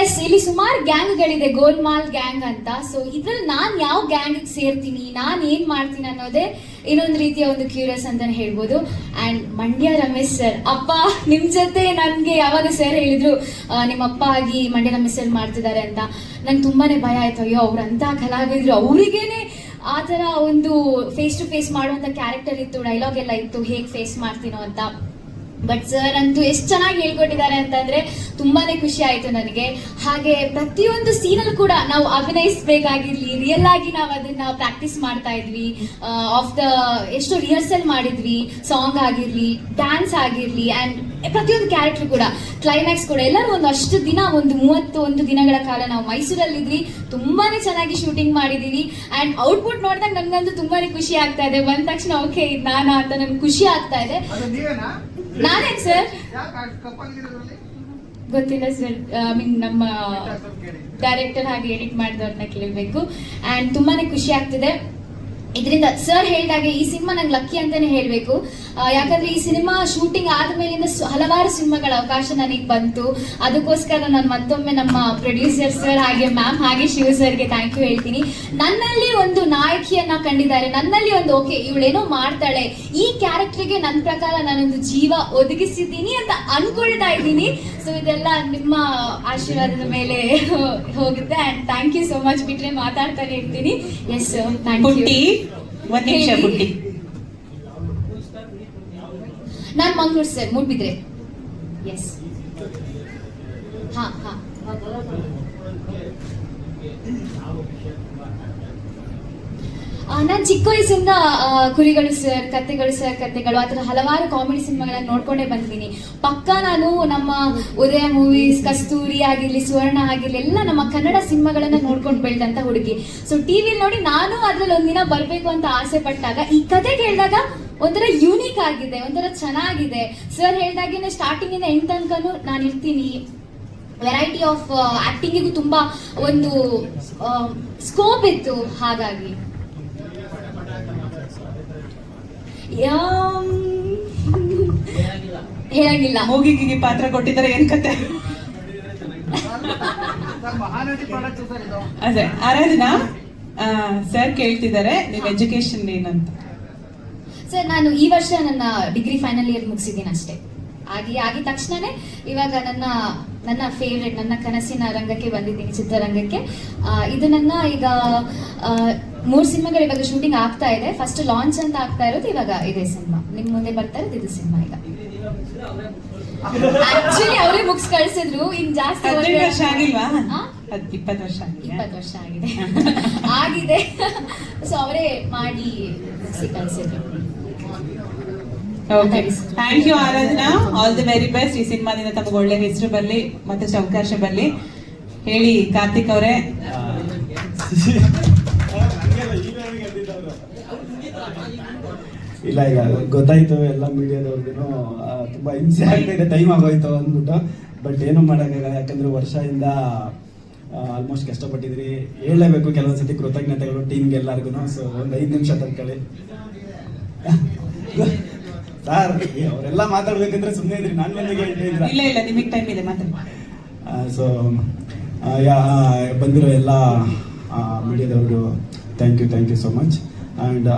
L: Yes, ಇಲ್ಲಿ ಸುಮಾರು ಗ್ಯಾಂಗ್ಗಳಿದೆ, ಗೋಲ್ಮಾಲ್ ಗ್ಯಾಂಗ್ ಅಂತ. ಸೊ ಇದ್ರಲ್ಲಿ ನಾನು ಯಾವ ಗ್ಯಾಂಗ್ ಸೇರ್ತೀನಿ, ನಾನು ಏನ್ ಮಾಡ್ತೀನಿ ಅನ್ನೋದೇ ಇನ್ನೊಂದು ರೀತಿಯ ಒಂದು ಕ್ಯೂರಿಯಸ್ ಅಂತಾನೆ ಹೇಳ್ಬೋದು. ಅಂಡ್ ಮಂಡ್ಯ ರಮೇಶ್ ಸರ್, ಅಪ್ಪ ನಿಮ್ ಜೊತೆ ನನ್ಗೆ ಯಾವಾಗ ಸರ್ ಹೇಳಿದ್ರು ನಿಮ್ಮ ಅಪ್ಪ ಆಗಿ ಮಂಡ್ಯ ರಮೇಶ್ ಸರ್ ಮಾಡ್ತಿದ್ದಾರೆ ಅಂತ, ನಂಗೆ ತುಂಬಾನೇ ಭಯ ಆಯ್ತು. ಅಯ್ಯೋ ಅವ್ರಂತ ಕಲಾವಿದ್ರು, ಅವರಿಗೇನೆ ಆ ತರ ಒಂದು ಫೇಸ್ ಟು ಫೇಸ್ ಮಾಡುವಂತ ಕ್ಯಾರೆಕ್ಟರ್ ಇತ್ತು, ಡೈಲಾಗ್ ಎಲ್ಲ ಇತ್ತು, ಹೇಗ್ ಫೇಸ್ ಮಾಡ್ತೀನೋ ಅಂತ. ಬಟ್ ಸರ್ ಅಂತೂ ಎಷ್ಟು ಚೆನ್ನಾಗಿ ಹೇಳ್ಕೊಟ್ಟಿದ್ದಾರೆ ಅಂತಂದ್ರೆ ತುಂಬಾನೇ ಖುಷಿ ಆಯ್ತು ನನಗೆ. ಹಾಗೆ ಪ್ರತಿಯೊಂದು ಸೀನಲ್ಲಿ ಕೂಡ ನಾವು ಅಭಿನಯಿಸಬೇಕಾಗಿರ್ಲಿ, ರಿಯಲ್ ಆಗಿ ನಾವು ಅದನ್ನ ಪ್ರಾಕ್ಟೀಸ್ ಮಾಡ್ತಾ ಇದ್ವಿ. ಎಷ್ಟು ರಿಹರ್ಸಲ್ ಮಾಡಿದ್ವಿ, ಸಾಂಗ್ ಆಗಿರ್ಲಿ, ಡ್ಯಾನ್ಸ್ ಆಗಿರ್ಲಿ, ಅಂಡ್ ಪ್ರತಿಯೊಂದು ಕ್ಯಾರೆಕ್ಟರ್ ಕೂಡ, ಕ್ಲೈಮ್ಯಾಕ್ಸ್ ಕೂಡ, ಎಲ್ಲರೂ ಒಂದು ಅಷ್ಟು ದಿನ, ಒಂದು 31 ದಿನಗಳ ಕಾಲ ನಾವು ಮೈಸೂರಲ್ಲಿದ್ವಿ. ತುಂಬಾನೇ ಚೆನ್ನಾಗಿ ಶೂಟಿಂಗ್ ಮಾಡಿದೀವಿ. ಅಂಡ್ ಔಟ್ಪುಟ್ ನೋಡಿದಾಗ ನನ್ಗಂತೂ ತುಂಬಾನೇ ಖುಷಿ ಆಗ್ತಾ ಇದೆ. ಬಂದ ತಕ್ಷಣ ಓಕೆ ಇದು ನಾನಾ ಅಂತ ನನ್ಗೆ ಖುಷಿ ಆಗ್ತಾ ಇದೆ. ನಾನೇನ್ ಸರ್ ಗೊತ್ತಿಲ್ಲ ಸರ್. ಐ ಮೀನ್ ನಮ್ಮ ಡೈರೆಕ್ಟರ್ ಹಾಗೆ ಎಡಿಟ್ ಮಾಡಿದವ್ರನ್ನ ಕೇಳಬೇಕು. ಅಂಡ್ ತುಂಬಾನೇ ಖುಷಿ ಆಗ್ತಿದೆ ಇದರಿಂದ. ಸರ್ ಹೇಳಿದಾಗೆ ಈ ಸಿನಿಮಾ ನಂಗೆ ಲಕ್ಕಿ ಅಂತಾನೆ ಹೇಳ್ಬೇಕು. ಯಾಕಂದ್ರೆ ಈ ಸಿನಿಮಾ ಶೂಟಿಂಗ್ ಆದ್ಮೇಲಿಂದ ಹಲವಾರು ಸಿನಿಮಾಗಳ ಅವಕಾಶ ನನಗೆ ಬಂತು. ಅದಕ್ಕೋಸ್ಕರ ನಾನು ಮತ್ತೊಮ್ಮೆ ನಮ್ಮ ಪ್ರೊಡ್ಯೂಸರ್ ಸರ್ ಹಾಗೆ ಮ್ಯಾಮ್ ಹಾಗೆ ಶಿವ ಸರ್ಗೆ ಥ್ಯಾಂಕ್ ಯು ಹೇಳ್ತೀನಿ. ನನ್ನಲ್ಲಿ ಒಂದು ನಾಯಕಿಯನ್ನ ಕಂಡಿದ್ದಾರೆ, ನನ್ನಲ್ಲಿ ಒಂದು ಓಕೆ ಇವಳೇನೋ ಮಾಡ್ತಾಳೆ, ಈ ಕ್ಯಾರೆಕ್ಟರ್ಗೆ ನನ್ನ ಪ್ರಕಾರ ನಾನೊಂದು ಜೀವ ಒದಗಿಸಿದ್ದೀನಿ ಅಂತ ಅನ್ಕೊಳ್ತಾ ಇದ್ದೀನಿ. ಸೊ ಇದೆಲ್ಲ ನಿಮ್ಮ ಆಶೀರ್ವಾದದ ಮೇಲೆ ಹೋಗುತ್ತೆ. And thank you so much. ಬಿಟ್ರೆ ಮಾತಾಡ್ತಾನೆ ಇರ್ತೀನಿ. Yes thank
A: Putti
L: you.
A: ಒಂದ್ ನಿಮಿಷ ಪುಟ್ಟಿ.
L: ನಾನ್ ಮಂಗ್ಳೂರ್ ಸರ್, ಮೂಡ್ಬಿದ್ರೆ. ಎಸ್ ಹಾ ಹಾ. ನಾನು ಚಿಕ್ಕ ವಯಸ್ಸಿಂದ ಕುರಿಗಳು ಸರ್ ಕತೆಗಳು ಆ ಥರ ಹಲವಾರು ಕಾಮಿಡಿ ಸಿನಿಮಾಗಳನ್ನ ನೋಡ್ಕೊಂಡೇ ಬಂದಿದ್ದೀನಿ. ಪಕ್ಕ ನಾನು ನಮ್ಮ ಉದಯ ಮೂವೀಸ್, ಕಸ್ತೂರಿ ಆಗಿರ್ಲಿ, ಸುವರ್ಣ ಆಗಿರ್ಲಿ ಎಲ್ಲ ನಮ್ಮ ಕನ್ನಡ ಸಿನಿಮಾಗಳನ್ನ ನೋಡ್ಕೊಂಡು ಬೆಳೆದಂತ ಹುಡುಗಿ. ಸೊ ಟಿವಿಲಿ ನೋಡಿ ನಾನು ಅದ್ರಲ್ಲಿ ಒಂದಿನ ಬರ್ಬೇಕು ಅಂತ ಆಸೆ ಪಟ್ಟಾಗ ಈ ಕತೆ ಕೇಳಿದಾಗ ಒಂಥರ ಯೂನಿಕ್ ಆಗಿದೆ, ಒಂಥರ ಚೆನ್ನಾಗಿದೆ. ಸರ್ ಹೇಳ್ದಾಗೇನೆ ಸ್ಟಾರ್ಟಿಂಗ್ ಇಂದ ಎಂಡ್ ತನಕನೂ ನಾನು ಇರ್ತೀನಿ. ವೆರೈಟಿ ಆಫ್ ಆಕ್ಟಿಂಗಿಗೂ ತುಂಬಾ ಒಂದು ಸ್ಕೋಪ್ ಇತ್ತು. ಹಾಗಾಗಿ ಹೇಳಂಗಿಲ್ಲ.
A: ಮೂಗಿಗೆ ಪಾತ್ರ ಕೊಟ್ಟಿದ್ದಾರೆ, ಏನ್ ಕತೆ? ಅದೇ ಆರಾಧನಾ ಸರ್ ಕೇಳ್ತಿದ್ದಾರೆ ನಿಮ್ ಎಜುಕೇಶನ್ ಏನಂತ.
L: ಸರ್ ನಾನು ಈ ವರ್ಷ ನನ್ನ ಡಿಗ್ರಿ ಫೈನಲ್ ಇಯರ್ ಮುಗಿಸಿದ್ದೀನಿ ಅಷ್ಟೇ. ಆಗಿದ ತಕ್ಷಣನೇ ಇವಾಗ ನನ್ನ ಫೇವ್ರೆಟ್, ನನ್ನ ಕನಸಿನ ರಂಗಕ್ಕೆ ಬಂದಿದ್ದೀನಿ, ಚಿತ್ರರಂಗಕ್ಕೆ. ಇದು ನನ್ನ ಈಗ 3 ಸಿನಿಮಾಗಳು ಇವಾಗ ಶೂಟಿಂಗ್ ಆಗ್ತಾ ಇದೆ. ಫಸ್ಟ್ ಲಾಂಚ್ ಅಂತ ಆಗ್ತಾ ಇರೋದು ಇವಾಗ ಇದೇ ಸಿನಿಮಾ, ನಿಮ್ ಮುಂದೆ ಬರ್ತಾ ಇರೋದು ಇದು ಸಿನಿಮಾ. ಈಗ ಆಕ್ಚುಲಿ ಅವರೇ ಮುಗಿಸ್ ಕಳ್ಸಿದ್ರು. ಇನ್ ಜಾಸ್ತಿ
A: 18 ವರ್ಷ ಆಗಿಲ್ವಾ?
L: ಆ?
A: 20 ವರ್ಷ
L: 20 ವರ್ಷ ಆಗಿದೆ ಆಗಿದೆ. ಸೊ ಅವರೇ ಮಾಡಿ ಮುಗಿಸಿ ಕಳ್ಸಿದ್ರು.
A: Okay, thank you Aradhana. All the very best. ಈ ಸಿನಿಮಾದಿಂದ ತಮಗೆ ಒಳ್ಳೆ ಹೆಸರು ಬರ್ಲಿ, ಮತ್ತಷ್ಟು ಅವಕಾಶ ಬರ್ಲಿ. ಹೇಳಿ ಕಾರ್ತಿಕ್ ಅವರೇ.
M: ಇಲ್ಲ, ಈಗ ಗೊತ್ತಾಯ್ತು ಎಲ್ಲ ಮೀಡಿಯಾದವ್ರಿಗೂ ತುಂಬಾ ಹಿಂಸೆ ಆಗ್ತಾಯಿದೆ, ಟೈಮ್ ಆಗೋಯ್ತು ಅಂದ್ಬಿಟ್ಟು. ಬಟ್ ಏನು ಮಾಡೋಕ್ಕಾಗಲ್ಲ, ಯಾಕಂದ್ರೆ ವರ್ಷದಿಂದ ಆಲ್ಮೋಸ್ಟ್ ಕಷ್ಟಪಟ್ಟಿದ್ರಿ. ಹೇಳಲೇಬೇಕು ಕೆಲವೊಂದ್ಸತಿ ಕೃತಜ್ಞತೆಗಳು ಟೀಮ್ಗೆ ಎಲ್ಲರಿಗೂ. ಸೊ ಒಂದು 5 ನಿಮಿಷ ತಡ್ಕೊಳ್ಳಿ ಸರ್. ಅವರೆಲ್ಲ ಮಾತಾಡ್ಬೇಕಂದ್ರೆ ಸುಮ್ಮನೆ ಇದ್ರಿ, ನಾನು ಬಂದಿಗೆ ಹೇಳ್ತಾ
A: ಇಲ್ಲ ಇಲ್ಲ, ನಿಮಗೆ ಟೈಮ್ ಇದೆ, ಮಾತಾಡಿ.
M: ಸೊ ಬಂದಿರೋ ಎಲ್ಲ ಮೀಡಿಯಾದವ್ರಿಗೂ thank you so much. And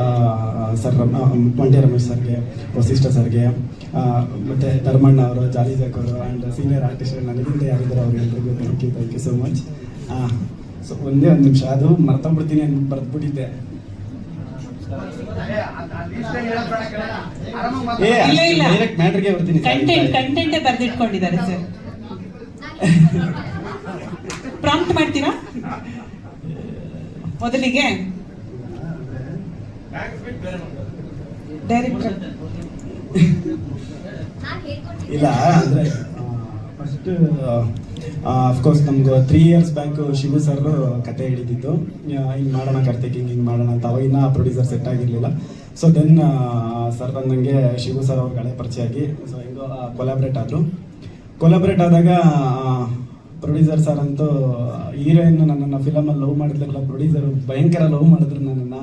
M: sir Mandya Ramesh ಸರ್ಗೆ, ವಸಿಷ್ಠ ಸರ್ಗೆ, ಮತ್ತು ಧರ್ಮಣ್ಣ ಅವರು, ಜಾಲಿ ಜಾಕ್ ಅವರು, ಆ್ಯಂಡ್ ಸೀನಿಯರ್ ಆರ್ಟಿಸ್ಟ್ ನನಗಿಂತ ಯಾರಿದ್ದಾರೆ ಅವ್ರಿಗೆಲ್ಲರಿಗೂ thank you so much. So ಒಂದೇ ಒಂದು ನಿಮಿಷ, ಅದು ಮರ್ತಂಬಿಡ್ತೀನಿ ಅಂತ ಬರೆದ್ಬಿಟ್ಟಿದ್ದೆ. ಡೈರೆಕ್ಟ್ ಮ್ಯಾಟ್ರಿಗೆ ಬರ್ತೀನಿ.
A: ಕಂಟೆಂಟೇ ಬರ್ದಿಟ್ಕೊಂಡಿದ್ದಾರೆ ಸರ್. ಪ್ರಾಂಪ್ಟ್ ಮಾಡ್ತೀರಾ ಮೊದಲಿಗೆ? ಡೈರೆಕ್ಟರ್
M: ಇಲ್ಲ ಅಂದರೆ ಫಸ್ಟ್ ಅಫ್ಕೋರ್ಸ್ ನಮ್ಗೆ 3 years ಬ್ಯಾಕ್ ಶಿವು ಸರ್ ಕತೆ ಹೇಳಿದ್ದು, ಹಿಂಗೆ ಮಾಡೋಣ ಕಾರ್ತಿಕ್, ಹಿಂಗೆ ಮಾಡೋಣ ಅಂತ. ಅವಾಗಿನ ಪ್ರೊಡ್ಯೂಸರ್ ಸೆಟ್ ಆಗಿರಲಿಲ್ಲ. ಸೊ ದೆನ್ ಸರ್ ನನಗೆ ಶಿವು ಸರ್ ಅವ್ರ ಹಳೆ ಪರಿಚಯ ಆಗಿ, ಸೊ ಹಿಂಗೋ ಕೊಲಾಬ್ರೇಟ್ ಆದಾಗ ಪ್ರೊಡ್ಯೂಸರ್ ಸರ್ ಅಂತೂ ಹೀರೋಯಿನ್ ನನ್ನನ್ನು ಫಿಲಮಲ್ಲಿ ಲವ್ ಮಾಡಿದ್ರಲ್ಲ, ಪ್ರೊಡ್ಯೂಸರ್ ಭಯಂಕರ ಲವ್ ಮಾಡಿದ್ರು ನನ್ನನ್ನು.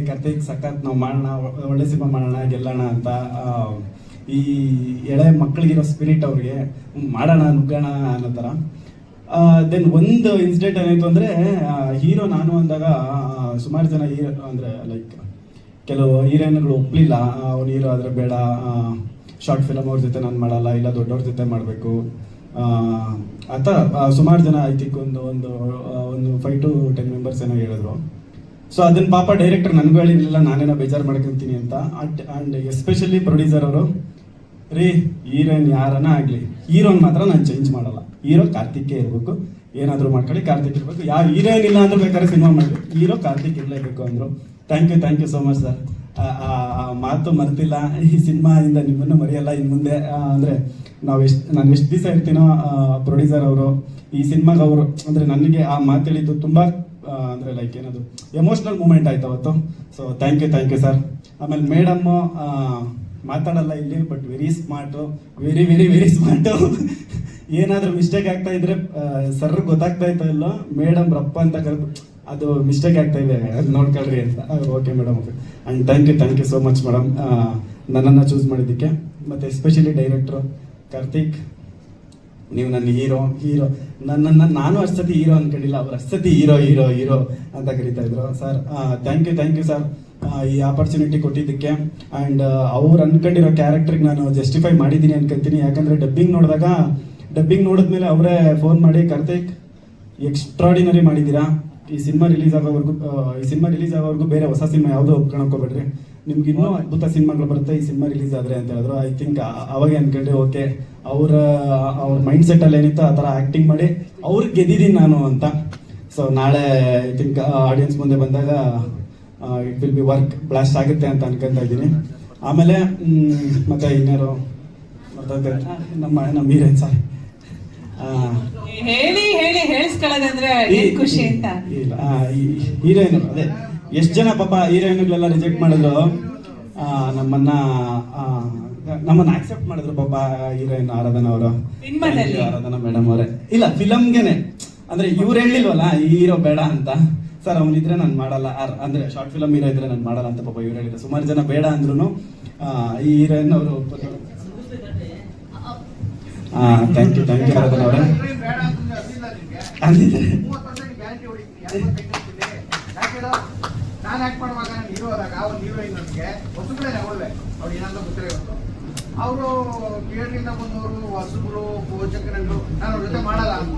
M: ಕಾರ್ತಿಕ್ ಸಖತ್ ನಾವು ಮಾಡೋಣ, ಒಳ್ಳೆ ಸಿನಿಮಾ ಮಾಡೋಣ, ಗೆಲ್ಲೋಣ ಅಂತ. ಈ ಎಳೆ ಮಕ್ಕಳಿಗಿರೋ ಸ್ಪಿರಿಟ್ ಅವ್ರಿಗೆ, ಮಾಡೋಣ ನುಗ್ಗೋಣ ಅನ್ನೋ ಥರ. ದೆನ್ ಒಂದು ಇನ್ಸಿಡೆಂಟ್ ಏನಾಯಿತು ಅಂದರೆ, ಹೀರೋ ನಾನು ಅಂದಾಗ ಸುಮಾರು ಜನ ಹೀರೋ ಅಂದರೆ ಲೈಕ್ ಕೆಲವು ಹೀರೋಯಿನ್ಗಳು ಒಪ್ಪಲಿಲ್ಲ. ಅವ್ನು ಹೀರೋ ಆದರೆ ಬೇಡ, ಶಾರ್ಟ್ ಫಿಲಮ್ ಅವ್ರ ಜೊತೆ ನಾನು ಮಾಡಲ್ಲ, ಇಲ್ಲ ದೊಡ್ಡವ್ರ ಜೊತೆ ಮಾಡಬೇಕು ಆ ಥರ ಸುಮಾರು ಜನ ಐ ಥಿಂಕ್ ಒಂದು 5 to 10 ಮೆಂಬರ್ಸ್ ಏನೋ ಹೇಳಿದ್ರು. ಸೊ ಅದನ್ನ ಪಾಪ ಡೈರೆಕ್ಟರ್ ನನಗೂ ಹೇಳಿರಲಿಲ್ಲ, ನಾನೇನೋ ಬೇಜಾರು ಮಾಡ್ಕೊತೀನಿ ಅಂತ. ಆ್ಯಂಡ್ ಎಸ್ಪೆಷಲಿ ಪ್ರೊಡ್ಯೂಸರ್ ಅವರು, ರೀ ಹೀರೋಯಿನ್ ಯಾರನ್ನ ಆಗಲಿ, ಹೀರೋನ್ ಮಾತ್ರ ನಾನು ಚೇಂಜ್ ಮಾಡಲ್ಲ, ಹೀರೋ ಕಾರ್ತಿಕ್ಕೇ ಇರಬೇಕು, ಏನಾದರೂ ಮಾಡ್ಕೊಳ್ಳಿ ಕಾರ್ತಿಕ್ ಇರಬೇಕು, ಯಾವ ಹೀರೋಯಿನ್ ಇಲ್ಲ ಅಂದ್ರೆ ಬೇಕಾದ್ರೆ ಸಿನಿಮಾ ಮಾಡಬೇಕು, ಹೀರೋ ಕಾರ್ತಿಕ್ ಇರಲೇಬೇಕು ಅಂದರು. Thank you so much sir. ಮಾತು ಮರ್ತಿಲ್ಲ, ಈ ಸಿನಿಮಾದಿಂದ ನಿಮ್ಮನ್ನು ಮರೆಯಲ್ಲ ಇನ್ನು ಮುಂದೆ. ಅಂದರೆ ನಾನು ಎಷ್ಟು ದಿವಸ ಇರ್ತೀನೋ ಪ್ರೊಡ್ಯೂಸರ್ ಅವರು ಈ ಸಿನಿಮಾಗೆ ಅವರು ಅಂದರೆ ನನಗೆ ಆ ಮಾತು ಹೇಳಿದ್ದು ತುಂಬ ಅಂದರೆ ಲೈಕ್ ಏನದು ಎಮೋಷ್ನಲ್ ಮೂಮೆಂಟ್ ಆಯ್ತು ಅವತ್ತು. So thank you sir. ಆಮೇಲೆ ಮೇಡಮ್ಮು ಮಾತಾಡಲ್ಲ ಇಲ್ಲಿ, but very smart, very smart. ಏನಾದರೂ ಮಿಸ್ಟೇಕ್ ಆಗ್ತಾ ಇದ್ರೆ ಸರ್ ಗೊತ್ತಾಗ್ತಾ ಇತ್ತು ಇಲ್ಲೋ, ಮೇಡಮ್ ರಪ್ಪ ಅಂತ ಕರೆದು ಅದು ಮಿಸ್ಟೇಕ್ ಆಗ್ತಾ ಇದೆ ಅದು ನೋಡ್ಕೊಳ್ರಿ ಅಂತ. Okay madam, and thank you so much madam. ನನ್ನನ್ನು ಚೂಸ್ ಮಾಡಿದ್ದಕ್ಕೆ. ಮತ್ತು ಎಸ್ಪೆಷಲಿ ಡೈರೆಕ್ಟ್ರು ಕಾರ್ತಿಕ್, ನೀವು ನನ್ನ ಹೀರೋ ನನ್ನನ್ನು ನಾನು ಅಷ್ಟೊತ್ತಿ ಹೀರೋ ಅನ್ಕೊಂಡಿಲ್ಲ, ಅವ್ರು ಅಷ್ಟೊತ್ತಿ ಹೀರೋ ಅಂತ ಕರೀತಾ ಇದ್ರು. ಸರ್ ಥ್ಯಾಂಕ್ ಯು ಸರ್ ಈ ಆಪರ್ಚುನಿಟಿ ಕೊಟ್ಟಿದ್ದಕ್ಕೆ. ಆ್ಯಂಡ್ ಅವ್ರು ಅನ್ಕೊಂಡಿರೋ ಕ್ಯಾರೆಕ್ಟ್ರಿಗೆ ನಾನು ಜಸ್ಟಿಫೈ ಮಾಡಿದ್ದೀನಿ ಅನ್ಕೊಂತೀನಿ. ಯಾಕಂದರೆ ಡಬ್ಬಿಂಗ್ ನೋಡಿದ್ಮೇಲೆ ಅವರೇ ಫೋನ್ ಮಾಡಿ, ಕಾರ್ತಿಕ್ ಎಕ್ಸ್ಟ್ರಾಡಿನರಿ ಮಾಡಿದ್ದೀರಾ, ಈ ಸಿನಿಮಾ ರಿಲೀಸ್ ಆಗೋವರೆಗೂ ಬೇರೆ ಹೊಸ ಸಿನಿಮಾ ಯಾವುದೋ ಒಪ್ಕೊಳಕೋಬೇಡ್ರಿ, ನಿಮ್ಗೆ ಇನ್ನೂ ಅದ್ಭುತ ಸಿನಿಮಾಗಳು ಬರುತ್ತೆ ಈ ಸಿನಿಮಾ ರಿಲೀಸ್ ಆದರೆ ಅಂತ ಹೇಳಿದ್ರು. ಐ ಥಿಂಕ್ ಅವಾಗ ಅನ್ಕೊಂಡೆ ಓಕೆ, ಅವ್ರ ಮೈಂಡ್ ಸೆಟ್ಟಲ್ಲಿ ಏನಿತ್ತು ಆ ಥರ ಆ್ಯಕ್ಟಿಂಗ್ ಮಾಡಿ ಅವ್ರಿಗೆ ಗೆದ್ದಿದ್ದೀನಿ ನಾನು ಅಂತ. ಸೊ ನಾಳೆ ಐ ಥಿಂಕ್ ಆಡಿಯನ್ಸ್ ಮುಂದೆ ಬಂದಾಗ it will be work blast ಆಗುತ್ತೆ ಅಂತ ಅನ್ಕೊಂತ ಇದ್ದೀನಿ. ಆಮೇಲೆ ಮತ್ತೆ ಇನ್ನೇರು ನಮ್ಮ ಹೀರೋಯಿನ್ ಸರ್
A: ಹೇಳಿ ಹೇಳಿಸ್ಕೊಳ್ಳೋದಂದ್ರೆ ಏನ್ ಖುಷಿ ಅಂತ.
M: ಇಲ್ಲ ಹೀರೋಯಿನ್ ಅದೇ ಎಷ್ಟು ಜನ ಪಾಪ ಹೀರೋಯಿನ್ಗಳೆಲ್ಲ ರಿಜೆಕ್ಟ್ ಮಾಡಿದ್ರು, ನಮ್ಮನ್ನ ಆಕ್ಸೆಪ್ಟ್ ಮಾಡಿದ್ರು ಪಾಪ ಹೀರೋಯಿನ್ ಆರಾಧನಾ ಅವರು, ಆರಾಧನಾ ಮೇಡಮ್ ಅವರೇ. ಇಲ್ಲ ಫಿಲಮ್ಗೆನೆ ಅಂದ್ರೆ ಇವ್ರು ಹೇಳಿಲ್ವಲ್ಲ ಹೀರೋ ಬೇಡ ಅಂತ, ಸರ್ ಅವನಿದ್ರೆ ನಾನು ಮಾಡಲ್ಲ, ಅಂದ್ರೆ ಶಾರ್ಟ್ ಫಿಲಮ್ ಹೀರೋ ಇದ್ರೆ ನಾನು ಮಾಡಲ್ಲ ಅಂತ ಪಾಪ ಇವ್ರು ಹೇಳಿದ್ರು. ಸುಮಾರು ಜನ ಬೇಡ ಅಂದ್ರು ಈ ಹೀರೋಯಿನ್ ಅವರು ಥ್ಯಾಂಕ್ ಯು ಆರಾಧನಾ ಅವರೇ ಅಂದಿದ್ದಾರೆ.
J: ನಾನು ಆಕ್ಟ್ ಮಾಡುವಾಗ ನಾನು ಹೀರೋ ಆದಾಗ ಒಂದು ಹೀರೋಯಿನ್ ನನಗೆ ಹೊಸಗಳೇ ನೋಡಿದೆ, ಅವ್ರು ಏನಂತ ಗೊತ್ತಿಲ್ಲ. ಅವರು ಥಿಯೇಟ್ರಿಂದ ಬಂದವರು ಹೊಸಗಳು ಪೋಷಕರು, ನಾನು ಅವ್ರ ಜೊತೆ ಮಾಡಲ್ಲ ಅಂತ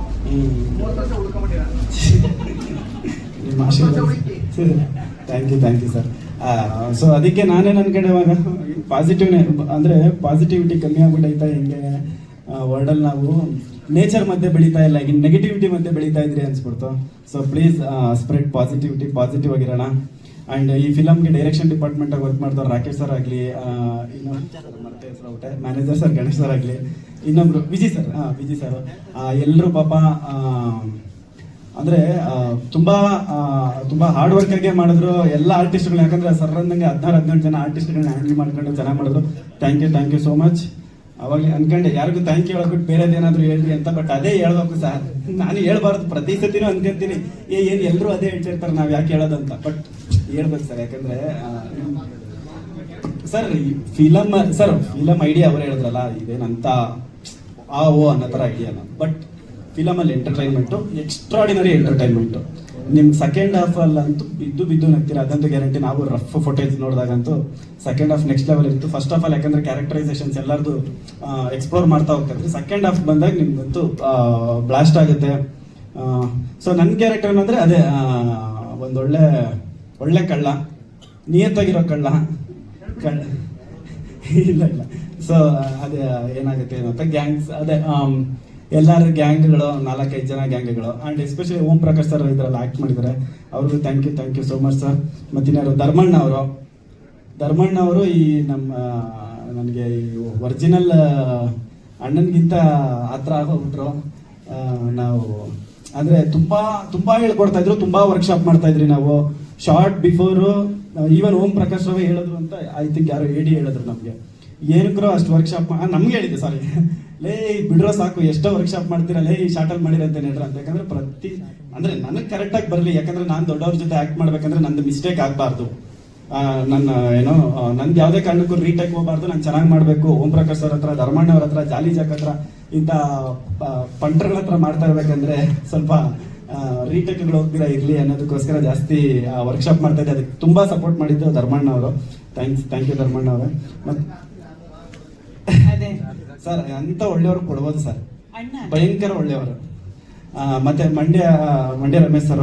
J: 30 ವರ್ಷ ಉಳ್ಕೊಂಬಿಟ್ಟಿರ.
M: Thank you sir. ಸೊ ಅದಕ್ಕೆ ನಾನೇ ನನ್ನ ಕಡೆ ಇವಾಗ ಪಾಸಿಟಿವಿಟಿ ಕಮ್ಮಿ ಆಗ್ಬಿಟ್ಟೈತಾ ಹಿಂಗೆ ವರ್ಲ್ಡಲ್ಲಿ ನಾವು ನೇಚರ್ ಮಧ್ಯೆ ಬೆಳೀತಾ ಇಲ್ಲ, ಈಗ ನೆಗೆಟಿವಿಟಿ ಮಧ್ಯೆ ಬೆಳೀತಾ ಇದ್ರಿ ಅನ್ಸ್ಬಿಡ್ತು. ಸೊ ಪ್ಲೀಸ್ ಸ್ಪ್ರೆಡ್ ಪಾಸಿಟಿವ್ ಆಗಿರೋಣ. ಆ್ಯಂಡ್ ಈ ಫಿಲಮ್ಗೆ ಡೈರೆಕ್ಷನ್ ಡಿಪಾರ್ಟ್ಮೆಂಟಾಗಿ ವರ್ಕ್ ಮಾಡ್ತಾರೆ ರಾಕೇಶ್ ಸರ್ ಆಗಲಿ, ಮ್ಯಾನೇಜರ್ ಸರ್ ಗಣೇಶ್ ಸರ್ ಆಗಲಿ, ಇನ್ನೊಬ್ರು ವಿಜಿ ಸರ್ ಎಲ್ಲರೂ ಪಾಪ ಅಂದರೆ ತುಂಬ ಹಾರ್ಡ್ ವರ್ಕ್ ಆಗಿ ಮಾಡಿದ್ರು ಎಲ್ಲ ಆರ್ಟಿಸ್ಟ್ಗಳು. ಯಾಕಂದ್ರೆ ಸರ್ ಅಂದಂಗೆ 16-17 ಜನ ಆರ್ಟಿಸ್ಟ್ಗಳನ್ನ ಹ್ಯಾಂಡಲ್ ಮಾಡ್ಕೊಂಡು ಚೆನ್ನಾಗಿ ಮಾಡಿದ್ರು. Thank you so much. ಅವಾಗ ಅನ್ಕೊಂಡೆ ಯಾರಿಗೂ ಥ್ಯಾಂಕ್ ಯು ಹೇಳ್ಬಿಟ್ಟು ಬೇರೆದೇನಾದ್ರು ಹೇಳ್ರಿ ಅಂತ, ಬಟ್ ಅದೇ ಹೇಳ್ಬೇಕು ಸರ್, ನಾನು ಹೇಳ್ಬಾರ್ದು. ಪ್ರತಿ ಸತಿನೂ ಅನ್ಕೊಂತೀನಿ ಏನು ಎಲ್ಲರೂ ಅದೇ ಹೇಳ್ತಿರ್ತಾರೆ, ನಾವು ಯಾಕೆ ಹೇಳೋದು ಅಂತ, ಬಟ್ ಹೇಳ್ಬೇಕು ಸರ್. ಯಾಕಂದ್ರೆ ಸರ್ ಫಿಲಮ್ ಐಡಿಯಾ ಅವರೇ ಹೇಳಿದ್ರಲ್ಲ, ಇದೇನಂತ ಅನ್ನೋ ಥರ ಐಡಿಯಾ, ಬಟ್ ಫಿಲಮಲ್ಲಿ ಎಂಟರ್ಟೈನ್ಮೆಂಟು ಎಕ್ಸ್ಟ್ರಾಡಿನರಿ ಎಂಟರ್ಟೈನ್ಮೆಂಟು. ನಿಮ್ಮ ಸೆಕೆಂಡ್ ಹಾಫಲ್ಲಂತೂ ಬಿದ್ದು ನಗ್ತೀರ, ಅದಂತೂ ಗ್ಯಾರಂಟಿ. ನಾವು ರಫ್ ಫುಟೇಜ್ ನೋಡಿದಾಗಂತೂ ಸೆಕೆಂಡ್ ಹಾಫ್ ನೆಕ್ಸ್ಟ್ ಲೆವೆಲ್ ಇತ್ತು. ಫಸ್ಟ್ ಹಾಫಲ್ಲಿ ಯಾಕಂದ್ರೆ ಕ್ಯಾರೆಕ್ಟರೈಸೇಷನ್ಸ್ ಎಲ್ಲರದು ಎಕ್ಸ್ಪ್ಲೋರ್ ಮಾಡ್ತಾ ಹೋಗ್ತಿದ್ರೆ, ಸೆಕೆಂಡ್ ಹಾಫ್ ಬಂದಾಗ ನಿಮ್ಗಂತೂ ಬ್ಲಾಸ್ಟ್ ಆಗುತ್ತೆ. ಸೊ ನನ್ನ ಕ್ಯಾರೆಕ್ಟರ್ ಏನಂದ್ರೆ ಅದೇ ಒಳ್ಳೆ ಕಳ್ಳ, ನಿಯತ್ತಾಗಿರೋ ಕಳ್ಳ ಇಲ್ಲ. ಸೊ ಅದೇ ಏನಾಗುತ್ತೆ ಏನಂತ ಗ್ಯಾಂಗ್ಸ್, ಅದೇ ಎಲ್ಲರ ಗ್ಯಾಂಗ್ಗಳು 4-5 ಜನ ಗ್ಯಾಂಗ್ಗಳು. And especially Om Prakash sir ಇದರಲ್ಲಿ ಆ್ಯಕ್ಟ್ ಮಾಡಿದ್ದಾರೆ, ಅವ್ರಿಗೂ thank you so much sir. ಮತ್ತಿನ್ಯಾರು ಧರ್ಮಣ್ಣ ಅವರು ಈ ನನಗೆ ಈ ಒರಿಜಿನಲ್ ಅಣ್ಣನಿಗಿಂತ ಹತ್ರ ಆಗೋಗ್ಬಿಟ್ರು. ನಾವು ಅಂದರೆ ತುಂಬ ಹೇಳ್ಕೊಡ್ತಾ ಇದ್ರು, ತುಂಬ ವರ್ಕ್ಶಾಪ್ ಮಾಡ್ತಾ ಇದ್ರಿ ನಾವು. Short before even Om Prakash ರವೇ ಹೇಳಿದ್ರು ಅಂತ ಐ ಥಿಂಕ್ ಯಾರೋ ಹೇಳಿದ್ರು ನಮಗೆ, ಏನಕ್ಕೂ ಅಷ್ಟು ವರ್ಕ್ಶಾಪ್ ನಮ್ಗೆ ಹೇಳಿದ್ದೆ. ಸಾರಿ ಲೇ ಬಿಡ್ರೋ ಸಾಕು, ಎಷ್ಟೋ ವರ್ಕ್ಶಾಪ್ ಮಾಡ್ತೀರಲ್ಲೇ ಈ ಶಾರ್ಟಲ್ಲಿ ಮಾಡಿರಂತೆ ನೆಡ್ರ ಅಂತ. ಯಾಕಂದ್ರೆ ಅಂದ್ರೆ ನನಗೆ ಕರೆಕ್ಟಾಗಿ ಬರಲಿ, ಯಾಕಂದ್ರೆ ನಾನು ದೊಡ್ಡವ್ರ ಜೊತೆ ಆ್ಯಕ್ಟ್ ಮಾಡ್ಬೇಕಂದ್ರೆ ನಂದು ಮಿಸ್ಟೇಕ್ ಆಗಬಾರ್ದು, ನಂದು ಯಾವುದೇ ಕಾರಣಕ್ಕೂ ರೀಟೇಕ್ ಹೋಗಬಾರ್ದು, ನಾನು ಚೆನ್ನಾಗಿ ಮಾಡಬೇಕು. ಓಂ ಪ್ರಕಾಶ್ ಅವ್ರ ಹತ್ರ, ಧರ್ಮಣ್ಣ ಅವ್ರ ಹತ್ರ, ಜಾಲಿ ಜಾಕ್ ಹತ್ರ, ಇಂಥ ಪಂಟ್ರಗಳ ಹತ್ರ ಮಾಡ್ತಾ ಇರ್ಬೇಕಂದ್ರೆ ಸ್ವಲ್ಪ ರೀಟೇಕ್ಗಳು ಹೋಗ್ದಿರ ಇರಲಿ ಅನ್ನೋದಕ್ಕೋಸ್ಕರ ಜಾಸ್ತಿ ವರ್ಕ್ಶಾಪ್ ಮಾಡ್ತಾ ಇದ್ದೆ. ಅದಕ್ಕೆ ತುಂಬ ಸಪೋರ್ಟ್ ಮಾಡಿದ್ದು ಧರ್ಮಣ್ಣ ಅವರು. ಥ್ಯಾಂಕ್ ಯು ಧರ್ಮಣ್ಣ ಅವರೇ. ಮತ್ತೆ ಸರ್ ಅಂತ ಒಳ್ಳೆಯವರು ಕೊಡ್ಬೋದು ಸರ್, ಭಯಂಕರ ಒಳ್ಳೆಯವರು. ಮತ್ತೆ ಮಂಡ್ಯ ರಮೇಶ್ ಸರ್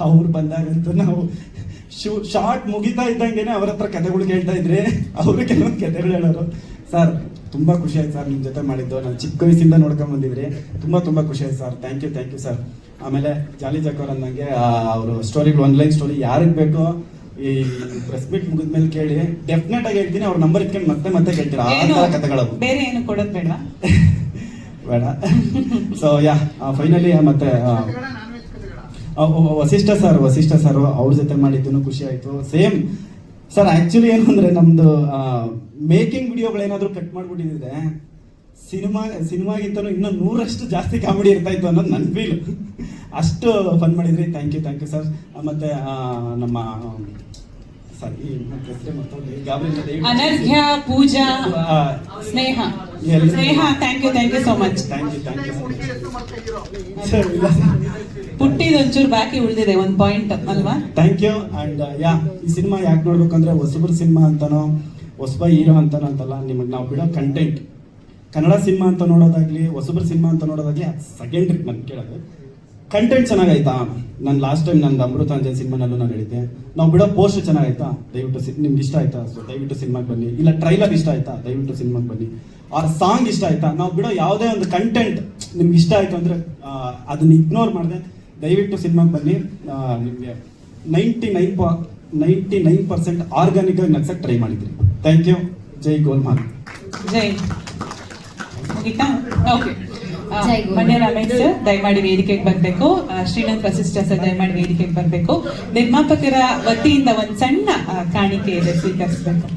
M: ಅವ್ರು ಬಂದಾಗಂತೂ ನಾವು ಶಾರ್ಟ್ ಮುಗಿತಾ ಇದ್ದಂಗೆನೆ ಅವ್ರ ಹತ್ರ ಕಥೆಗಳು ಕೇಳ್ತಾ ಇದ್ರಿ, ಅವರು ಕೆಲವೊಂದು ಕಥೆಗಳು ಹೇಳೋರು. ಸರ್ ತುಂಬಾ ಖುಷಿ ಆಯ್ತು ಸರ್ ನಿಮ್ಮ ಜೊತೆ ಮಾಡಿದ್ದು, ನಾನು ಚಿಕ್ಕ ವಯಸ್ಸಿಂದ ನೋಡ್ಕೊಂಡ್ ಬಂದಿದ್ರಿ, ತುಂಬಾ ಖುಷಿ ಆಯ್ತು ಸರ್. Thank you sir. ಆಮೇಲೆ ಜಾಲಿ ಜಾಕ್ ಅವ್ರು ಅಂದಂಗೆ ಅವರು ಸ್ಟೋರಿಗಳು, ಆನ್ಲೈನ್ ಸ್ಟೋರಿ ಯಾರಿಗೆ ಬೇಕೋ ಈ ಪ್ರೆಸ್ ಮೀಟ್ ಮುಗಿದ್ಮೇಲೆ ಕೇಳಿ, ಡೆಫಿನೆಟ್ ಆಗಿ ಹೇಳ್ತೀನಿ. ಅವ್ರ ನಂಬರ್ ಇಟ್ಕೊಂಡು ಮತ್ತೆ ಕೇಳ್ತೀರಾ ಆ ಥರ ಕಥೆಗಳು.
A: ಬೇರೆ ಏನು ಕೊಡೋದು ಬೇಡ.
M: ಸೊ ಫೈನಲಿ ಮತ್ತೆ ವಸಿಷ್ಠ ಸರ್ ಅವ್ರ ಜೊತೆ ಮಾಡಿದ್ದು ಖುಷಿ ಆಯ್ತು. ಸೇಮ್ ಸರ್, ಆಕ್ಚುಲಿ ಏನು ಅಂದ್ರೆ ನಮ್ದು ಮೇಕಿಂಗ್ ವಿಡಿಯೋಗಳೇನಾದ್ರೂ ಕಟ್ ಮಾಡ್ಬಿಟ್ಟಿದ್ರೆ ಸಿನಿಮಾಗಿಂತನೂ ಇನ್ನೂ 100% ಜಾಸ್ತಿ ಕಾಮಿಡಿ ಇರ್ತಾ ಇತ್ತು ಅನ್ನೋದು ನನ್ನ ಫೀಲ್. ಅಷ್ಟು ಫನ್ ಮಾಡಿದ್ರಿ. Thank you sir. ಮತ್ತೆ ನಮ್ಮ ಸಾರಿ ಹೆಸರೇ ಮರ್ತೋಗ್ಲಿ. ಗಾಬರಿಯಿಂದ ದಯವಿಟ್ಟು
A: ಅನರ್ಘ್ಯ, ಪೂಜಾ,
M: ಆ,
A: ಸ್ನೇಹ.
M: ಎಲ್ಲಿ?
A: Sneha, thank you so much.
M: Thank you sir. ಇಲ್ಲ ಸರ್.
A: ಪುಟ್ಟಿದ್ ಒಂಚೂರು ಬಾಕಿ ಉಳಿದಿದೆ ಒಂದು ಪಾಯಿಂಟ್ ಅಲ್ವಾ?
M: Thank you. ಅಂಡ್ ಈ ಸಿನಿಮಾ ಯಾಕೆ ನೋಡ್ಬೇಕಂದ್ರೆ ಹೊಸಬ್ರ ಸಿನಿಮಾ ಅಂತಾನೋ ಹೊಸಬ ಹೀರೋ ಅಂತಾನೋ ಅಂತಲ್ಲ, ನಿಮಗೆ ನಾವು ಬಿಡೋ ಕಂಟೆಂಟ್ ಕನ್ನಡ ಸಿನಿಮಾ ಅಂತ ನೋಡೋದಾಗ್ಲಿ ಹೊಸಬ್ರ ಸಿನಿಮಾ ಅಂತ ನೋಡೋದಾಗ್ಲಿ ಸೆಕೆಂಡ್ರಿ ನಾನು ಕೇಳೋದು ಕಂಟೆಂಟ್ ಚೆನ್ನಾಗಾಯ್ತಾ. ನಾನು ಲಾಸ್ಟ್ ಟೈಮ್ ನಂದು ಅಮೃತಾಂಜನ್ ಸಿನಿಮಾನಲ್ಲೂ ನಾನು ಹೇಳಿದ್ದೆ, ನಾವು ಬಿಡೋ ಪೋಸ್ಟ್ ಚೆನ್ನಾಗಾಯ್ತಾ, ದಯವಿಟ್ಟು ನಿಮ್ಗೆ ಇಷ್ಟ ಆಯ್ತಾ, ಸೊ ದಯವಿಟ್ಟು ಸಿನಿಮಾಗೆ ಬನ್ನಿ. ಇಲ್ಲ ಟ್ರೈಲರ್ ಇಷ್ಟ ಆಯ್ತಾ, ದಯವಿಟ್ಟು ಸಿನಿಮಾಗೆ ಬನ್ನಿ. ಆ ಸಾಂಗ್ ಇಷ್ಟ ಆಯ್ತಾ, ನಾವು ಬಿಡೋ ಯಾವುದೇ ಒಂದು ಕಂಟೆಂಟ್ ನಿಮ್ಗೆ ಇಷ್ಟ ಆಯ್ತು ಅಂದರೆ ಅದನ್ನ ಇಗ್ನೋರ್ ಮಾಡಿದೆ ದಯವಿಟ್ಟು ಸಿನಿಮಾಗೆ ಬನ್ನಿ. ನಿಮಗೆ 99% ಆರ್ಗ್ಯಾನಿಕ್ ಆಗಿ ನಗ್ಸಕ್ಕೆ ಟ್ರೈ ಮಾಡಿದ್ರಿ. Thank you. ಜೈ ಗೋಲ್ಮಾಲ್.
A: ಜೈ. ಮುಗಿತಾ? ಓಕೆ.
L: ಜೈ ಗೋಲ್ಮಾಲ್.
A: ಮಂಡ್ಯ ರಮೇಶ್ ಸರ್ ದಯಮಾಡಿ ವೇದಿಕೆಗೆ ಬರಬೇಕು. ಶ್ರೀನಾಥ್ ವಸಿಷ್ಠ ಸರ್ ದಯಮಾಡಿ ವೇದಿಕೆಗೆ ಬರಬೇಕು. ನಿರ್ಮಾಪಕರ ವತಿಯಿಂದ ಒಂದು ಸಣ್ಣ ಕಾಣಿಕೆ ಇದೆ, ಸ್ವೀಕರಿಸಬೇಕು.